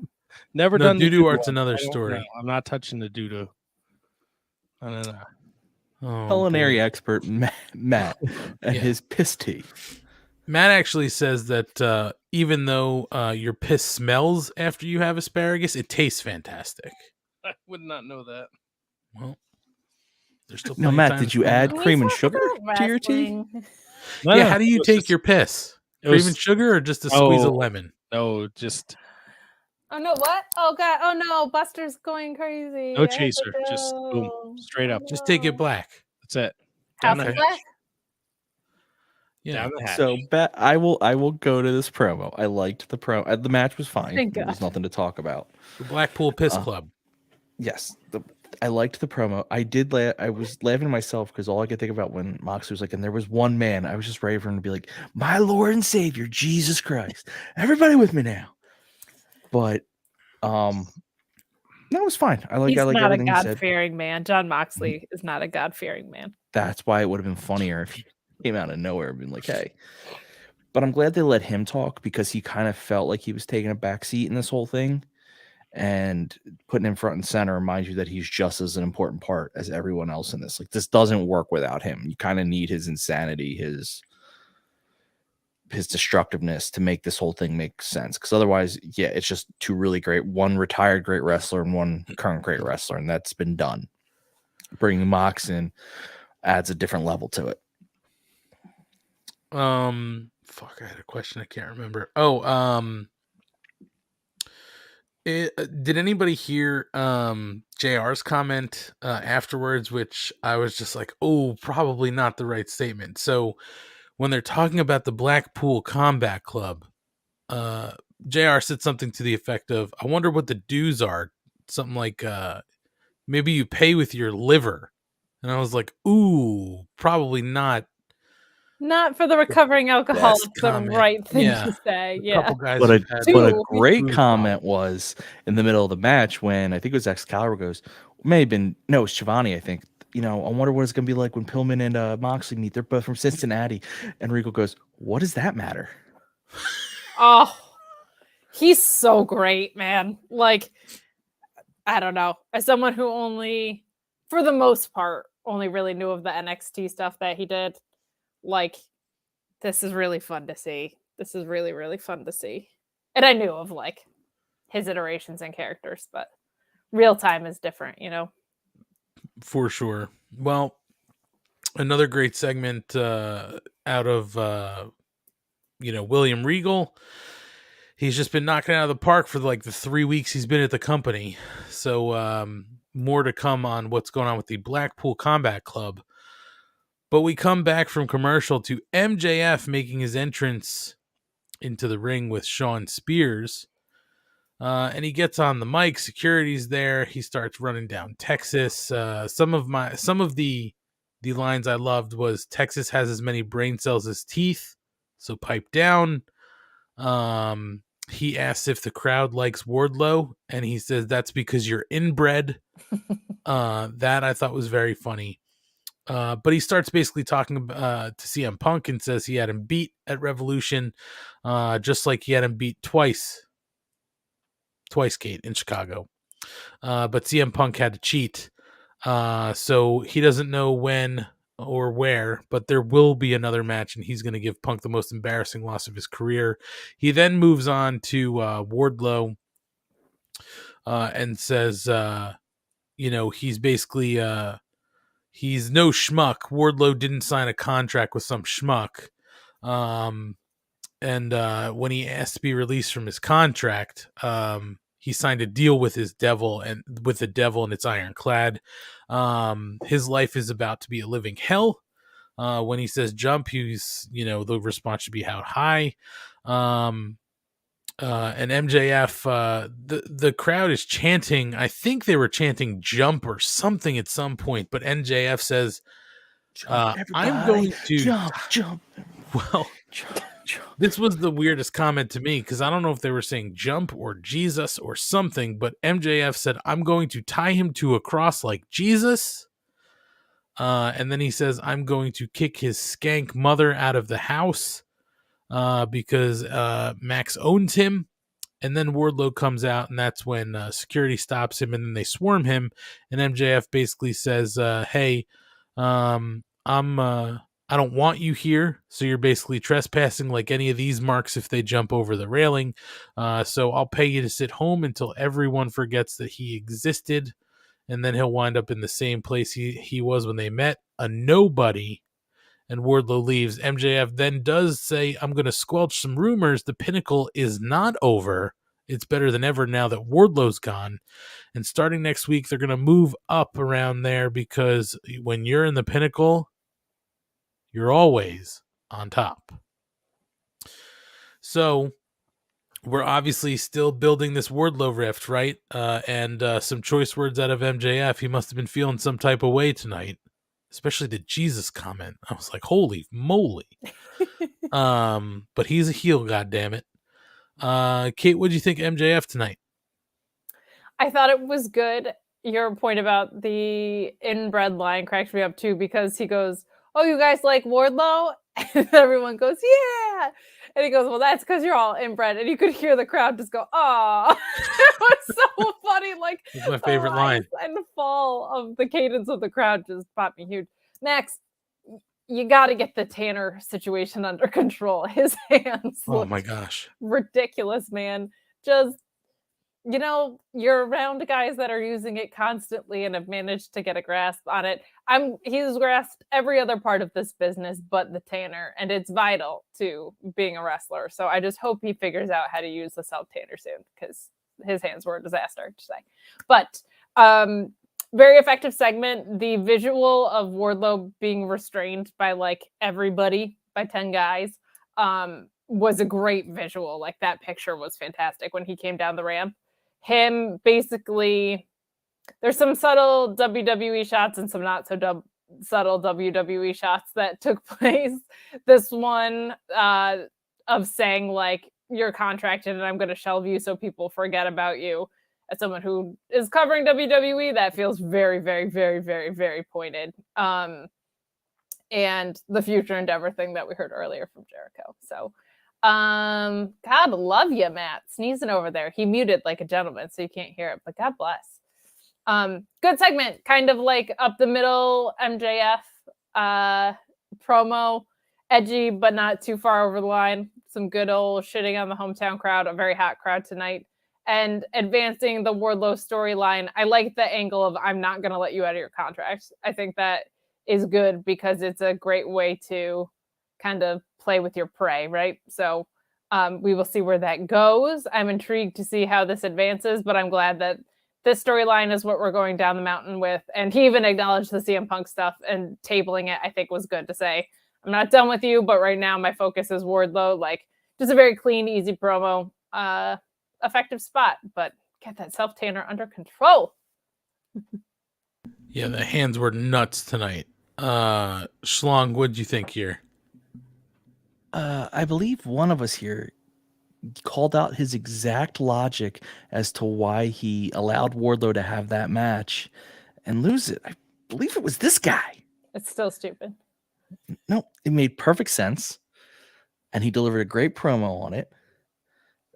Never No, done the doo-doo art's one. another I don't story. know. I'm not touching the doo-doo. I don't know. Oh, Culinary boy. expert Matt and his piss tea. Matt actually says that even though your piss smells after you have asparagus, it tastes fantastic. I would not know that. Well, there's still No, plenty of Matt, time did to you find add out. cream and sugar to your tea? Yeah, how do you take your piss? Cream and sugar or just a squeeze of lemon? No, just Oh no, what? Oh God. Oh no, Buster's going crazy. no chaser. Just boom. Straight up. Just take it black. That's it. House Down the of hatch. Black? Yeah. Down the hatch. So I will go to this promo. I liked the promo. The match was fine. Thank There was God. nothing to talk about. The Blackpool Piss Club. Yes, I liked the promo. I was laughing to myself because all I could think about when Moxley was like, and there was one man, I was just ready for him to be like, my Lord and Savior, Jesus Christ. Everybody with me now. But that was fine. I like He's not a everything he said. God-fearing man. John Moxley is not a God-fearing man. That's why it would have been funnier if he came out of nowhere and been like, hey. But I'm glad they let him talk because he kind of felt like he was taking a back seat in this whole thing. And putting him front and center reminds you that he's just as an important part as everyone else in this. Like, this doesn't work without him. You kind of need his insanity, his destructiveness to make this whole thing make sense. Because otherwise, yeah, it's just two really great, one retired great wrestler and one current great wrestler, and that's been done. Bringing Mox in adds a different level to it. Fuck, I had a question I can't remember. Did anybody hear JR's comment afterwards, which I was just like, oh, probably not the right statement. So when they're talking about the Blackpool Combat Club, JR said something to the effect of, I wonder what the dues are. Something like, maybe you pay with your liver. And I was like, ooh, probably not. Not for the recovering alcoholic, the comment. right thing Yeah. to say. A Yeah. couple guys But have had a Two. great food comment was in the middle of the match when I think it was Excalibur goes, may have been, no, it was Shivani, I think. You know, I wonder what it's going to be like when Pillman and Moxley meet. They're both from Cincinnati. And Rico goes, what does that matter? Oh, he's so great, man. Like, I don't know. As someone who only, for the most part, only really knew of the NXT stuff that he did, like, this is really fun to see. This is really, really fun to see. And I knew of, like, his iterations and characters, but real time is different, you know? For sure. Well, another great segment out of William Regal. He's just been knocking it out of the park for like the 3 weeks he's been at the company. So more to come on what's going on with the Blackpool Combat Club. But we come back from commercial to MJF making his entrance into the ring with Shawn Spears. And he gets on the mic, security's there. He starts running down Texas. Some of the lines I loved was Texas has as many brain cells as teeth, so pipe down. He asks if the crowd likes Wardlow, and he says that's because you're inbred. That I thought was very funny. But he starts basically talking to CM Punk and says he had him beat at Revolution, just like he had him beat twice, Kate, in Chicago. But CM Punk had to cheat. So he doesn't know when or where, but there will be another match, and he's going to give Punk the most embarrassing loss of his career. He then moves on to Wardlow and says, he's basically he's no schmuck. Wardlow didn't sign a contract with some schmuck. And when he asked to be released from his contract, he signed a deal with the devil, and it's ironclad. His life is about to be a living hell. When he says jump, he's, the response should be how high. And MJF, the crowd is chanting. I think they were chanting jump or something at some point, but MJF says, I'm going to jump. Well, this was the weirdest comment to me, because I don't know if they were saying jump or Jesus or something, but MJF said, I'm going to tie him to a cross like Jesus. And then he says, I'm going to kick his skank mother out of the house because Max owns him. And then Wardlow comes out, and that's when security stops him, and then they swarm him. And MJF basically says, hey, I don't want you here, so you're basically trespassing like any of these marks if they jump over the railing. So I'll pay you to sit home until everyone forgets that he existed, and then he'll wind up in the same place he was when they met, a nobody. And Wardlow leaves. MJF then does say, I'm going to squelch some rumors. The Pinnacle is not over. It's better than ever now that Wardlow's gone. And starting next week, they're going to move up around there, because when you're in the Pinnacle, you're always on top. So we're obviously still building this Wardlow rift, right? And some choice words out of MJF. He must have been feeling some type of way tonight, especially the Jesus comment. I was like, holy moly. But he's a heel, goddammit. Kate, what do you think of MJF tonight? I thought it was good. Your point about the inbred line cracked me up too, because he goes, oh, you guys like Wardlow? And everyone goes, yeah. And he goes, well, that's because you're all inbred. And you could hear the crowd just go, oh. It was so funny. Like, it's my favorite line. And the fall of the cadence of the crowd just popped me huge. Max, you got to get the Tanner situation under control. His hands oh my gosh, ridiculous, man. Just, you're around guys that are using it constantly and have managed to get a grasp on it. He's grasped every other part of this business but the Tanner, and it's vital to being a wrestler. So I just hope he figures out how to use the South Tanner soon, because his hands were a disaster to say. But very effective segment. The visual of Wardlow being restrained by like everybody, by 10 guys, was a great visual. Like, that picture was fantastic when he came down the ramp. Him basically, there's some subtle WWE shots and some not so subtle WWE shots that took place. This one of saying like, you're contracted and I'm going to shelve you so people forget about you. As someone who is covering WWE, that feels very, very, very, very, very pointed. And the future endeavor thing that we heard earlier from Jericho. So, God love you, Matt. Sneezing over there. He muted like a gentleman, so you can't hear it, but God bless. Good segment. Kind of like up the middle MJF promo. Edgy, but not too far over the line. Some good old shitting on the hometown crowd. A very hot crowd tonight. And advancing the Wardlow storyline. I like the angle of, I'm not going to let you out of your contract. I think that is good, because it's a great way to kind of play with your prey, right? So we will see where that goes. I'm intrigued to see how this advances, but I'm glad that this storyline is what we're going down the mountain with. And he even acknowledged the CM Punk stuff, and tabling it, I think, was good to say, I'm not done with you, but right now my focus is Wardlow. Like, just a very clean, easy promo. Effective spot, but get that self-tanner under control. Yeah, the hands were nuts tonight. Schlong, what did you think here? I believe one of us here called out his exact logic as to why he allowed Wardlow to have that match and lose it. I believe it was this guy. It's still stupid. No, it made perfect sense. And he delivered a great promo on it.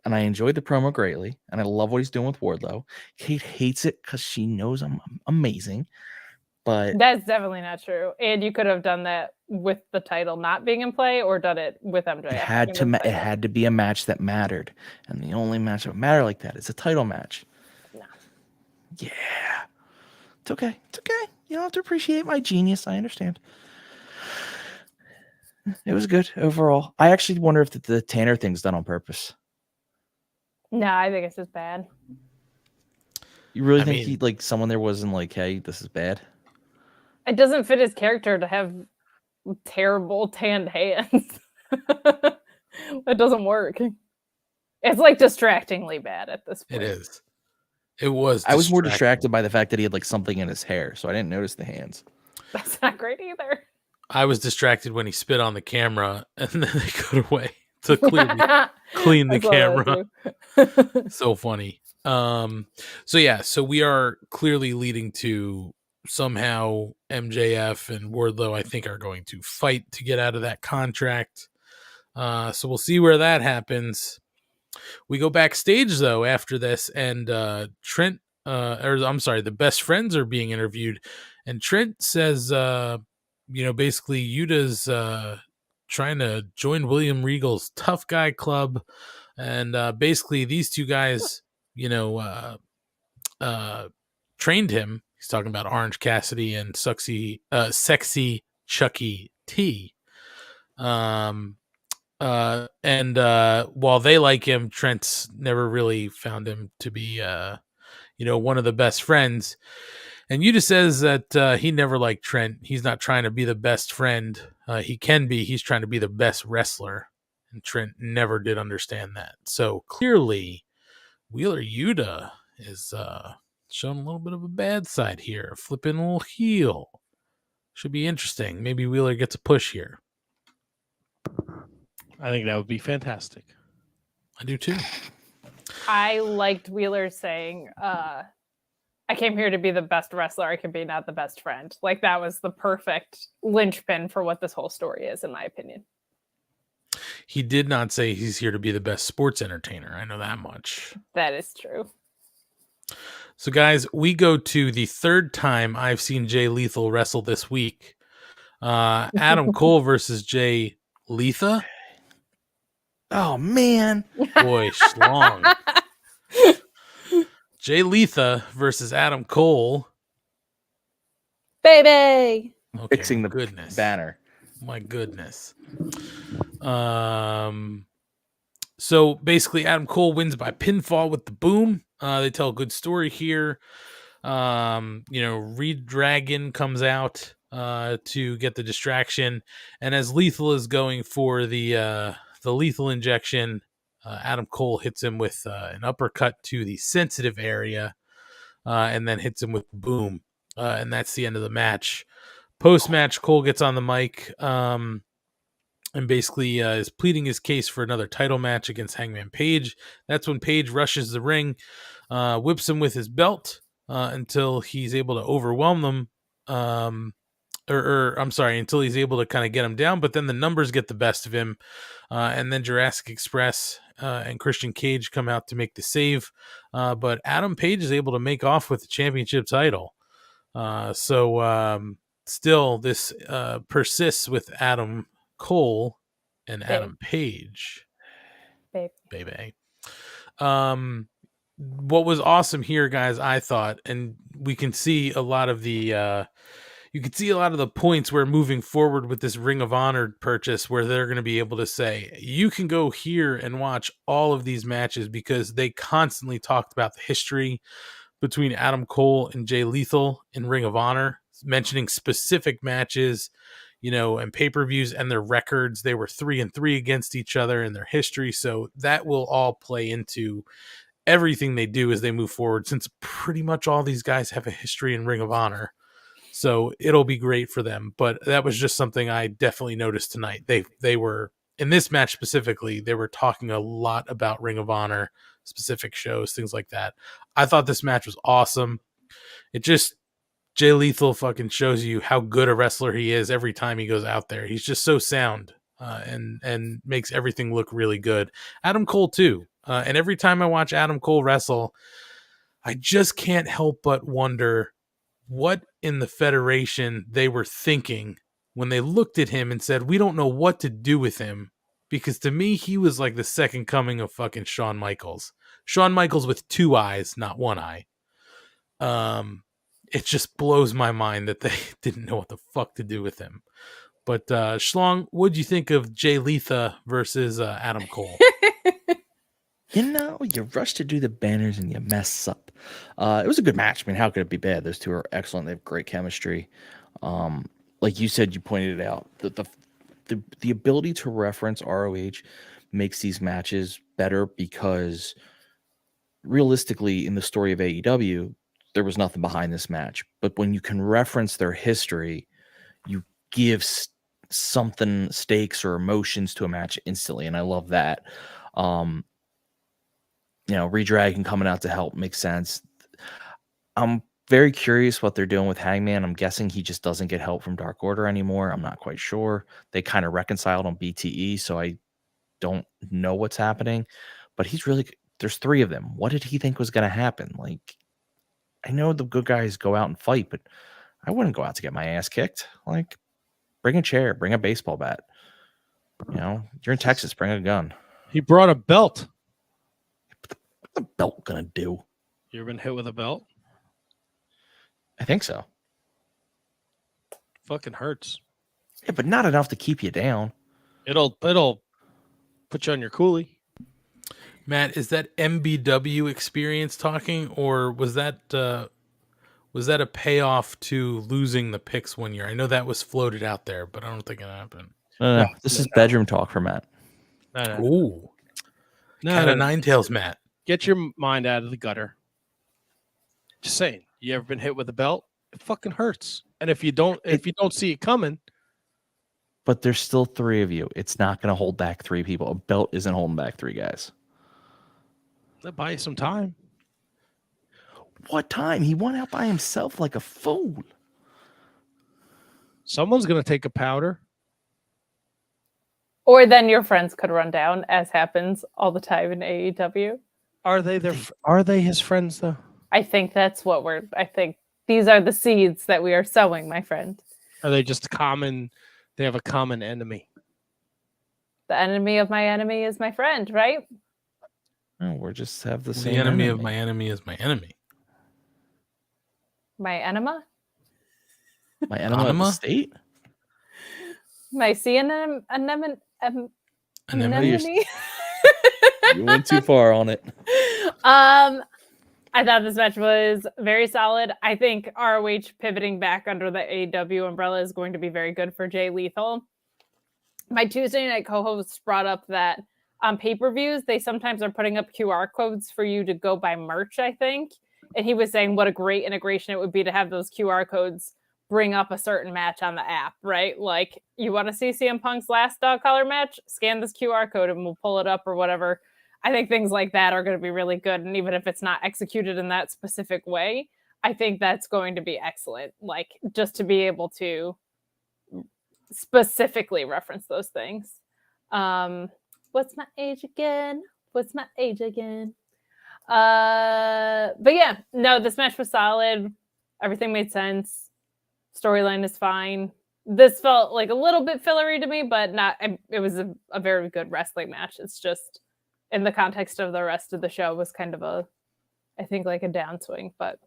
And I enjoyed the promo greatly. And I love what he's doing with Wardlow. Kate hates it because she knows I'm amazing. But That's definitely not true. And you could have done that with the title not being in play, or done it with MJF. it had to be a match that mattered. And the only match that would matter like that is a title match. No. Yeah. It's okay. It's okay. You don't have to appreciate my genius. I understand. It was good overall. I actually wonder if the Tanner thing's done on purpose. No, I think it's just bad. You really think he, like, someone there wasn't like, hey, this is bad? It doesn't fit his character to have terrible tanned hands. It doesn't work. It's like distractingly bad at this point. It is. It was. I was more distracted by the fact that he had like something in his hair, so I didn't notice the hands. That's not great either. I was distracted when he spit on the camera, and then they cut away to clean the camera. So funny. So we are clearly leading to somehow MJF and Wardlow, I think, are going to fight to get out of that contract. So we'll see where that happens. We go backstage though after this, and Trent, the best friends are being interviewed, and Trent says, basically Yuta's trying to join William Regal's Tough Guy Club, and basically these two guys, trained him. He's talking about Orange Cassidy and sexy Chucky T. And while they like him, Trent's never really found him to be, one of the best friends. And Yuta says that he never liked Trent. He's not trying to be the best friend. He can be. He's trying to be the best wrestler. And Trent never did understand that. So clearly, Wheeler Yuta is showing a little bit of a bad side here. Flipping a little heel. Should be interesting. Maybe Wheeler gets a push here. I think that would be fantastic. I do too. I liked Wheeler saying, I came here to be the best wrestler I can be, not the best friend. Like, that was the perfect linchpin for what this whole story is, in my opinion. He did not say he's here to be the best sports entertainer. I know that much. That is true. So, guys, we go to the third time I've seen Jay Lethal wrestle this week. Adam Cole versus Jay Letha. Oh, man. Boy, schlong. Jay Letha versus Adam Cole. Baby! Okay, Fixing the banner. My goodness. So basically Adam Cole wins by pinfall with the boom. They tell a good story here. Reed Dragon comes out to get the distraction, and as Lethal is going for the lethal injection, Adam Cole hits him with an uppercut to the sensitive area, and then hits him with boom, and that's the end of the match. Post-match, Cole gets on the mic and basically is pleading his case for another title match against Hangman Page. That's when Page rushes the ring, whips him with his belt until he's able to overwhelm them. Until he's able to kind of get him down. But then the numbers get the best of him. And then Jurassic Express and Christian Cage come out to make the save. But Adam Page is able to make off with the championship title. Still, this persists with Adam Cole and Adam Page. Baby. What was awesome here, guys, I thought, and we can see a lot of the points where moving forward with this Ring of Honor purchase, where they're going to be able to say, you can go here and watch all of these matches, because they constantly talked about the history between Adam Cole and Jay Lethal in Ring of Honor, mentioning specific matches, and pay-per-views and their records. They were 3-3 against each other in their history. So that will all play into everything they do as they move forward, since pretty much all these guys have a history in Ring of Honor. So it'll be great for them. But that was just something I definitely noticed tonight. They were, in this match specifically, they were talking a lot about Ring of Honor, specific shows, things like that. I thought this match was awesome. It just Jay Lethal fucking shows you how good a wrestler he is every time he goes out there. He's just so sound and makes everything look really good. Adam Cole too. And every time I watch Adam Cole wrestle, I just can't help but wonder what in the Federation they were thinking when they looked at him and said, we don't know what to do with him. Because to me, he was like the second coming of fucking Shawn Michaels. Shawn Michaels with 2 eyes, not 1 eye. It just blows my mind that they didn't know what the fuck to do with him. But Schlong, what'd you think of Jay Lethal versus Adam Cole? You rush to do the banners and you mess up. It was a good match. I mean, how could it be bad? Those two are excellent. They have great chemistry. Like you said, you pointed it out. The ability to reference ROH makes these matches better because realistically, in the story of AEW, there was nothing behind this match. But when you can reference their history, you give something, stakes or emotions to a match instantly. And I love that. Redragon coming out to help makes sense. I'm very curious what they're doing with Hangman. I'm guessing he just doesn't get help from Dark Order anymore. I'm not quite sure. They kind of reconciled on BTE, so I don't know what's happening. But there's 3 of them. What did he think was going to happen? Like, I know the good guys go out and fight, but I wouldn't go out to get my ass kicked. Like, bring a chair, bring a baseball bat. You're in Texas, bring a gun. He brought a belt. What's the belt gonna do? You ever been hit with a belt? I think so. Fucking hurts. Yeah, but not enough to keep you down. It'll put you on your coolie. Matt, is that MBW experience talking, or was that a payoff to losing the picks one year? I know that was floated out there, but I don't think it happened. No. This is bedroom talk for Matt. No. Ooh. Cat of Nine Tails, Matt. Get your mind out of the gutter. Just saying. You ever been hit with a belt? It fucking hurts. And if you don't see it coming. But there's still 3 of you. It's not going to hold back 3 people. A belt isn't holding back 3 guys. They'll buy you some time. What time? He went out by himself like a fool. Someone's going to take a powder. Or then your friends could run down, as happens all the time in AEW. Are they his friends though? I think that's what I think these are the seeds that we are sowing, my friend. Are they just common? They have a common enemy. The enemy of my enemy is my friend, right? No, we're just have the same The enemy of my enemy is my enemy. My enema? My enema of the state? My anemone? Anemone? You went too far on it. I thought this match was very solid. I think ROH pivoting back under the AEW umbrella is going to be very good for Jay Lethal. My Tuesday night co-host brought up that on pay-per-views, they sometimes are putting up QR codes for you to go buy merch, I think. And he was saying what a great integration it would be to have those QR codes bring up a certain match on the app, right? Like, you want to see CM Punk's last dog collar match? Scan this QR code and we'll pull it up or whatever. I think things like that are going to be really good. And even if it's not executed in that specific way, I think that's going to be excellent. Like, just to be able to specifically reference those things. What's my age again? But yeah, no, this match was solid. Everything made sense. Storyline is fine. This felt like a little bit fillery to me, but not. It was a very good wrestling match. It's just in the context of the rest of the show was kind of I think like a downswing, but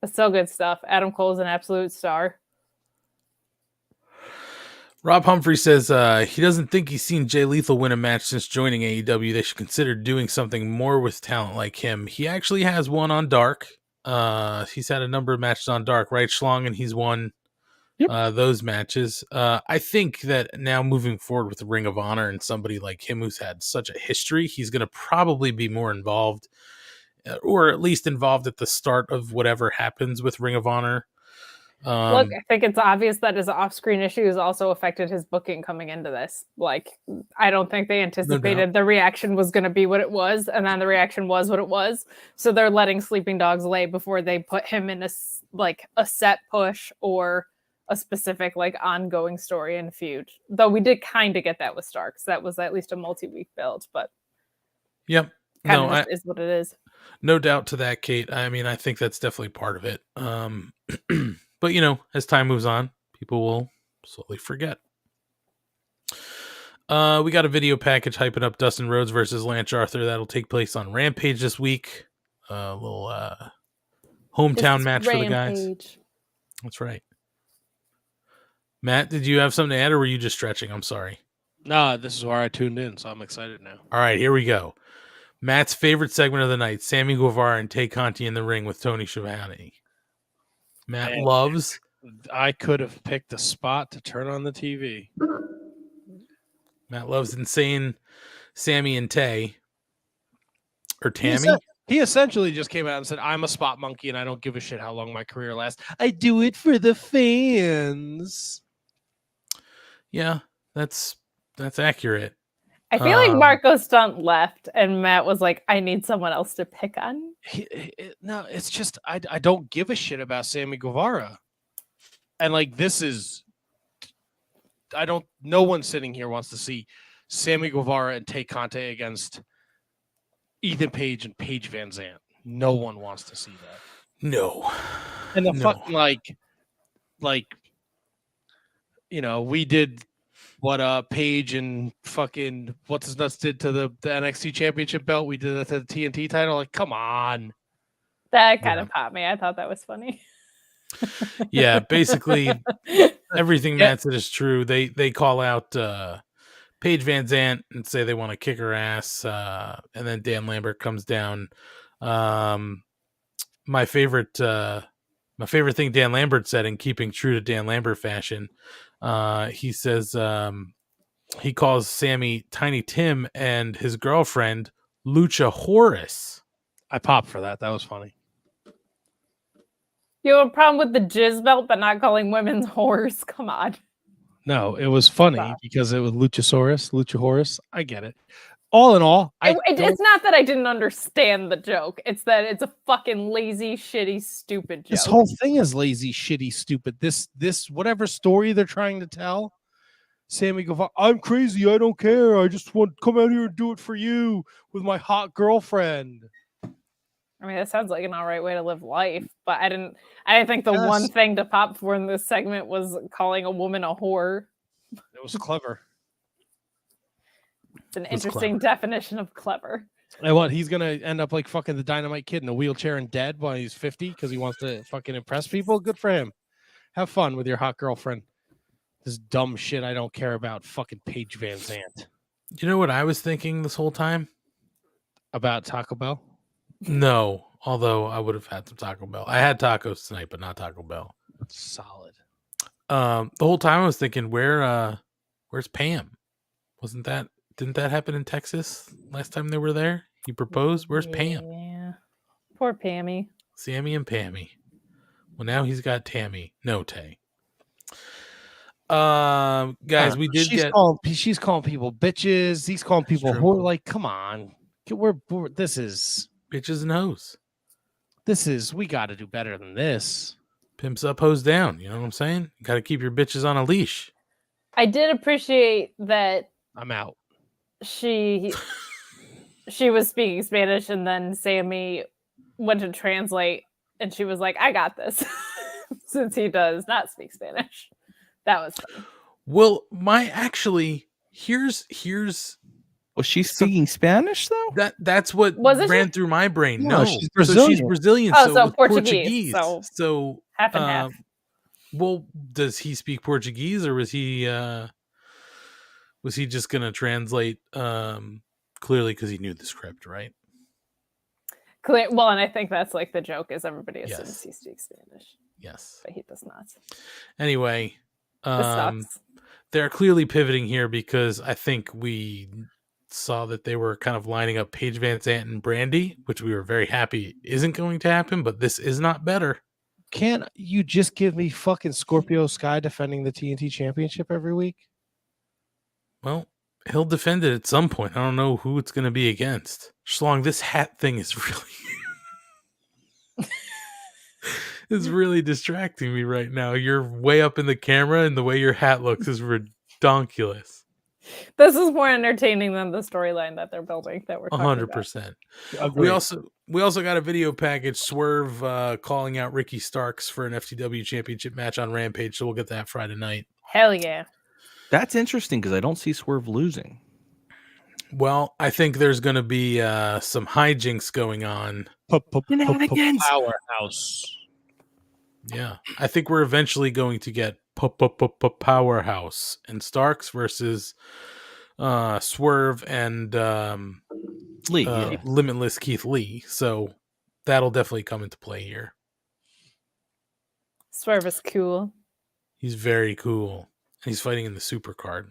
it's still good stuff. Adam Cole's an absolute star. Rob Humphrey says he doesn't think he's seen Jay Lethal win a match since joining AEW. They should consider doing something more with talent like him. He actually has one on Dark. He's had a number of matches on Dark, right, Schlong? And he's won those matches. I think that now moving forward with the Ring of Honor and somebody like him who's had such a history, he's going to probably be more involved, or at least involved at the start of whatever happens with Ring of Honor. Look, I think it's obvious that his off-screen issues also affected his booking coming into this. Like, I don't think they anticipated the reaction was going to be what it was, and then the reaction was what it was. So they're letting sleeping dogs lay before they put him in a set push or a specific like ongoing story and feud. Though we did kind of get that with Starks. That was at least a multi-week build, but yep, is what it is. No doubt to that, Kate. I mean, I think that's definitely part of it. But as time moves on, people will slowly forget. We got a video package hyping up Dustin Rhodes versus Lance Arthur. That'll take place on Rampage this week. A little hometown match for the guys. That's right. Matt, did you have something to add, or were you just stretching? I'm sorry. No, this is where I tuned in, so I'm excited now. All right, here we go. Matt's favorite segment of the night: Sammy Guevara and Tay Conti in the ring with Tony Schiavone. Matt loves. I could have picked a spot to turn on the TV. Matt loves insane Sammy and Tay. Or Tammy. He essentially just came out and said, I'm a spot monkey and I don't give a shit how long my career lasts. I do it for the fans. Yeah, that's accurate. I feel like Marco Stunt left and Matt was like, I need someone else to pick on. No, it's just I don't give a shit about Sammy Guevara. And like no one sitting here wants to see Sammy Guevara and Tay Conti against Ethan Page and Paige Van Zandt. No one wants to see that. No. And the fucking we did what Paige and fucking what's his nuts did to the NXT Championship belt. We did that to the TNT title. Like, come on. That kind of popped me. I thought that was funny. Yeah, basically everything Matt said is true. They call out Paige Van Zandt and say they want to kick her ass, and then Dan Lambert comes down. My favorite thing Dan Lambert said, in keeping true to Dan Lambert fashion, he says he calls Sammy Tiny Tim and his girlfriend Lucha Horace. I popped for that. That was funny. You have a problem with the jizz belt, but not calling women's whores? Come on. No, it was funny because it was Lucha Horace. I get it. All in all, it's not that I didn't understand the joke. It's that it's a fucking lazy, shitty, stupid joke. This whole thing is lazy, shitty, stupid. This whatever story they're trying to tell. Sammy Guevara, I'm crazy. I don't care. I just want to come out here and do it for you with my hot girlfriend. I mean, that sounds like an all right way to live life, but I didn't think the one thing to pop for in this segment was calling a woman a whore. It was clever. It's an interesting definition of clever. And what, he's going to end up like fucking the Dynamite Kid in a wheelchair and dead when he's 50 because he wants to fucking impress people? Good for him. Have fun with your hot girlfriend. This dumb shit I don't care about, fucking Paige Van Zandt. You know what I was thinking this whole time? About Taco Bell? No, although I would have had some Taco Bell. I had tacos tonight, but not Taco Bell. Solid. The whole time I was thinking, where's Pam? Didn't that happen in Texas last time they were there? He proposed. Where's Pam? Yeah, poor Pammy. Sammy and Pammy. Well, now he's got Tammy. No Tay. Guys, we did she's calling people bitches. He's calling people whore. Like, come on, this is bitches and hoes. We got to do better than this. Pimps up, hoes down. You know what I'm saying? Got to keep your bitches on a leash. I did appreciate that. I'm out. She was speaking Spanish, and then Sammy went to translate, and she was like, "I got this," since he does not speak Spanish. That was funny. Well, here's. Was she speaking Spanish though? That's what ran through my brain. No, she's Brazilian. So she's Brazilian. So Portuguese. So half and half. Well, does he speak Portuguese, or was he just gonna translate clearly because he knew the script, right? Well, and I think that's like the joke is everybody assumes he speaks Spanish. Yes, but he does not. Anyway, they're clearly pivoting here because I think we saw that they were kind of lining up Paige Van Zandt and Brandy, which we were very happy isn't going to happen, but this is not better. can't you just give me fucking Scorpio Sky defending the TNT Championship every week? Well, he'll defend it at some point. I don't know who it's going to be against. Schlong, this hat thing is really distracting me right now. You're way up in the camera, and the way your hat looks is redonkulous. This is more entertaining than the storyline that they're building that we're talking about. 100%. Agreed. We also got a video package. Swerve calling out Ricky Starks for an FTW Championship match on Rampage, so we'll get that Friday night. Hell yeah. That's interesting because I don't see Swerve losing. Well, I think there's going to be some hijinks going on. Powerhouse. Yeah, I think we're eventually going to get Powerhouse and Starks versus Swerve and Lee, yeah. Limitless Keith Lee. So that'll definitely come into play here. Swerve is cool. He's very cool. He's fighting in the super card.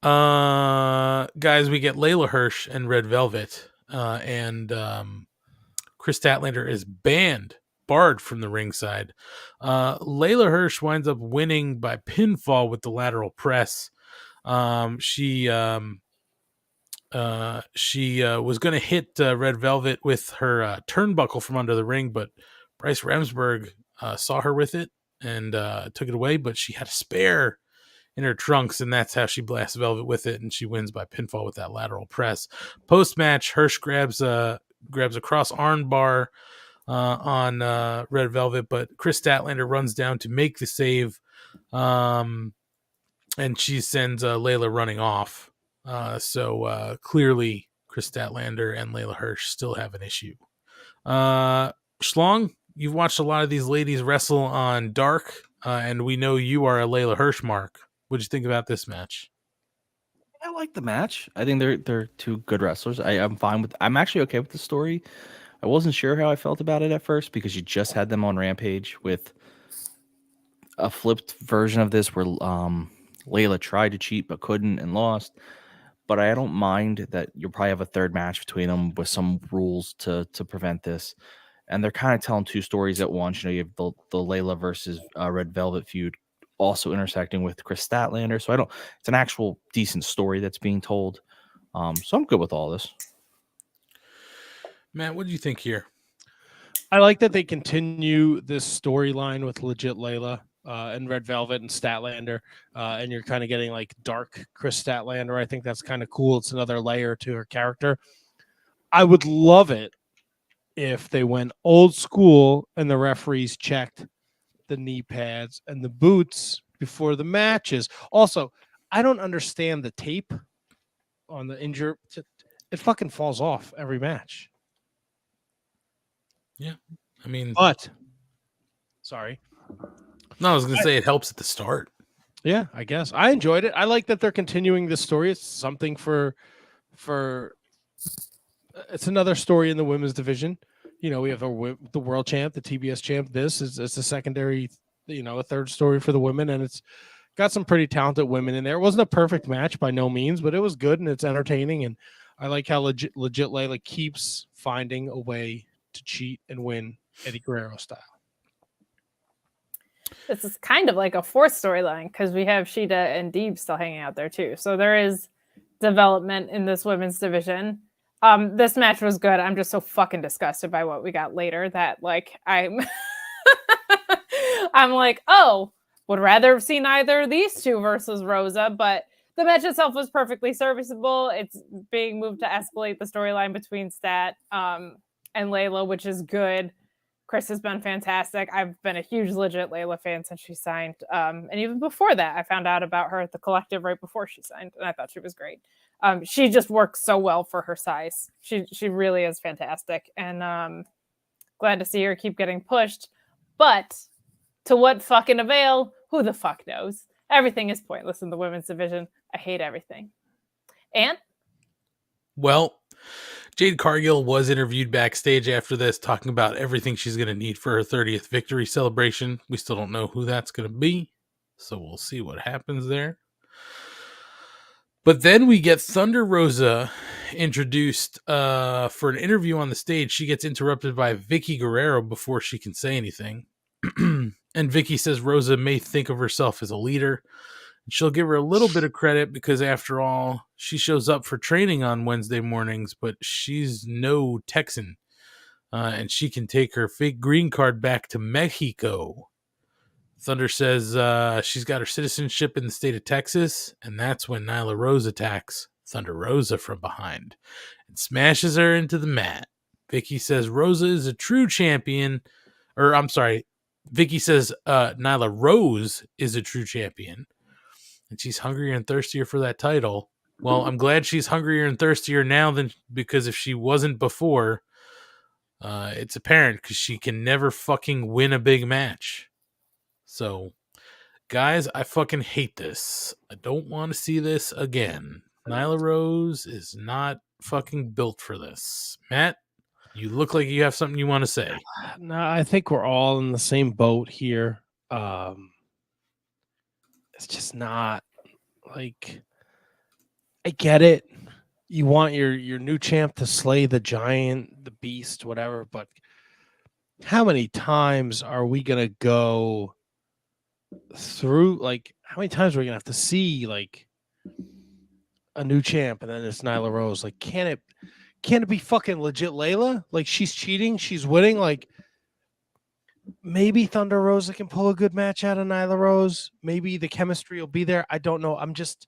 Guys, we get Layla Hirsch and Red Velvet, and Chris Statlander is barred from the ringside. Layla Hirsch winds up winning by pinfall with the lateral press. She was going to hit Red Velvet with her turnbuckle from under the ring, but Bryce Remsburg saw her with it and took it away, but she had a spare in her trunks, and that's how she blasts Velvet with it, and she wins by pinfall with that lateral press. Post-match, Hirsch grabs a cross arm bar on Red Velvet, but Chris Statlander runs down to make the save, and she sends Layla running off. So clearly, Chris Statlander and Layla Hirsch still have an issue. Schlong, you've watched a lot of these ladies wrestle on Dark, and we know you are a Layla Hirsch mark. What'd you think about this match? I like the match. I think they're two good wrestlers. I'm fine with. I'm actually okay with the story. I wasn't sure how I felt about it at first because you just had them on Rampage with a flipped version of this where Layla tried to cheat but couldn't and lost. But I don't mind that you'll probably have a third match between them with some rules to prevent this. And they're kind of telling two stories at once. You know, you have the Layla versus Red Velvet feud also intersecting with Chris Statlander. So it's an actual decent story that's being told. So I'm good with all this. Matt, what do you think here? I like that they continue this storyline with legit Layla and Red Velvet and Statlander. And you're kind of getting like dark Chris Statlander. I think that's kind of cool. It's another layer to her character. I would love it if they went old school and the referees checked the knee pads and the boots before the matches. Also, I don't understand the tape on the injury. It fucking falls off every match. Yeah. I mean, sorry. No, I was going to say it helps at the start. Yeah, I guess. I enjoyed it. I like that they're continuing the story. It's something for it's another story in the women's division. You know, we have the world champ, the TBS champ. It's a secondary, a third story for the women, and it's got some pretty talented women in there. It wasn't a perfect match by no means, but it was good and it's entertaining. And I like how legit Layla keeps finding a way to cheat and win Eddie Guerrero style. This is kind of like a fourth storyline because we have Sheeta and Deeb still hanging out there too. So there is development in this women's division. This match was good. I'm just so fucking disgusted by what we got later that like I'm like, oh, would rather have seen either of these two versus Rosa, but the match itself was perfectly serviceable. It's being moved to escalate the storyline between Stat and Layla, which is good. Chris has been fantastic. I've been a huge legit Layla fan since she signed. And even before that, I found out about her at the Collective right before she signed, and I thought she was great. She just works so well for her size. She really is fantastic. And glad to see her keep getting pushed. But to what fucking avail? Who the fuck knows? Everything is pointless in the women's division. I hate everything. And? Well, Jade Cargill was interviewed backstage after this, talking about everything she's going to need for her 30th victory celebration. We still don't know who that's going to be, so we'll see what happens there. But then we get Thunder Rosa introduced for an interview on the stage. She gets interrupted by Vicky Guerrero before she can say anything. And Vicky says Rosa may think of herself as a leader. She'll give her a little bit of credit because, after all, she shows up for training on Wednesday mornings, but she's no Texan. And she can take her fake green card back to Mexico. Thunder says she's got her citizenship in the state of Texas, and that's when Nyla Rose attacks Thunder Rosa from behind and smashes her into the mat. Vicky says Rosa is a true champion, or I'm sorry, Vicky says Nyla Rose is a true champion, and she's hungrier and thirstier for that title. Well, I'm glad she's hungrier and thirstier now than because if she wasn't before, it's apparent because she can never fucking win a big match. So, guys, I fucking hate this. I don't want to see this again. Nyla Rose is not fucking built for this. Matt, you look like you have something you want to say. No, I think we're all in the same boat here. It's just not like, I get it. You want your new champ to slay the giant, the beast, whatever, but how many times are we gonna go through, like, how many times are we gonna have to see like a new champ and then it's Nyla Rose? Like, can it be fucking legit Layla? Like, she's cheating, she's winning. Like, maybe Thunder Rosa can pull a good match out of Nyla Rose. Maybe the chemistry will be there. I don't know. I'm just,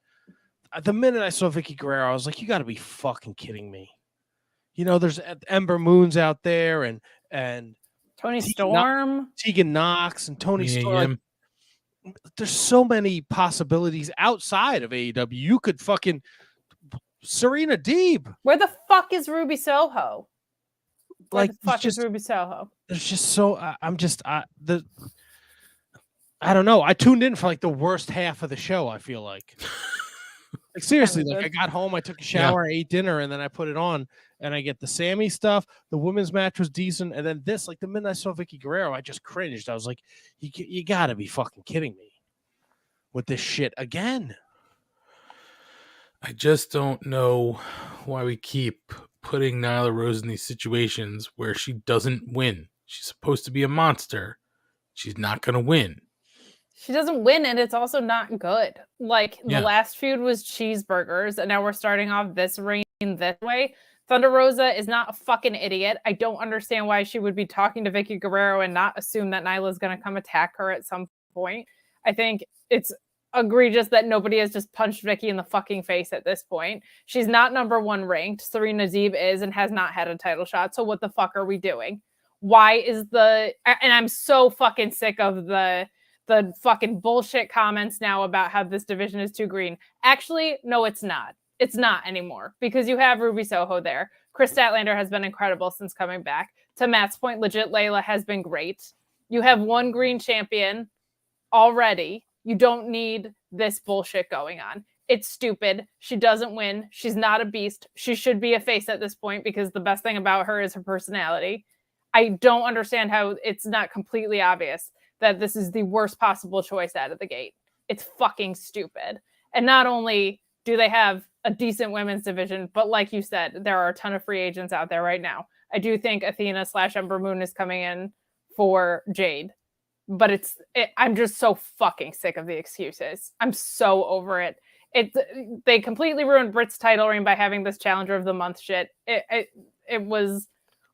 the minute I saw Vicky Guerrero, I was like, you got to be fucking kidding me. You know, there's Ember Moon's out there and Tony Storm, Tegan Knox, and Tony Yeah, Storm. Like, there's so many possibilities outside of AEW. You could fucking Serena Deeb. where the fuck is Ruby Soho? Where Like, the fuck just, is Ruby Soho? there's just so I don't know. I tuned in for like the worst half of the show. I feel like seriously, like, I got home, I took a shower, I ate dinner, and then I put it on, and I get the Sammy stuff. The women's match was decent, and then this, like, the minute I saw Vicky Guerrero, I just cringed. I was like, you got to be fucking kidding me with this shit again. I just don't know why we keep putting Nyla Rose in these situations where she doesn't win. She's supposed to be a monster. She's not going to win. She doesn't win, and it's also not good. Like, Yeah. the last feud was cheeseburgers, and now we're starting off this reign this way. Thunder Rosa is not a fucking idiot. I don't understand why she would be talking to Vicky Guerrero and not assume that Nyla's going to come attack her at some point. I think it's egregious that nobody has just punched Vicky in the fucking face at this point. She's not number one ranked. Serena Deeb is and has not had a title shot. So what the fuck are we doing? Why is and I'm so fucking sick of the fucking bullshit comments now about how this division is too green. Actually, no, it's not. It's not anymore because you have Ruby Soho there. Chris Statlander has been incredible since coming back. To Matt's point, legit Layla has been great. You have one green champion already. You don't need this bullshit going on. It's stupid. She doesn't win. She's not a beast. She should be a face at this point because the best thing about her is her personality. I don't understand how it's not completely obvious that this is the worst possible choice out of the gate. It's fucking stupid. And not only do they have a decent women's division, but like you said, there are a ton of free agents out there right now. I do think Athena / Ember Moon is coming in for Jade, but I'm just so fucking sick of the excuses. I'm so over it. They completely ruined Britt's title reign by having this Challenger of the Month shit. It was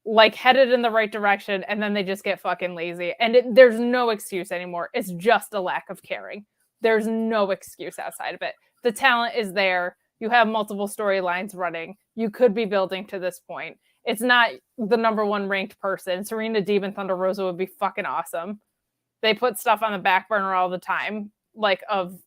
like headed in the right direction, and then they just get fucking lazy. And there's no excuse anymore. It's just a lack of caring. There's no excuse outside of it. The talent is there. You have multiple storylines running. You could be building to this point. It's not the number one ranked person. Serena Deeb and Thunder Rosa would be fucking awesome. They put stuff on the back burner all the time, like of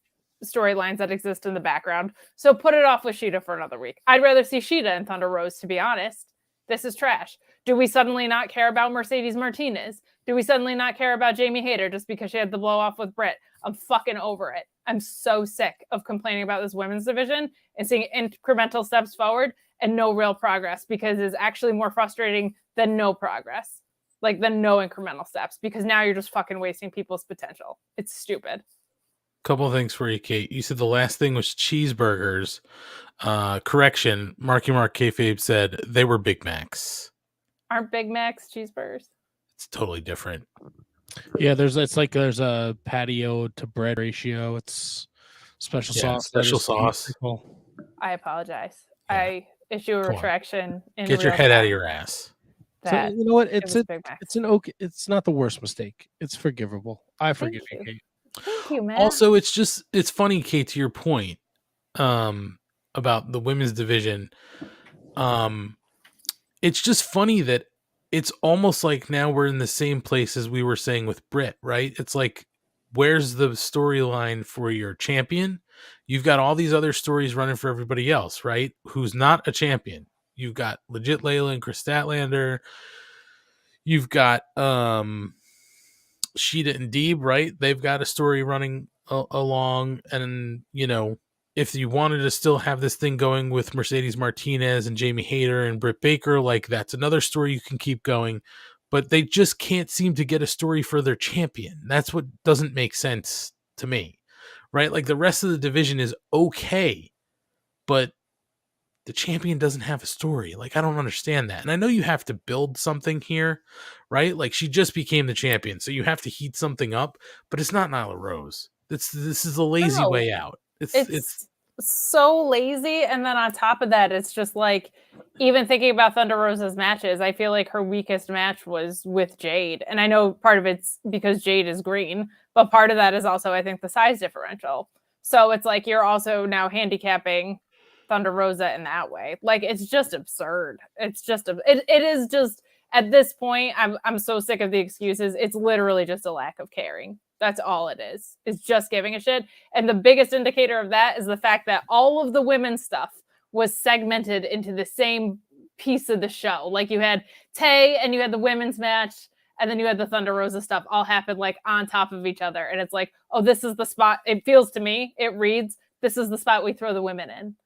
storylines that exist in the background. So put it off with Sheeta for another week. I'd rather see Sheeta and Thunder Rose, to be honest. This is trash. Do we suddenly not care about Mercedes Martinez? Do we suddenly not care about Jamie Hayter just because she had the blow off with Britt? I'm fucking over it. I'm so sick of complaining about this women's division and seeing incremental steps forward and no real progress, because it's actually more frustrating than no progress, like than no incremental steps, because now you're just fucking wasting people's potential. It's stupid. Couple of things for you, Kate. You said the last thing was cheeseburgers. Correction, Marky Mark Kayfabe said they were Big Macs. Aren't Big Macs cheeseburgers? It's totally different. Yeah, there's a patio to bread ratio. It's special Yeah, sauce. special sauce. I apologize. Yeah. I issue a Come on. retraction in Get your real head out of time your ass. So that you know what? it was Big Macs. It's an okay. It's not the worst mistake. It's forgivable. I forgive you, you. Kate. Thank you, man. Also, it's funny, Kate, to your point, about the women's division. It's just funny that it's almost like now we're in the same place as we were saying with Brit, right? It's like, where's the storyline for your champion? You've got all these other stories running for everybody else, right? Who's not a champion. You've got legit Layla and Chris Statlander. You've got Sheeta and Deeb, right? They've got a story running along, and if you wanted to still have this thing going with Mercedes Martinez and Jamie Hayter and Britt Baker, like, that's another story you can keep going. But they just can't seem to get a story for their champion. That's what doesn't make sense to me, right? Like, the rest of the division is okay, but the champion doesn't have a story. Like, I don't understand that. And I know you have to build something here, right? Like, she just became the champion, so you have to heat something up, but it's not Nyla Rose. This is a lazy way out. It's so lazy. And then on top of that, it's just like, even thinking about Thunder Rosa's matches, I feel like her weakest match was with Jade. And I know part of it's because Jade is green, but part of that is also, I think, the size differential. So it's like you're also now handicapping Thunder Rosa in that way. Like, it's just absurd. It's just it is just, at this point, I'm so sick of the excuses. It's literally just a lack of caring. That's all it is. It's just giving a shit. And the biggest indicator of that is the fact that all of the women's stuff was segmented into the same piece of the show. Like, you had Tay and you had the women's match, and then you had the Thunder Rosa stuff all happen like on top of each other. And it's like, oh, this is the spot. It feels to me, it reads, this is the spot we throw the women in.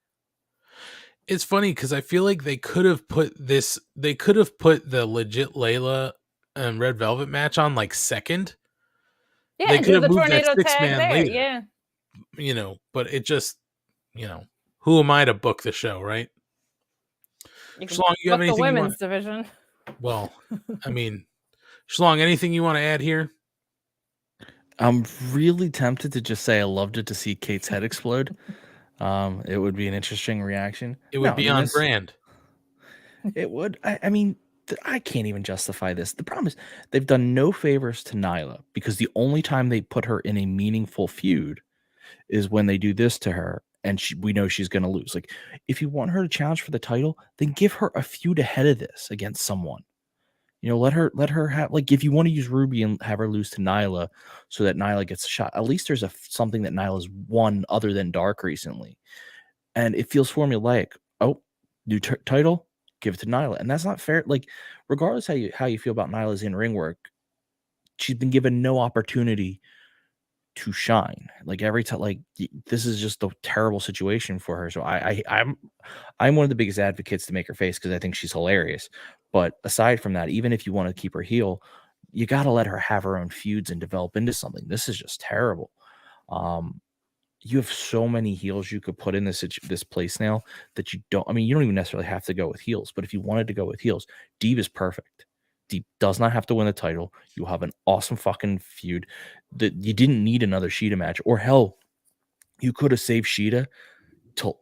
It's funny because I feel like they could have put the legit Layla and Red Velvet match on like second. Yeah, they could have the moved tornado that 6 tag man there. later. Yeah. But it just, who am I to book the show, right? Schlong, you have anything the women's division? Well, I mean, Schlong, anything you want to add here? I'm really tempted to just say I loved it to see Kate's head explode. It would be an interesting reaction. It would be on brand. It would. I mean, I can't even justify this. The problem is they've done no favors to Nyla, because the only time they put her in a meaningful feud is when they do this to her, and we know she's going to lose. Like, if you want her to challenge for the title, then give her a feud ahead of this against someone. Let her have, like, if you want to use Ruby and have her lose to Nyla so that Nyla gets a shot, at least there's something that Nyla's won other than Dark recently. And it feels formulaic. Oh, new title, give it to Nyla. And that's not fair. Like, regardless how you feel about Nyla's in-ring work, she's been given no opportunity to shine. Like, every time, like, this is just a terrible situation for her. So I'm one of the biggest advocates to make her face, because I think she's hilarious. But aside from that, even if you want to keep her heel, you got to let her have her own feuds and develop into something. This is just terrible. You have so many heels you could put in this place now that you don't. I mean, you don't even necessarily have to go with heels, but if you wanted to go with heels, Deeb is perfect. Deeb does not have to win the title. You have an awesome fucking feud. That you didn't need another Sheeta match, or hell, you could have saved Sheeta till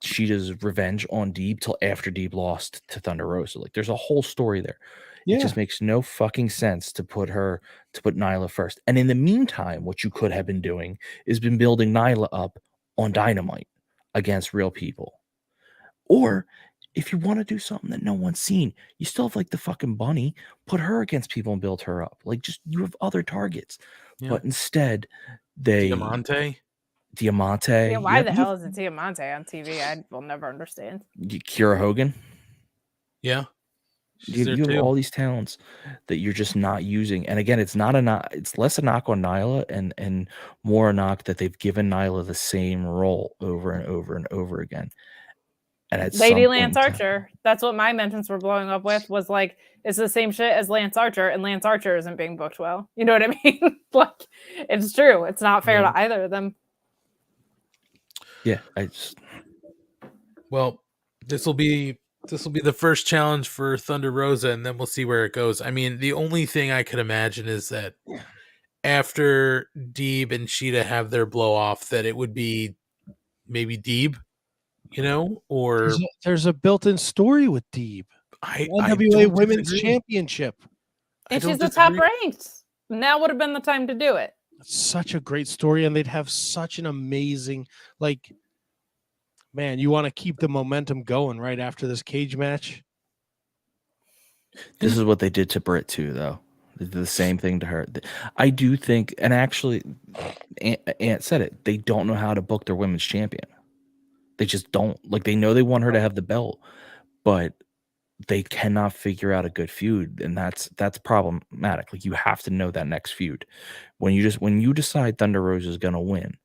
Sheeta's revenge on Deeb till after Deeb lost to Thunder Rosa. Like, there's a whole story there. Yeah. It just makes no fucking sense to put Nyla first. And in the meantime, what you could have been doing is been building Nyla up on Dynamite against real people. Or if you want to do something that no one's seen, you still have, like, the fucking bunny, put her against people and build her up. Like, just, you have other targets. Yeah. But instead Diamante. Yeah, why the hell is it Diamante on TV? I will never understand. Kira Hogan. Yeah. You have all these talents that you're just not using. And again, it's less a knock on Nyla and more a knock that they've given Nyla the same role over and over and over again. And Lady Lance Archer, that's what my mentions were blowing up with, was like, it's the same shit as Lance Archer, and Lance Archer isn't being booked well. You know what I mean? Like, it's true. It's not fair to either of them. Yeah, well, this will be This will be the first challenge for Thunder Rosa, and then we'll see where it goes. I mean, the only thing I could imagine is that after Deeb and Sheeta have their blow off, that it would be maybe Deeb, or There's a built-in story with Deeb. I NWA don't Women's disagree. Championship. And I she's don't the top disagree. ranked. Now would have been the time to do it. Such a great story, and they'd have such an amazing, like, man, you want to keep the momentum going right after this cage match. This is what they did to Britt too, though. They did the same thing to her. I do think, and actually, Ant said it. They don't know how to book their women's champion. They just don't. Like, they know they want her to have the belt, but they cannot figure out a good feud, and that's problematic. Like, you have to know that next feud. When you decide Thunder Rosa is going to win,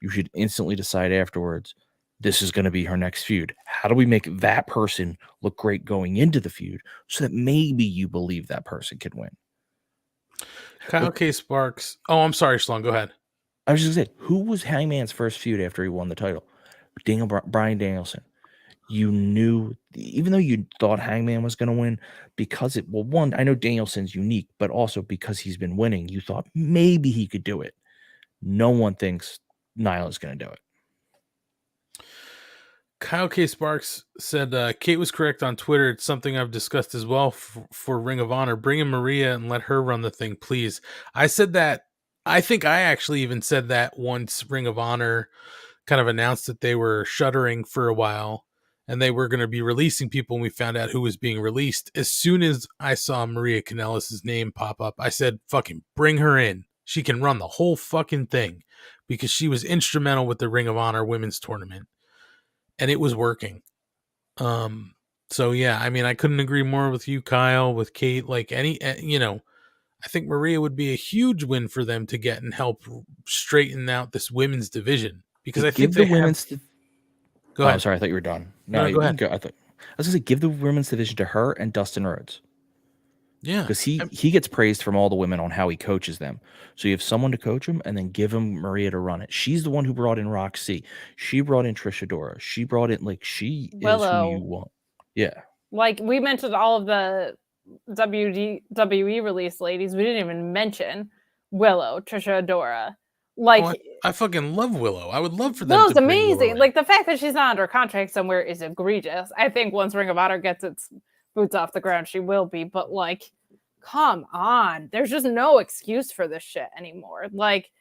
you should instantly decide afterwards, this is going to be her next feud. How do we make that person look great going into the feud so that maybe you believe that person can win? Kyle K. Sparks. Oh, I'm sorry, Shlong. Go ahead. I was just saying, who was Hangman's first feud after he won the title? Bryan Danielson. You knew, even though you thought Hangman was going to win, because one, I know Danielson's unique, but also because he's been winning, you thought maybe he could do it. No one thinks Nyla's going to do it. Kyle K. Sparks said, Kate was correct on Twitter. It's something I've discussed as well for Ring of Honor. Bring in Maria and let her run the thing, please. I said that. I think I actually even said that once Ring of Honor kind of announced that they were shuttering for a while and they were going to be releasing people, and we found out who was being released. As soon as I saw Maria Kanellis' name pop up, I said, fucking bring her in. She can run the whole fucking thing, because she was instrumental with the Ring of Honor women's tournament. And it was working. So yeah, I mean, I couldn't agree more with you, Kyle, with Kate. Like, I think Maria would be a huge win for them to get and help straighten out this women's division, because I think the women's. Go ahead. I'm sorry, I thought you were done. No, go ahead. I was gonna say, give the women's division to her and Dustin Rhodes. Yeah, because he gets praised from all the women on how he coaches them. So you have someone to coach him, and then give him Maria to run it. She's the one who brought in Roxy. She brought in Trish Adora. She brought in, like, she Willow. is who you want. Yeah. Like, we mentioned all of the WWE release ladies. We didn't even mention Willow, Trisha Adora. Like, I fucking love Willow. I would love for them. Willow's to bring amazing. Willow. Like, the fact that she's not under contract somewhere is egregious. I think once Ring of Honor gets its boots off the ground, she will be. But, like, come on, there's just no excuse for this shit anymore. Like,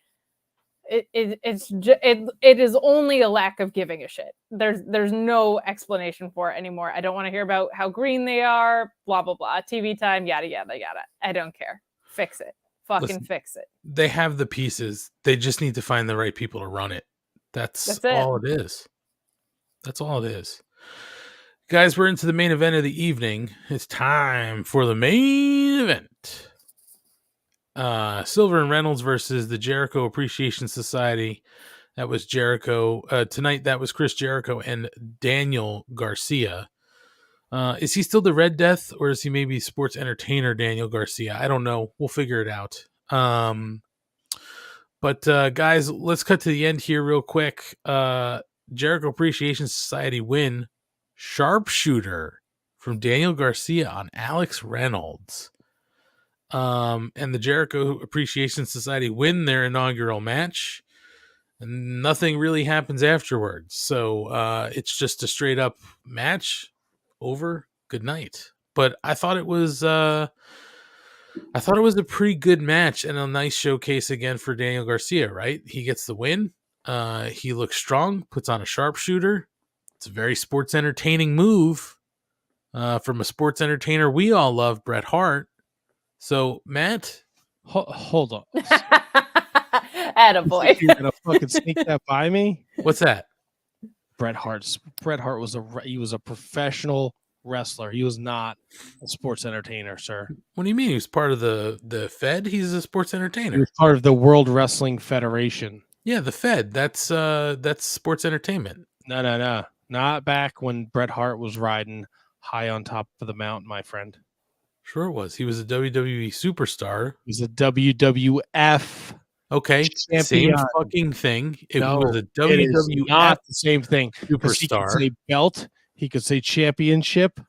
it is only a lack of giving a shit. There's no explanation for it anymore. I don't want to hear about how green they are, blah blah blah, TV time, yada yada yada. I don't care. Fix it. Fucking fix it. They have the pieces. They just need to find the right people to run it. That's all it is. That's all it is. Guys, we're into the main event of the evening. It's time for the main event. Silver and Reynolds versus the Jericho Appreciation Society. That was Jericho. Tonight, that was Chris Jericho and Daniel Garcia. Is he still the Red Death, or is he maybe sports entertainer Daniel Garcia? I don't know. We'll figure it out. But guys, let's cut to the end here real quick. Jericho Appreciation Society win. Sharpshooter from Daniel Garcia on Alex Reynolds. And the Jericho Appreciation Society win their inaugural match. And nothing really happens afterwards. So it's just a straight up match. Over. Good night. But I thought it was a pretty good match and a nice showcase again for Daniel Garcia, right? He gets the win. He looks strong, puts on a sharpshooter. It's a very sports entertaining move from a sports entertainer we all love, Bret Hart. So, Matt, hold on. Attaboy. You're gonna fucking sneak that by me? What's that? Bret Hart was a professional wrestler. He was not a sports entertainer, sir. What do you mean? He was part of the Fed? He's a sports entertainer. He was part of the World Wrestling Federation. Yeah, the Fed. That's sports entertainment. No. Not back when Bret Hart was riding high on top of the mountain, my friend. Sure it was. He was a WWE superstar. He was a WWF. Okay, champion. Same fucking thing. It was a WWF. It is not the same thing. Superstar. He gets a belt He could say championship.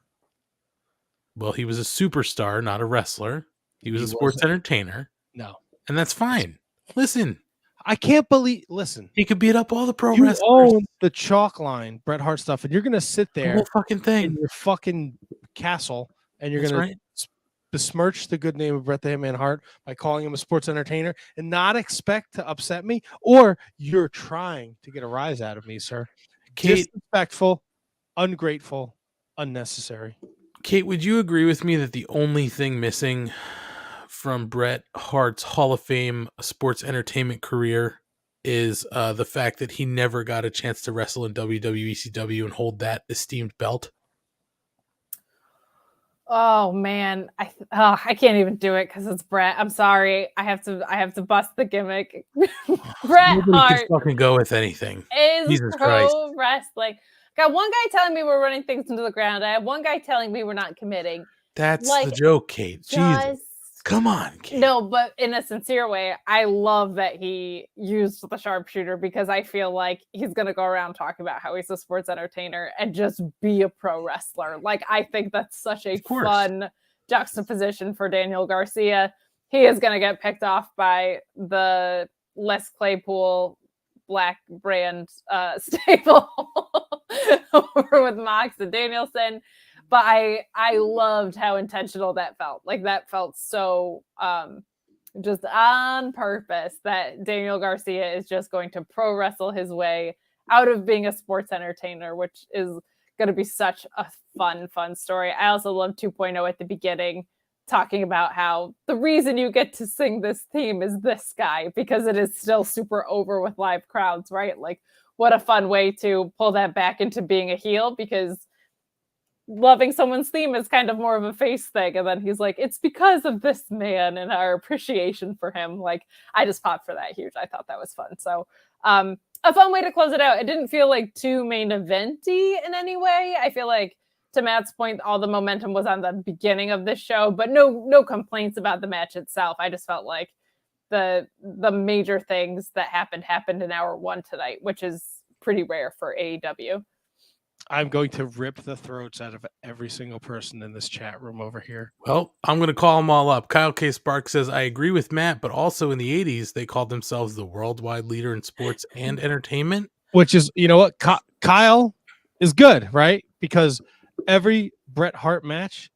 Well, he was a superstar, not a wrestler. He was He a sports wasn't. entertainer, No, and that's fine. Listen, I can't believe. Listen, he could beat up all the pro you wrestlers. own the chalk line, Bret Hart stuff, and you're gonna sit The there whole fucking in thing. your fucking castle, and you're That's gonna right. besmirch the good name of Bret the Hitman Hart by calling him a sports entertainer and not expect to upset me, or you're trying to get a rise out of me, sir. Kate, Disrespectful, ungrateful, unnecessary. Kate, would you agree with me that the only thing missing from Bret Hart's Hall of Fame sports entertainment career is the fact that he never got a chance to wrestle in WWE ECW and hold that esteemed belt? Oh man, I can't even do it because it's Bret. I'm sorry. I have to bust the gimmick. Bret Nobody Hart can fucking go with anything. is Jesus pro Christ. wrestling. Got one guy telling me we're running things into the ground. I have one guy telling me we're not committing. That's Like, the joke, Kate. Jesus. Just Come on, Kate. no, but in a sincere way, I love that he used the sharpshooter because I feel like he's going to go around talking about how he's a sports entertainer and just be a pro wrestler. Like, I think that's such a fun juxtaposition for Daniel Garcia. He is going to get picked off by the Les Claypool Black brand stable over with Mox and Danielson. But I loved how intentional that felt. Like, that felt so just on purpose that Daniel Garcia is just going to pro wrestle his way out of being a sports entertainer, which is going to be such a fun story. I also love 2.0 at the beginning, talking about how the reason you get to sing this theme is this guy, because it is still super over with live crowds, right? Like, what a fun way to pull that back into being a heel, because loving someone's theme is kind of more of a face thing. And then he's like, it's because of this man and our appreciation for him. Like, I just popped for that huge. I thought that was fun. So a fun way to close it out. It didn't feel like too main eventy in any way. I feel like, to Matt's point, all the momentum was on the beginning of this show, but no complaints about the match itself. I just felt like the major things that happened in hour one tonight, which is pretty rare for AEW. I'm going to rip the throats out of every single person in this chat room over here. Well, I'm going to call them all up. Kyle K. Spark says, I agree with Matt, but also in the 80s, they called themselves the worldwide leader in sports and entertainment. Which is, you know what? Kyle is good, right? Because every Bret Hart match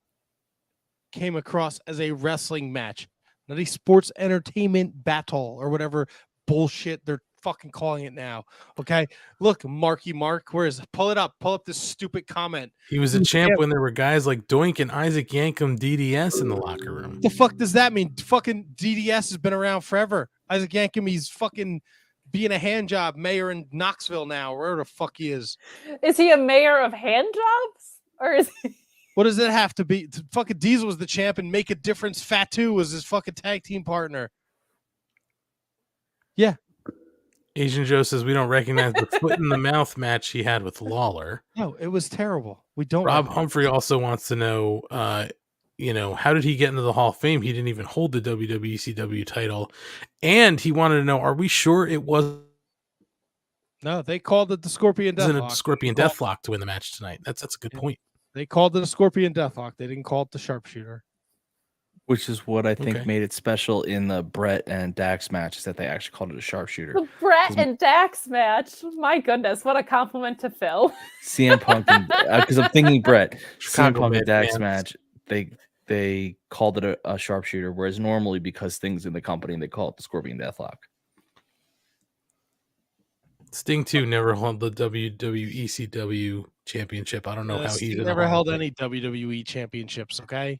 came across as a wrestling match, not a sports entertainment battle or whatever bullshit they're fucking calling it now. Okay, look, Marky Mark, where is it? Pull up this stupid comment. He was a champ when there were guys like Doink and Isaac Yankem DDS in the locker room. What the fuck does that mean? Fucking DDS has been around forever. Isaac Yankem, he's fucking being a hand job mayor in Knoxville now, wherever the fuck he is. Is he a mayor of hand jobs, or is he? What does it have to be? Fucking Diesel was the champ, and Make a Difference Fatu was his fucking tag team partner. Yeah. Asian Joe says we don't recognize the foot in the mouth match he had with Lawler. No, it was terrible. We don't. Rob Humphrey also wants to know, how did he get into the Hall of Fame? He didn't even hold the WWECW title. And he wanted to know, are we sure it wasn't No, they called it the Scorpion Deathlock. a Scorpion Deathlock to win the match tonight? That's a good point. They called it a Scorpion Deathlock. They didn't call it the Sharpshooter. Which is what I think made it special in the Bret and Dax match, is that they actually called it a sharpshooter. The Bret and Dax match. My goodness, what a compliment to Phil. CM Punk, because I'm thinking Bret, Chicago CM Punk and Dax fans. match, they called it a sharpshooter, whereas normally, because things in the company, they call it the Scorpion Deathlock. Sting 2 never held the WWECW championship. I don't know how he's in the never Hall of held Fame. any WWE championships. Okay.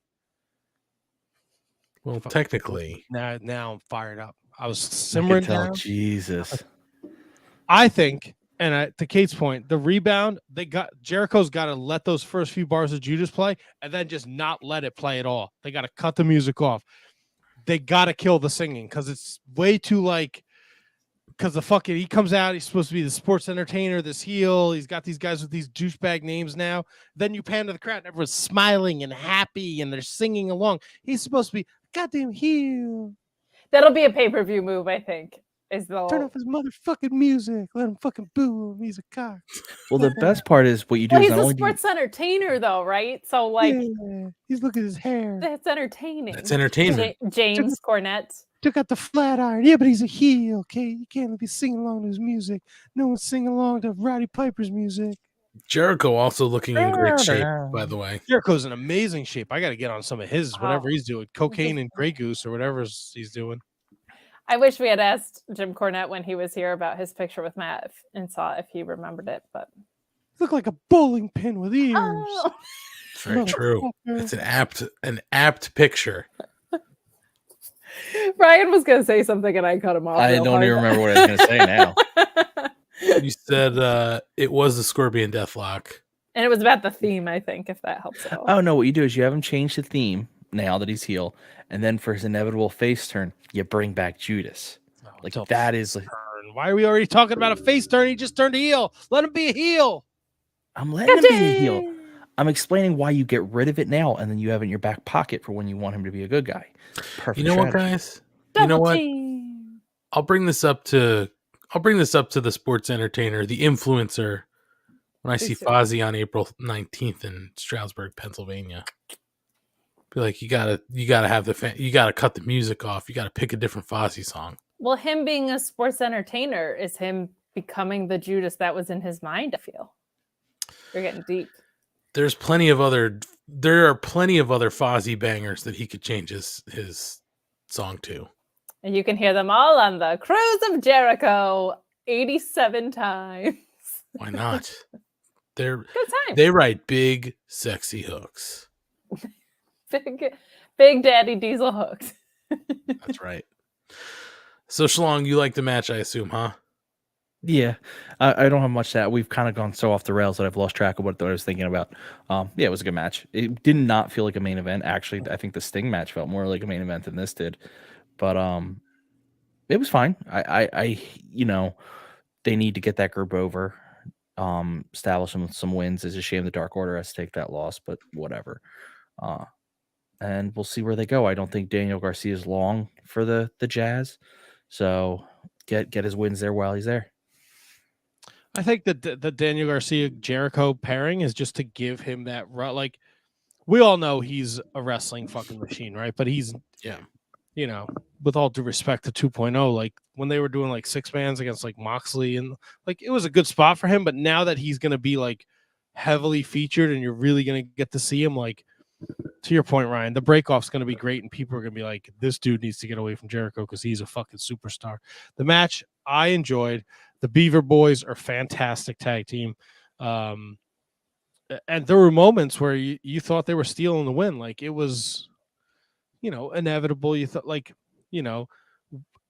Well, technically. Now I'm fired up. I was I can simmering tell, down. Jesus. I think, and to Kate's point, the rebound, Jericho's got to let those first few bars of Judas play and then just not let it play at all. They got to cut the music off. They got to kill the singing because it's way too because he comes out, he's supposed to be the sports entertainer, this heel. He's got these guys with these douchebag names now. Then you pan to the crowd and everyone's smiling and happy and they're singing along. He's supposed to be goddamn heel. That'll be a pay-per-view move, I think. is the Turn off his motherfucking music. Let him fucking boo him. He's a cock. Well, the best part is what you do well, is he's not a only do you, sports entertainer though, right? So like Yeah. He's looking at his hair. that's entertaining. That's entertainment. James Cornette. Took out the flat iron. Yeah, but he's a heel, okay? You can't be singing along to his music. No one's singing along to Roddy Piper's music. Jericho also looking in great shape, by the way. Jericho's in amazing shape. I got to get on some of his, whatever he's doing. Cocaine and Grey Goose or whatever he's doing. I wish we had asked Jim Cornette when he was here about his picture with Matt and saw if he remembered it, but Look like a bowling pin with ears. oh. It's very true. Motherfucker. It's an apt picture. Ryan was going to say something and I cut him off. I real don't hard. even remember what I was going to say now. You said it was the Scorpion Deathlock. And it was about the theme, I think, if that helps out. Oh no, what you do is you have him change the theme now that he's heel, and then for his inevitable face turn, you bring back Judas. Like It's a that is like turn. Why are we already talking about a face turn? He just turned heel. Let him be a heel. I'm letting him be a heel. I'm explaining why you get rid of it now, and then you have it in your back pocket for when you want him to be a good guy. Perfect. You know what, strategy. guys? You know Double what? team. I'll bring this up to the sports entertainer, the influencer, when I see Please do. Fozzy on April 19th in Stroudsburg, Pennsylvania. Be like, you gotta have you gotta cut the music off. You gotta pick a different Fozzy song. Well, him being a sports entertainer is him becoming the Judas that was in his mind, I feel. You're getting deep. There are plenty of other Fozzy bangers that he could change his song to. And you can hear them all on the Cruise of Jericho 87 times. Why not? Good time. They write big, sexy hooks. Big Daddy Diesel hooks. That's right. So Shlong, you like the match, I assume, huh? Yeah, I don't have much to that. We've kind of gone so off the rails that I've lost track of what I was thinking about. Yeah, it was a good match. It did not feel like a main event. Actually, I think the Sting match felt more like a main event than this did. But it was fine. I they need to get that group over, establish them with some wins. It's a shame the Dark Order has to take that loss, but whatever. And we'll see where they go. I don't think Daniel Garcia is long for the Jazz, so get his wins there while he's there. I think that the Daniel Garcia Jericho pairing is just to give him that like we all know he's a wrestling fucking machine, right? But he's with all due respect to 2.0, like when they were doing like 6-mans against like Moxley and like it was a good spot for him. But now that he's gonna be like heavily featured and you're really gonna get to see him, like to your point, Ryan, the breakoff's gonna be great and people are gonna be like, this dude needs to get away from Jericho because he's a fucking superstar. The match I enjoyed. The Beaver Boys are fantastic tag team. And there were moments where you thought they were stealing the win. Like it was, inevitable. You thought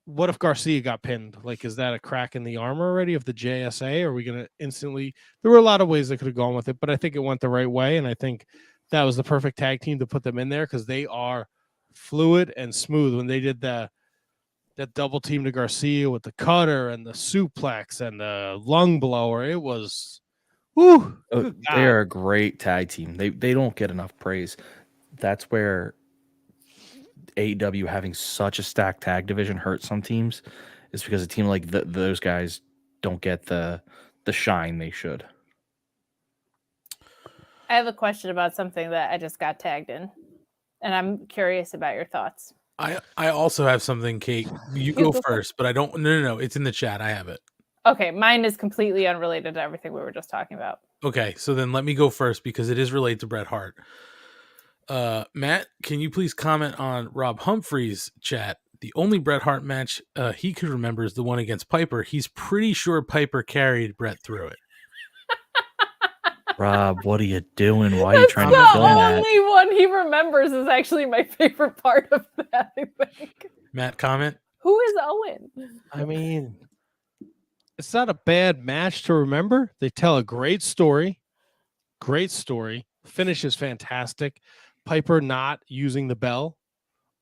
what if Garcia got pinned? Like, is that a crack in the armor already of the JSA? Are we going to instantly, there were a lot of ways they could have gone with it, but I think it went the right way. And I think that was the perfect tag team to put them in there because they are fluid and smooth. When they did that double team to Garcia with the cutter and the suplex and the lung blower, it was, whoo. They're a great tag team. They don't get enough praise. That's where AEW having such a stacked tag division hurts some teams, is because a team like those guys don't get the shine they should. I have a question about something that I just got tagged in, and I'm curious about your thoughts. I also have something, Kate. You go first, but I don't. No. It's in the chat. I have it. Okay, mine is completely unrelated to everything we were just talking about. Okay, so then let me go first because it is related to Bret Hart. Matt, can you please comment on Rob Humphrey's chat? The only Bret Hart match he could remember is the one against Piper. He's pretty sure Piper carried Bret through it. Rob, what are you doing? Why are you trying to The film that? only one he remembers is actually my favorite part of that, I think. Matt, comment? Who is Owen? I mean, it's not a bad match to remember. They tell a great story. Finish is fantastic. Piper not using the bell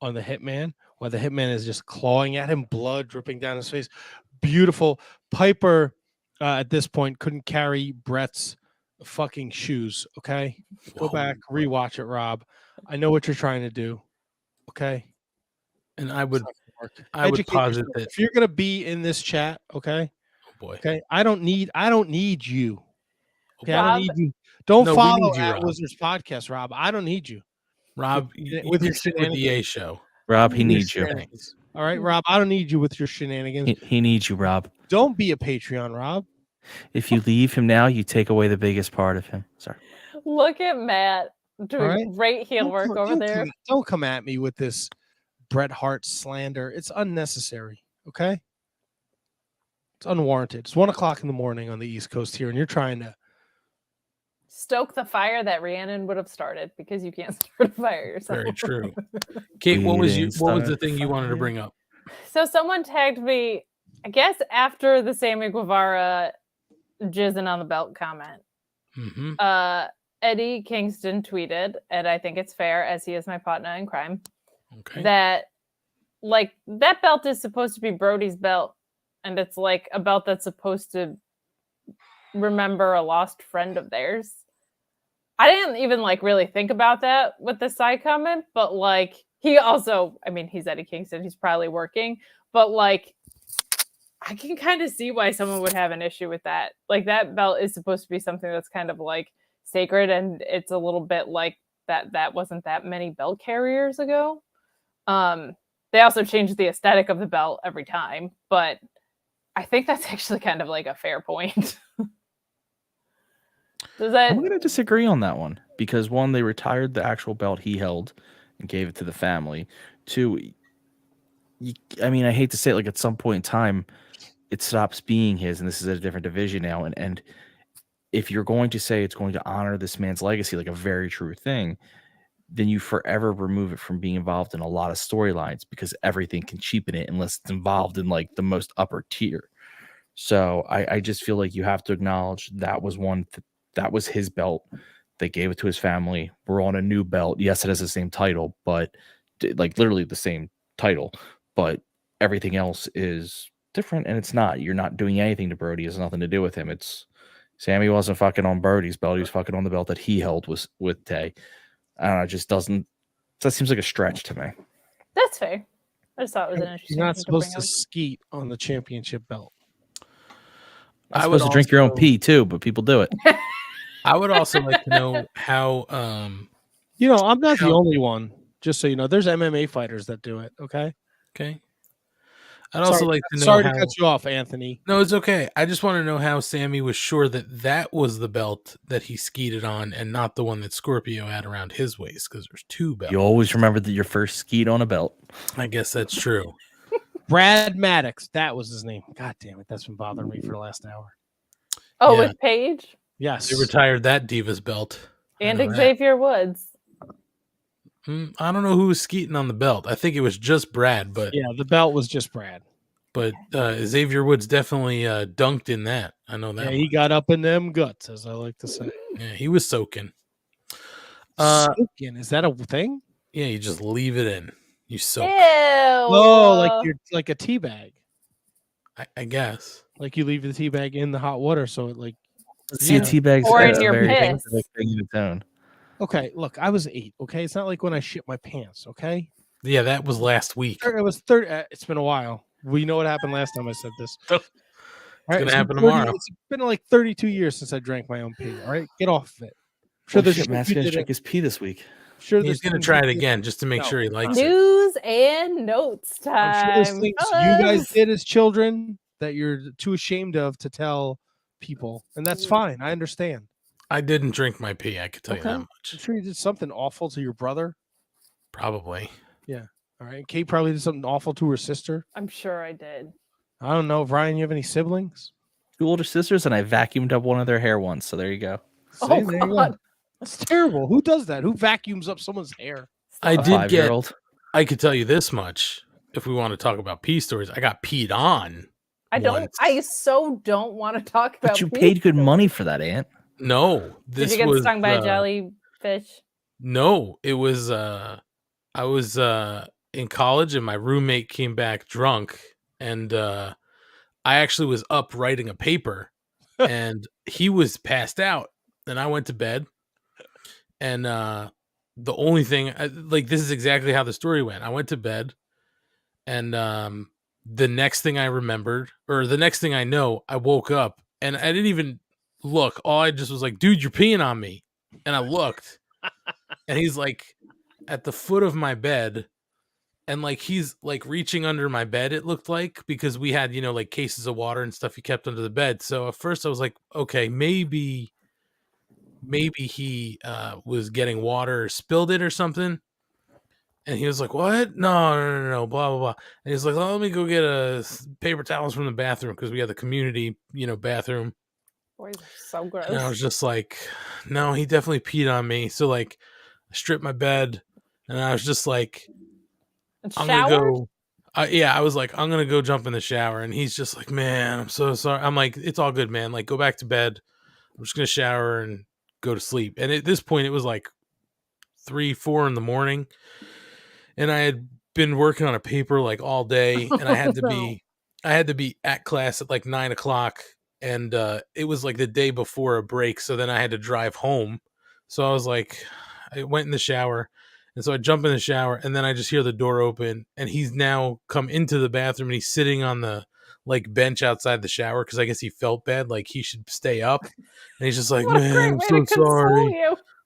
on the Hitman, while the Hitman is just clawing at him, blood dripping down his face. Beautiful. Piper at this point couldn't carry Bret's fucking shoes. Okay, go back, rewatch it, Rob. I know what you're trying to do. Okay, And I would I would Educate posit yourself. that. If you're gonna be in this chat, okay, Oh boy. okay, I don't need you. Okay, I don't Rob- need you. Don't No, we follow need you, at Rob. Wizards Podcast, Rob. I don't need you. Rob, with you your need to stick with the A shenanigans. show. Rob, he Your needs you. shenanigans. All right, Rob. I don't need you with your shenanigans. He needs you, Rob. Don't be a Patreon, Rob. If you leave him now, you take away the biggest part of him. Sorry. Look at Matt doing right. great heel work over there. Don't come at me with this Bret Hart slander. It's unnecessary. Okay. It's unwarranted. It's 1:00 in the morning on the East Coast here, and you're trying to Stoke the fire that Rhiannon would have started because you can't start a fire yourself. Very true. Kate, what was didn't the start thing you wanted to fire. bring up? So someone tagged me, I guess after the Sammy Guevara jizzing on the belt comment. Mm-hmm. Eddie Kingston tweeted, and I think it's fair as he is my partner in crime, Okay. that like that belt is supposed to be Brody's belt, and it's like a belt that's supposed to remember a lost friend of theirs. I didn't even like really think about that with the side comment, but like he also, I mean, he's Eddie Kingston, he's probably working, but like I can kind of see why someone would have an issue with that. Like that belt is supposed to be something that's kind of like sacred, and it's a little bit like that wasn't that many belt carriers ago. They also changed the aesthetic of the belt every time, but I think that's actually kind of like a fair point. Does that? I'm going to disagree on that one because one, they retired the actual belt he held and gave it to the family. Two, I mean, I hate to say it, like at some point in time, it stops being his, and this is a different division now. And if you're going to say it's going to honor this man's legacy, like a very true thing, then you forever remove it from being involved in a lot of storylines because everything can cheapen it unless it's involved in like the most upper tier. So I just feel like you have to acknowledge that was one that was his belt. They gave it to his family. We're on a new belt. Yes, it has the same title, but like literally the same title, but everything else is different, and it's not. You're not doing anything to Brody. It has nothing to do with him. It's Sammy wasn't fucking on Brody's belt. He was fucking on the belt that he held with Tay. I don't know. It just doesn't. That seems like a stretch to me. That's fair. I just thought it was an interesting. You're not thing supposed bring to up. skeet on the championship belt. I'm I would supposed to drink your own also- pee too, but people do it. I would also like to know how. You know, I'm not the How- only one. Just so you know, there's MMA fighters that do it. Okay. Okay. I'd also like to know. Sorry how, to cut you off, Anthony. No, it's okay. I just want to know how Sammy was sure that that was the belt that he skeeted on, and not the one that Scorpio had around his waist, because there's two belts. You always remember that your first skeet on a belt. I guess that's true. Brad Maddox. That was his name. God damn it. That's been bothering me for the last hour. Oh, Yeah. with Paige Yes. They retired that Divas belt. I and know that. Xavier Woods. I don't know who was skeeting on the belt. I think it was just Brad, but Yeah, the belt was just Brad. Xavier Woods definitely dunked in that. I know that. Yeah, one. he got up in them guts, as I like to say. Yeah, he was soaking. Soaking, is that a thing? Yeah, you just leave it in. You soak. Ew. Oh, like you're like a tea bag. I guess. Like you leave the tea bag in the hot water, so it like. See, Yeah. a teabag's Or in a your very piss. specific thing in its own. Okay, look, I was 8. Okay, it's not like when I shit my pants. Okay, Yeah, that was last week. it was 30. It's been a while. We know what happened last time I said this. It's All gonna been happen tomorrow. It's been like 32 years since I drank my own pee. All right, get off of it. I'm sure Oh, there's shit, Matt's you gonna did drink it. his pee this week. I'm sure He's there's gonna things try you it did- again just to make No, sure he likes it. News and notes I'm time. sure there's things you guys Fellas. did as children that you're too ashamed of to tell people, and that's fine. I understand. I didn't drink my pee. I could tell you that Okay. I'm much. sure you did something awful to your brother. Probably. All right, Kate probably did something awful to her sister. I'm sure I did. I don't know, Ryan. You have any siblings? 2 older sisters, and I vacuumed up one of their hair once. So there you go. Oh, See, there you go. God. That's terrible. Who does that? Who vacuums up someone's hair? I A did get. 5-year-old. I could tell you this much. If we want to talk about pee stories, I got peed on. I don't. once. I so don't want to talk about. But you pee paid good stories. money for that, Aunt. No, Did this you get was stung by a jellyfish? No, it was. I was in college, and my roommate came back drunk, and I actually was up writing a paper, and he was passed out, and I went to bed, and the only thing, like, this is exactly how the story went. I went to bed, And the next thing I remembered, or the next thing I know, I woke up and I didn't even look. All I just was like, dude, you're peeing on me. And I looked and he's like at the foot of my bed. And like he's like reaching under my bed, it looked like, because we had, like cases of water and stuff he kept under the bed. So at first I was like, okay, maybe he was getting water or spilled it or something. And he was like, what? No, blah, blah, blah. And he's like, let me go get paper towels from the bathroom, because we had the community, bathroom. Boys are so gross. And I was just like, no, he definitely peed on me. So like I stripped my bed and I was just like, I'm going to go. I was like, I'm going to go jump in the shower. And he's just like, man, I'm so sorry. I'm like, it's all good, man. Like, go back to bed. I'm just going to shower and go to sleep. And at this point, it was like 3-4 in the morning. And I had been working on a paper like all day. And I had to be at class at like 9:00. And it was like the day before a break. So then I had to drive home. So I was like, I went in the shower. And so I jump in the shower and then I just hear the door open and he's now come into the bathroom and he's sitting on the like bench outside the shower, because I guess he felt bad, like he should stay up. And he's just like, man, I'm so sorry.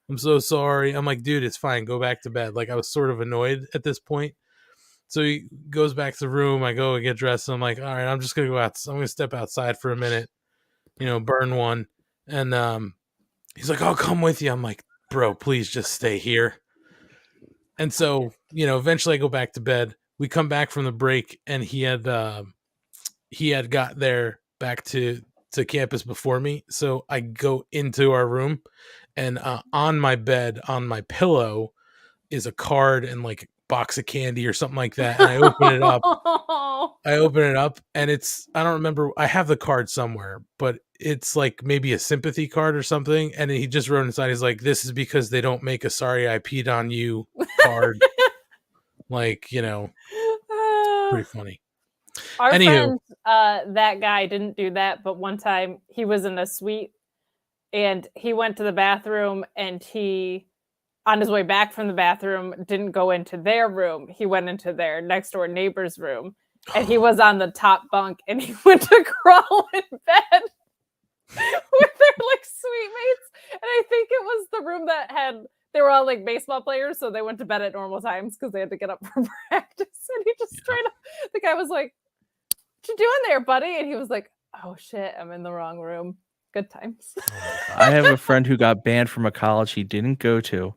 I'm so sorry. I'm like, dude, it's fine. Go back to bed. Like I was sort of annoyed at this point. So he goes back to the room. I go and get dressed. And I'm like, all right, I'm just going to go out. I'm going to step outside for a minute, burn one. And he's like, I'll come with you. I'm like, bro, please just stay here. And so, eventually I go back to bed. We come back from the break and he had got there back to campus before me. So I go into our room and on my bed, on my pillow is a card and like a box of candy or something like that. And I open it up. And I don't remember. I have the card somewhere, but it's like maybe a sympathy card or something. And he just wrote inside, he's like, this is because they don't make a sorry I peed on you card. Like, pretty funny. Our friend, that guy didn't do that, but one time he was in a suite and he went to the bathroom and he, on his way back from the bathroom, didn't go into their room. He went into their next door neighbor's room and he was on the top bunk and he went to crawl in bed with their like suite mates. And I think it was the room that they were all like baseball players, so they went to bed at normal times because they had to get up for practice. And he just straight up, the guy was like, what you doing there, buddy? And he was like, oh shit, I'm in the wrong room. Good times. I have a friend who got banned from a college he didn't go to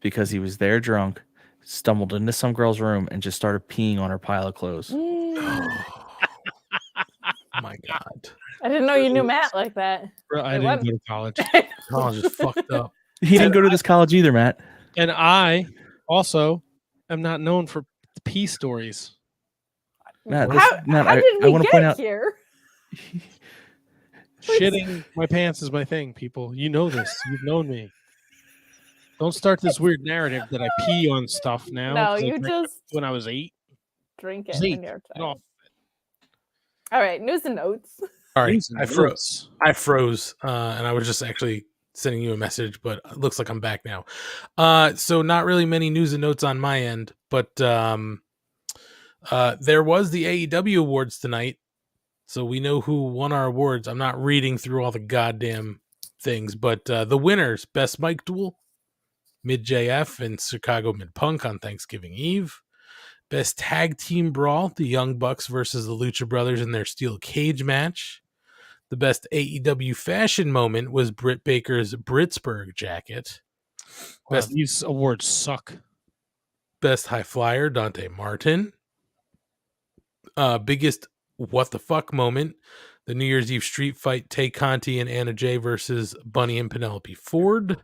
because he was there drunk, stumbled into some girl's room and just started peeing on her pile of clothes. Oh my God. I didn't know you knew Matt like that. Bro, I didn't go to college. College is fucked up. He didn't go to this college either, Matt. And I also am not known for pee stories. Matt, How did we want to get point out here? Shitting my pants is my thing, people. You know this. You've known me. Don't start this weird narrative that I pee on stuff now. No, 'cause I you drank just when I was 8. drink it Zeke, when you're get off. All right, news and notes. Sorry, News and I froze, and I was just actually sending you a message, but it looks like I'm back now. So not really many news and notes on my end, but there was the AEW awards tonight, so we know who won our awards. I'm not reading through all the goddamn things, but the winners: Best Mic Duel, Mid JF and Chicago Mid Punk on Thanksgiving Eve. Best Tag Team Brawl, the Young Bucks versus the Lucha Brothers in their steel cage match. The best AEW fashion moment was Britt Baker's Britsburg jacket. Wow, these awards suck. Best High Flyer, Dante Martin. Biggest what the fuck moment, the New Year's Eve street fight, Tay Conti and Anna Jay versus Bunny and Penelope Ford.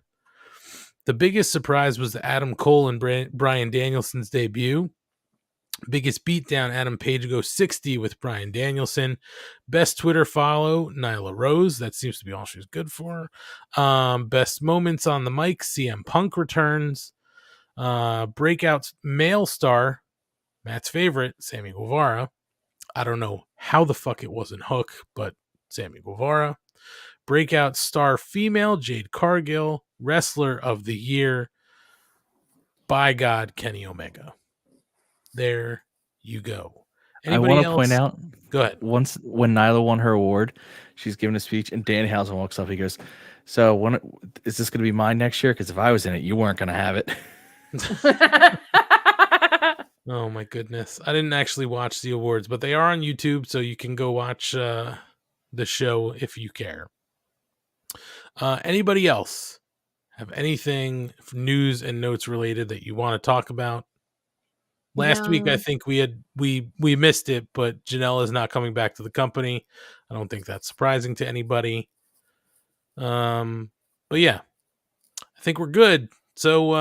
The biggest surprise was the Adam Cole and Bryan Danielson's debut. Biggest beatdown, Adam Page goes 60 with Bryan Danielson. Best Twitter follow, Nyla Rose. That seems to be all she's good for. Best moments on the mic, CM Punk returns. Breakout male star, Matt's favorite, Sammy Guevara. I don't know how the fuck it wasn't Hook, but Sammy Guevara. Breakout star female, Jade Cargill. Wrestler of the year, by God, Kenny Omega. There you go. I want Anybody to point else? out Go ahead. once when Nyla won her award, she's giving a speech, and Danhausen walks up. He goes, "So when is this going to be mine next year? Because if I was in it, you weren't going to have it." Oh my goodness. I didn't actually watch the awards, but they are on YouTube, so you can go watch the show if you care. Anybody else have anything news and notes related that you want to talk about? Last week I No. think we missed it, but Janelle is not coming back to the company. I don't think that's surprising to anybody. But yeah, I think we're good. So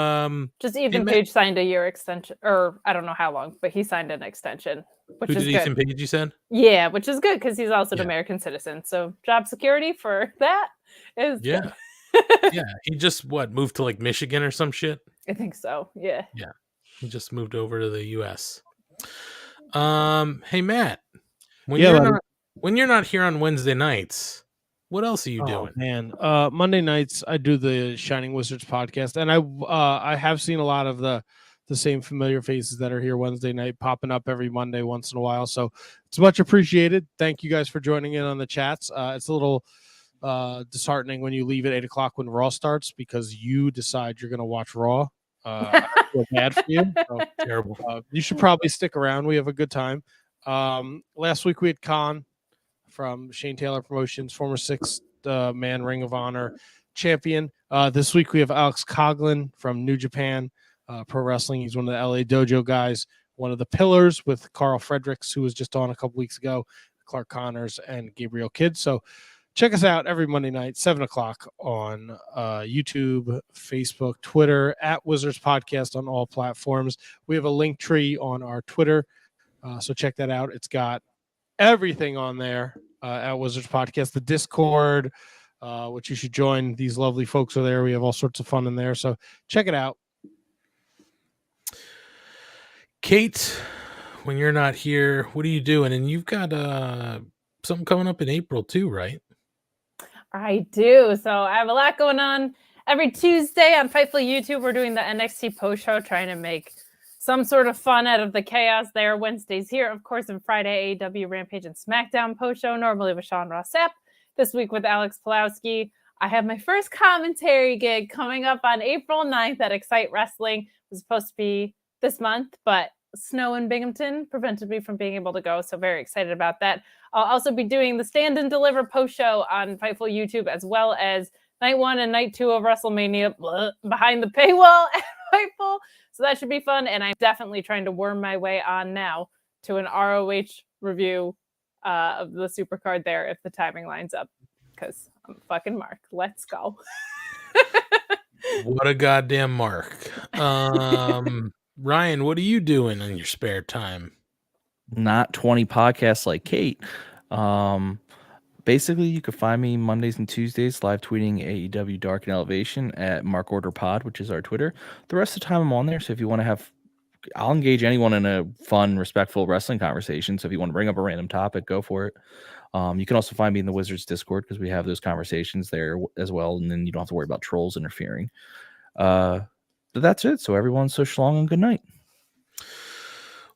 Just Ethan Matt- Page signed a year extension, or I don't know how long, but he signed an extension, which who is did good. Ethan Page, you said? Yeah, which is good because he's also Yeah. an American citizen. So job security for that is Yeah. good. Yeah, he just moved to like Michigan or some shit. I think so. Yeah. He just moved over to the US. Hey Matt, when Yeah, you're buddy. not here on Wednesday nights, what else are you Oh doing? man, Monday nights I do the Shining Wizards podcast, and I have seen a lot of the same familiar faces that are here Wednesday night popping up every Monday once in a while. So it's much appreciated. Thank you guys for joining in on the chats. It's a little disheartening when you leave at 8:00 when Raw starts because you decide you're going to watch Raw. I feel bad for you. So, Terrible. you should probably stick around. We have a good time. Last week we had Khan from Shane Taylor Promotions, former six-man Ring of Honor champion. This week we have Alex Coughlin from New Japan Pro Wrestling. He's one of the LA Dojo guys, one of the pillars with Carl Fredericks, who was just on a couple weeks ago, Clark Connors, and Gabriel Kidd. So check us out every Monday night, 7:00 on YouTube, Facebook, Twitter, at Wizards Podcast on all platforms. We have a link tree on our Twitter, so check that out. It's got everything on there at Wizards Podcast, the Discord, which you should join. These lovely folks are there. We have all sorts of fun in there, so check it out. Kate, when you're not here, what are you doing? And you've got something coming up in April too, right? I do. So I have a lot going on. Every Tuesday on Fightful YouTube, we're doing the NXT post show, trying to make some sort of fun out of the chaos there. Wednesdays here, of course, and Friday, AEW Rampage and SmackDown post show, normally with Sean Ross Sapp. This week with Alex Pulowski. I have my first commentary gig coming up on April 9th at Excite Wrestling. It was supposed to be this month, but snow in Binghamton prevented me from being able to go. So very excited about that. I'll also be doing the Stand and Deliver post show on Fightful YouTube, as well as night 1 and night 2 of WrestleMania behind the paywall at Fightful. So that should be fun. And I'm definitely trying to worm my way on now to an ROH review of the Supercard there if the timing lines up. Because I'm fucking Mark. Let's go. What a goddamn mark. Ryan, what are you doing in your spare time? Not 20 podcasts like Kate. Basically, you can find me Mondays and Tuesdays live tweeting AEW Dark and Elevation at Mark Order Pod, which is our Twitter. The rest of the time I'm on there, so if you want to have, I'll engage anyone in a fun, respectful wrestling conversation. So if you want to bring up a random topic, go for it. You can also find me in the Wizards Discord because we have those conversations there as well, and then you don't have to worry about trolls interfering. But that's it. So everyone, so long and good night.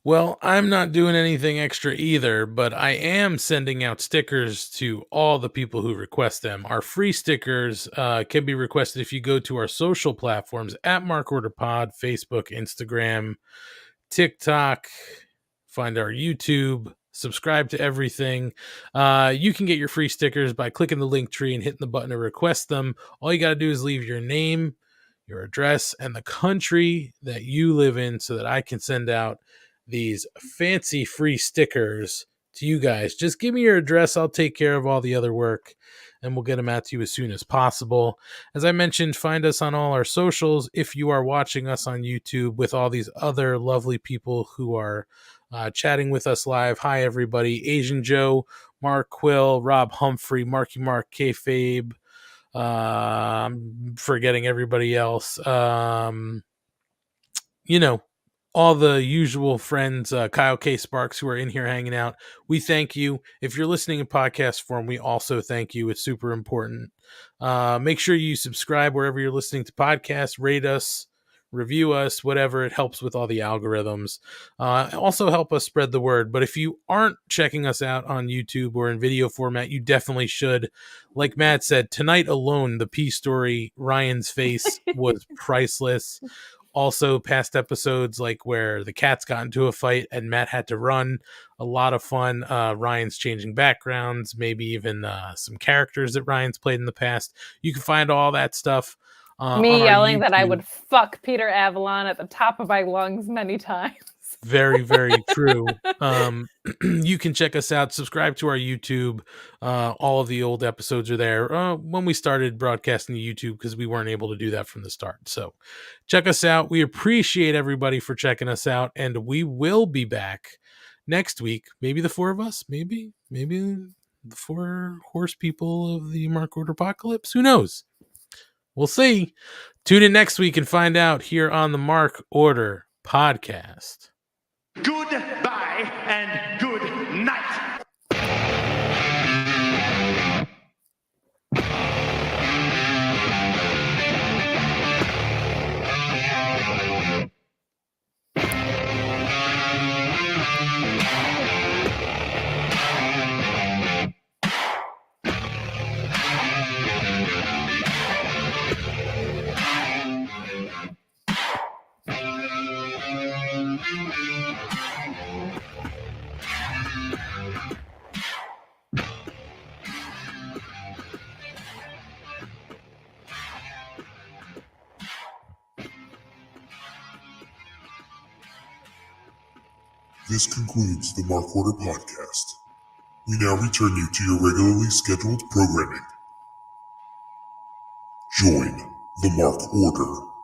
Well, I'm not doing anything extra either, but I am sending out stickers to all the people who request them. Our free stickers can be requested if you go to our social platforms at Mark Order Pod, Facebook, Instagram, TikTok, find our YouTube, subscribe to everything. You can get your free stickers by clicking the link tree and hitting the button to request them. All you got to do is leave your name, your address, and the country that you live in so that I can send out these fancy free stickers to you guys. Just give me your address. I'll take care of all the other work and we'll get them out to you as soon as possible. As I mentioned, find us on all our socials if you are watching us on YouTube with all these other lovely people who are chatting with us live. Hi, everybody. Asian Joe, Mark Quill, Rob Humphrey, Marky Mark, Kayfabe. I'm forgetting everybody else. All the usual friends, Kyle K. Sparks, who are in here hanging out. We thank you. If you're listening in podcast form, we also thank you. It's super important. Make sure you subscribe wherever you're listening to podcasts. Rate us, review us, whatever. It helps with all the algorithms. Also help us spread the word. But if you aren't checking us out on YouTube or in video format, you definitely should. Like Matt said, tonight alone, the P story, Ryan's face was priceless. Also, past episodes like where the cats got into a fight and Matt had to run, a lot of fun. Ryan's changing backgrounds, maybe even some characters that Ryan's played in the past. You can find all that stuff. Me on our yelling that I YouTube. would fuck Peter Avalon at the top of my lungs many times. Very, very true. You can check us out, subscribe to our YouTube. All of the old episodes are there. When we started broadcasting to YouTube, because we weren't able to do that from the start. So check us out. We appreciate everybody for checking us out, and we will be back next week. Maybe the four of us, maybe the four horse people of the Mark Order Apocalypse. Who knows? We'll see. Tune in next week and find out here on the Mark Order Podcast. Goodbye and good night. This concludes the Mark Order Podcast. We now return you to your regularly scheduled programming. Join the Mark Order.